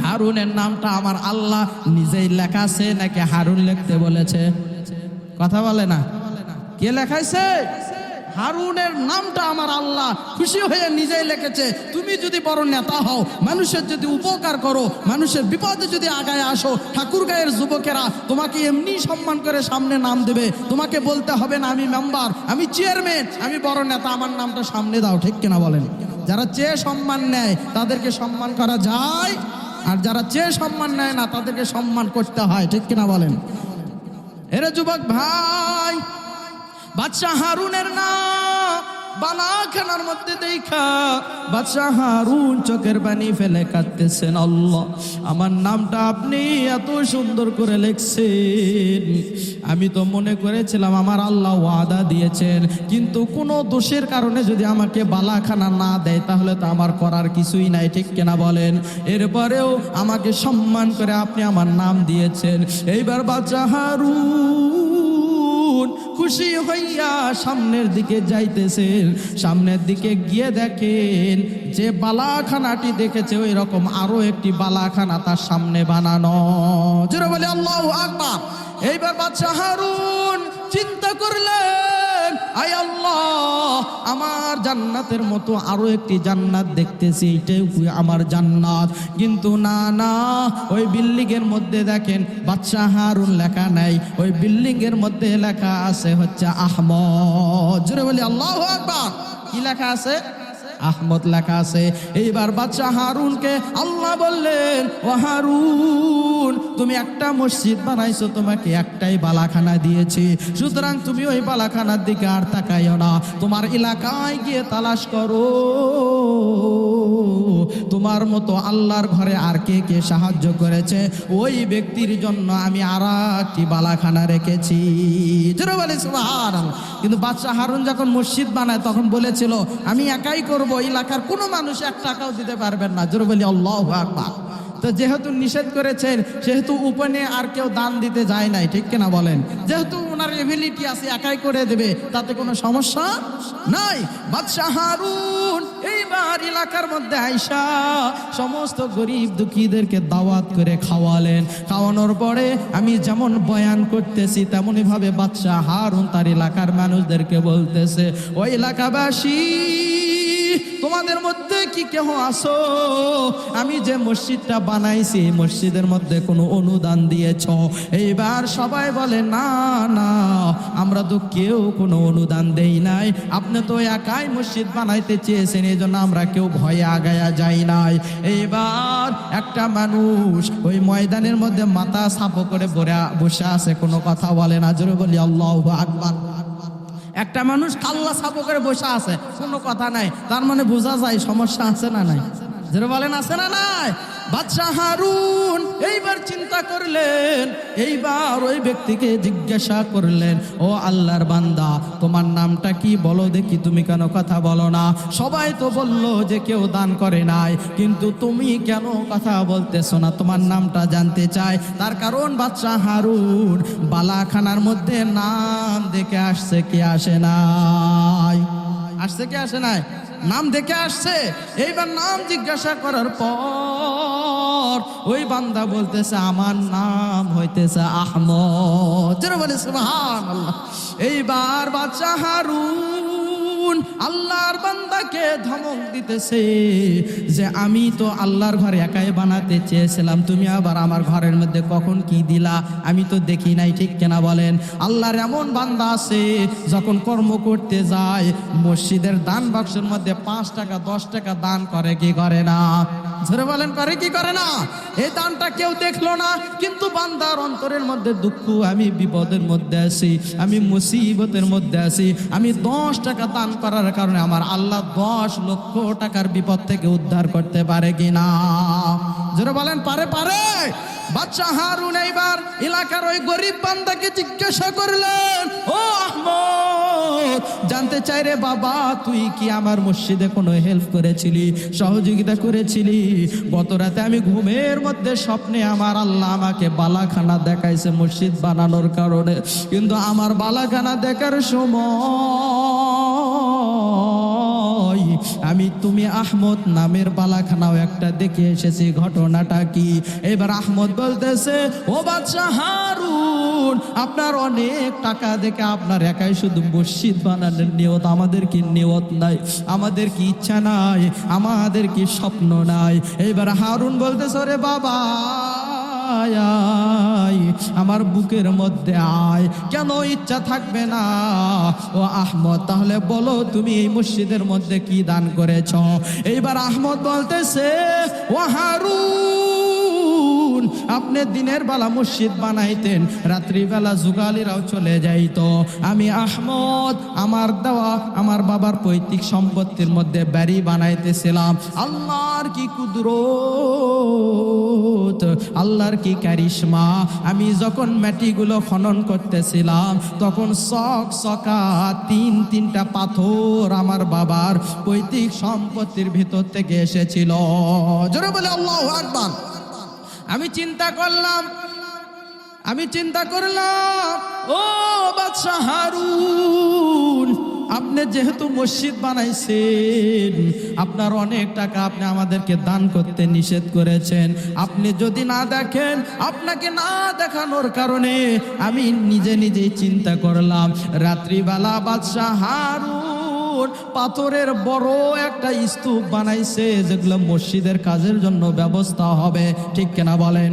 হারুনের নামটা আমার আল্লাহ নিজেই লেখাছে নাকি হারুন লিখতে বলেছে? কথা বলে না? কে লেখাইছে? হারুনের নামটা আমার আল্লাহ খুশি হয়ে নিজেই লিখেছে। তুমি যদি বড় নেতা হও, মানুষের যদি উপকার করো, মানুষের বিপদে যদি আগায় আসো, ঠাকুরগাঁয়ের যুবকেরা তোমাকে এমনি সম্মান করে সামনে নাম দেবে, তোমাকে বলতে হবে না আমি মেম্বার, আমি চেয়ারম্যান, আমি বড় নেতা, আমার নামটা সামনে দাও, ঠিক কিনা বলেন? যারা চেয়ে সম্মান নেয় তাদেরকে সম্মান করা যায়, আর যারা চেয়ে সম্মান নেয় না তাদেরকে সম্মান করতে হয়, ঠিক কিনা বলেন? এরে যুবক ভাই, বাদশা হারুনের নাম বালাখানার মধ্যে দেখা বাদশা হারুন চোখের পানি ফেলে কাঁদতেছেন। আল্লাহ, আমার নামটা আপনি এত সুন্দর করে লিখছেন, আমি তো মনে করেছিলাম আমার আল্লাহ ওয়াদা দিয়েছেন, কিন্তু কোনো দোষের কারণে যদি আমাকে বালাখানা না দেয় তাহলে তো আমার করার কিছুই নাই, ঠিক কিনা বলেন? এরপরেও আমাকে সম্মান করে আপনি আমার নাম দিয়েছেন। এইবার বাদশা হারুন খুশি হইয়া সামনের দিকে যাইতেছেন। সামনের দিকে গিয়ে দেখেন যে বালাখানাটি দেখেছে ওই রকম আরো একটি বালাখানা তার সামনে বানানো। জোরে বলে আল্লাহু আকবার। এইবার বাদশা হারুন চিন্তা করলেন, আয় আল্লাহ, আমার জান্নাতের মতো আরো একটি জান্নাত দেখতেছি, এটাই আমার জান্নাত। কিন্তু না না, ওই বিল্ডিং এর মধ্যে দেখেন বাদশা হারুন লেখা নাই, ওই বিল্ডিং এর মধ্যে লেখা আছে হচ্ছে আহমদ। জোরে বলি আল্লাহু আকবার। কি লেখা আছে? আহমদ লেখা আছে। এইবার বাদশা হারুনকে আল্লাহ বললেন, ও হারুন, তুমি একটা মসজিদ বানাইছো, তোমাকে একটাই বালাখানা দিয়েছি, সুতরাং তুমি ওই বালাখানার দিকে আর তাকাইও না, তোমার এলাকায় গিয়ে তালাশ করো তোমার মতো আল্লাহর ঘরে আর কে কে সাহায্য করেছে, ওই ব্যক্তির জন্য আমি আর একটি বালাখানা রেখেছি। জোরে বলি সুবহানাল্লাহ। কিন্তু বাদশা হারুন যখন মসজিদ বানায় তখন বলেছিল, আমি একাই করব, এলাকার কোনো মানুষ 1 টাকাও দিতে পারবেন না। জোরে বলি আল্লাহু আকবার। তো যেহেতু নিষেধ করেছেন, সেহেতু উপনে আর কেউ দান দিতে যায় নাই, ঠিক কিনা বলেন? যেহেতু ওনার এবিলিটি আছে, একাই করে দেবে, তাতে কোনো সমস্যা নাই। বাদশা হারুন এইবার এলাকার মধ্যে আইসা সমস্ত গরিব দুঃখীদেরকে দাওয়াত করে খাওয়ালেন। খাওয়ানোর পরে আমি যেমন বয়ান করতেছি তেমনই ভাবে বাদশা হারুন তার এলাকার মানুষদেরকে বলতেছে, ওই এলাকাবাসী, তোমাদের মধ্যে কি কেউ আসো, আমি যে মসজিদটা বানাইছি মসজিদের মধ্যে কোনো অনুদান দিয়েছ? এইবার সবাই বলে, না না, আমরা তো কেউ কোনো অনুদান দেই নাই, আপনি তো একাই মসজিদ বানাইতে চেয়েছেন, এই জন্য আমরা কেউ ভয়ে আগায়া যাই নাই। এইবার একটা মানুষ ওই ময়দানের মধ্যে মাথা সাপো করে বসে আছে, কোনো কথা বলে না। জোরে বলি আল্লাহু আকবার। একটা মানুষ কাল্লা সাপো করে বসে আছে, কোনো কথা নাই, তার মানে বোঝা যায় সমস্যা আছে না নাই? যারা বলেন আছে না নাই? বাদশা হারুন এইবার চিন্তা করলেন, এইবার ওই ব্যক্তিকে জিজ্ঞাসা করলেন, ও আল্লাহর বান্দা, তোমার নামটা কি, বলো দেখি, তুমি কেন কথা বলো না? সবাই তো বললো যে কেউ দান করে নাই, কিন্তু তুমি কেন কথা বলতেছো না? তোমার নামটা জানতে চাই। তার কারণ বাদশা হারুন বালাখানার মধ্যে নাম দেখে আসছে, কি আসে নাই? আসছে কি আসে নাই? নাম দেখে আসছে। এইবার নাম জিজ্ঞাসা করার পর ওই বান্দা বলতেছে, আমার নাম হইতেছে আহমদ। যারা বলে সুবহানাল্লাহ। এইবার বাদশা হারুন আল্লাহর বান্দাকে ধমক দিতেছে যে, আমি তো আল্লাহর ঘর একাই বানাতে চেয়েছিলাম, তুমি আবার আমার ঘরের মধ্যে কখন কি দিলা, আমি তো দেখি নাই, ঠিক কিনা বলেন? আল্লাহর এমন বান্দা আছে, যখন কর্ম করতে যায় মসজিদের দান বাক্সের মধ্যে 5 টাকা 10 টাকা দান করে, কি করে না? ধরে বলেন, করে কি করে না? এই দানটা কেউ দেখলো না, কিন্তু বান্দার অন্তরের মধ্যে দুঃখ, আমি বিপদের মধ্যে আছি, আমি মুসিবতের মধ্যে আছি, আমি 10 টাকা দান করার কারণে আমার আল্লাহ 10 লক্ষ টাকার বিপদ থেকে উদ্ধার করতে পারে কিনা? যারা বলেন পারে। বাদশা হারুন এইবার এলাকার ওই গরিব বান্দাকে জিজ্ঞাসা করলেন, ও আহমদ, জানতে চাই রে বাবা, তুই কি আমার মসজিদে কোনো হেল্প করেছিলি, সহযোগিতা করেছিলি? গত রাতে আমি ঘুমের মধ্যে স্বপ্নে আমার আল্লাহ আমাকে বালাখানা দেখাইছে মসজিদ বানানোর কারণে, কিন্তু আমার বালাখানা দেখার সময় আমি তুমি আহমদ নামের বালাখানাও একটা দেখে এসেছি, ঘটনাটা কি? এবার আহমদ বলতেছে, ও বাদশা হারুন, আপনার অনেক টাকা দেখে আপনার একাই শুধু মসজিদ বানানোর নিয়ত, আমাদের কি নিয়ত নাই, আমাদের কি ইচ্ছা নাই, আমাদের কি স্বপ্ন নাই? এবার হারুন বলতেছে, ওরে বাবা, আমার বুকের মধ্যে আয়, কেন ইচ্ছা থাকবে না? ও আহমদ, তাহলে বলো তুমি এই মসজিদের মধ্যে কি দান করেছ? এইবার আহমদ বলতেছে, ও হারুন, আপনি দিনের বেলা মসজিদ বানাইতেন, রাত্রিবেলা যুগালীরাও চলে যাইতো, আমি আহমদ আমার দেওয়া আমার বাবার পৈতৃক সম্পত্তির মধ্যে বাড়ি বানাইতেছিলাম। আল্লাহর কি কুদরত, আল্লাহর কি কারিশমা! আমি যখন মাটিগুলো খনন করতেছিলাম তখন চকচকা 3-3টা পাথর আমার বাবার পৈতৃক সম্পত্তির ভিতর থেকে এসেছিল। জোরে বলে আল্লাহু আকবার। আমি চিন্তা করলাম, ও বাদশা হারুন, আপনি যেহেতু মসজিদ বানাইছেন, আপনার অনেক টাকা আপনি আমাদেরকে দান করতে নিষেধ করেছেন। আপনি যদি না দেখেন, আপনাকে না দেখানোর কারণে আমি নিজেই চিন্তা করলাম, রাত্রিবেলা বাদশাহ হারুন পাথরের বড় একটা স্তূপ বানাইছে, যেগুলো মসজিদের কাজের জন্য ব্যবস্থা হবে। ঠিক কিনা বলেন?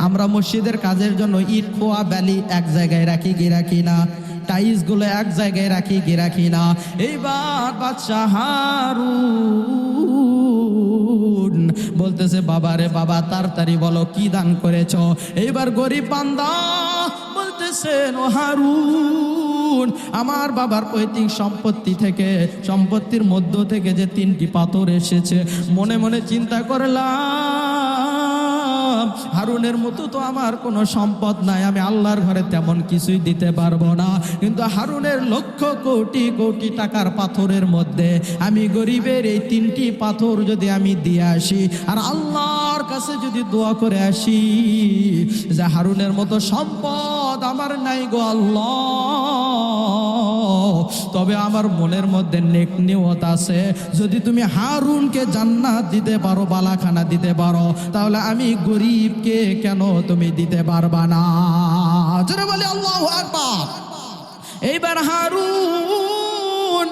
আমরা মসজিদের কাজের জন্য ইট খোয়া বালি এক জায়গায় রাখি কি রাখি না? টাইলস গুলো এক জায়গায় রাখি কি রাখি না? এইবার বাদশাহ হারুন বলতেছে, বাবা রে বাবা, তাড়াতাড়ি বলো কি দান করেছ। এইবার গরিব বান্দা বলতেছেন, ও হারুন, আমার বাবার পৈতৃক সম্পত্তি থেকে, সম্পত্তির মধ্য থেকে যে 3টি পাথর এসেছে, মনে মনে চিন্তা করলাম হারুনের মতো তো আমার কোনো সম্পদ নাই, আমি আল্লাহর ঘরে তেমন কিছুই দিতে পারবো না। কিন্তু হারুনের লক্ষ কোটি কোটি টাকার পাথরের মধ্যে আমি গরিবের এই 3টি পাথর যদি আমি দিয়ে আসি আর আল্লাহর কাছে যদি দোয়া করে আসি যে হারুনের মতো সম্পদ আমার নাই গো আল্লাহ, তবে আমার মনের মধ্যে নেক নিয়ত আছে, যদি তুমি হারুনকে জান্নাত দিতে পারো, বালাখানা দিতে পারো, তাহলে আমি গরিবকে কেন তুমি দিতে পারবা না? জোরে বলি আল্লাহু আকবার। এইবার হারুন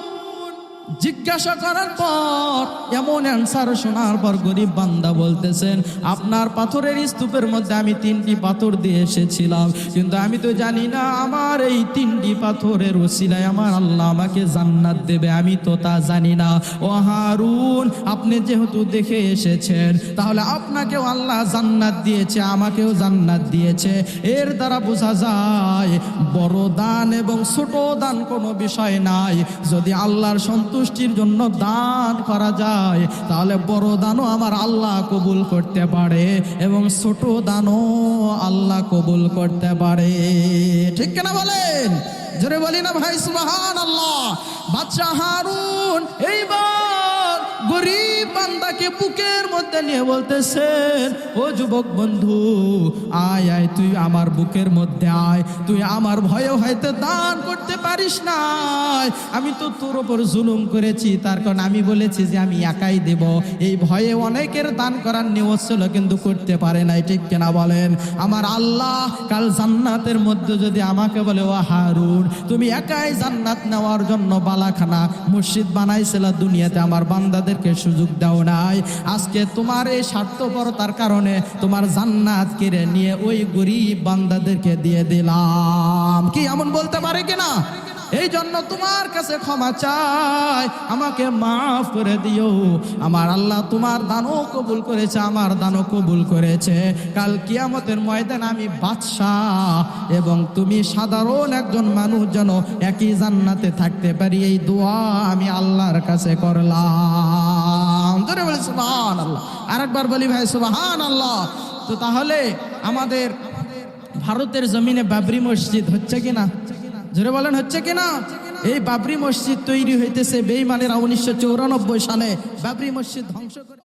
জিজ্ঞাসা করার পর, এমন অ্যান্সার শোনার পর গরিব বান্দা বলতেছেন, আপনার পাথরের স্তূপের মধ্যে আমি 3টি পাথর দিয়ে এসেছিলাম, কিন্তু আমি তো জানি না আমার এই 3টি পাথরের ওসিলায় আমার আল্লাহ আমাকে জান্নাত দেবে, আমি তো তা জানি না। ও হারুন, আপনি যেহেতু দেখে এসেছেন, তাহলে আপনাকেও আল্লাহ জান্নাত দিয়েছে, আমাকেও জান্নাত দিয়েছে। এর দ্বারা বোঝা যায় বড় দান এবং ছোট দান কোনো বিষয় নাই। যদি আল্লাহর সন্তুষ্টির জন্য দান করা যায়, তাহলে বড় দানও আমার আল্লাহ কবুল করতে পারে এবং ছোট দানও আল্লাহ কবুল করতে পারে। ঠিক কিনা বলেন? জোরে বলি না ভাই সুবহানাল্লাহ। বাদশাহ হারুন এইবার গরিব বান্দাকে বুকের মধ্যে নিয়ে বলতেছেন, ও যুবক বন্ধু, আয় আয়, তুই আমার বুকের মধ্যে আয়, তুই আমার ভয়ে হয়তো দান করতে পারিস না, আমি তো তোর ওপর জুলুম করেছি, তার কারণ আমি বলেছি যে আমি একাই দেব, এই ভয়ে অনেকের দান করার নিয়ত ছিল কিন্তু করতে পারে নাই। ঠিক কিনা বলেন? আমার আল্লাহ কাল জান্নাতের মধ্যে যদি আমাকে বলে, ও হারুন, তুমি একাই জান্নাত নেওয়ার জন্য বালাখানা মসজিদ বানাইছিল, দুনিয়াতে আমার বান্দাদেরকে সুযোগ দাও নাই, আজকে তোমার এই স্বার্থপরতার কারণে তোমার জান্নাত কেড়ে নিয়ে ওই গরিব বান্দাদেরকে দিয়ে দিলাম। কি এমন বলতে পারে কিনা? এই জন্য তোমার কাছে ক্ষমা চাই, আমাকে মাফ করে দিও। আমার আল্লাহ তোমার দানও কবুল করেছে, আমার দানও কবুল করেছে। কাল কিয়ামতের ময়দানে আমি বাদশাহ এবং তুমি সাধারণ একজন মানুষ যেন একই জান্নাতে থাকতে পারি, এই দোয়া আমি আল্লাহর কাছে করলাম। জোরে বলি সুবহানাল্লাহ। আরেকবার বলি ভাই সুবহানাল্লাহ। তো তাহলে আমাদের ভারতের জমিনে বাবরি মসজিদ হচ্ছে কিনা? জোরে বলেন, হচ্ছে কিনা? এই বাবরি মসজিদ তৈরি হইতেছে বেঈমানেরা 1994 সালে বাবরি মসজিদ ধ্বংস করে।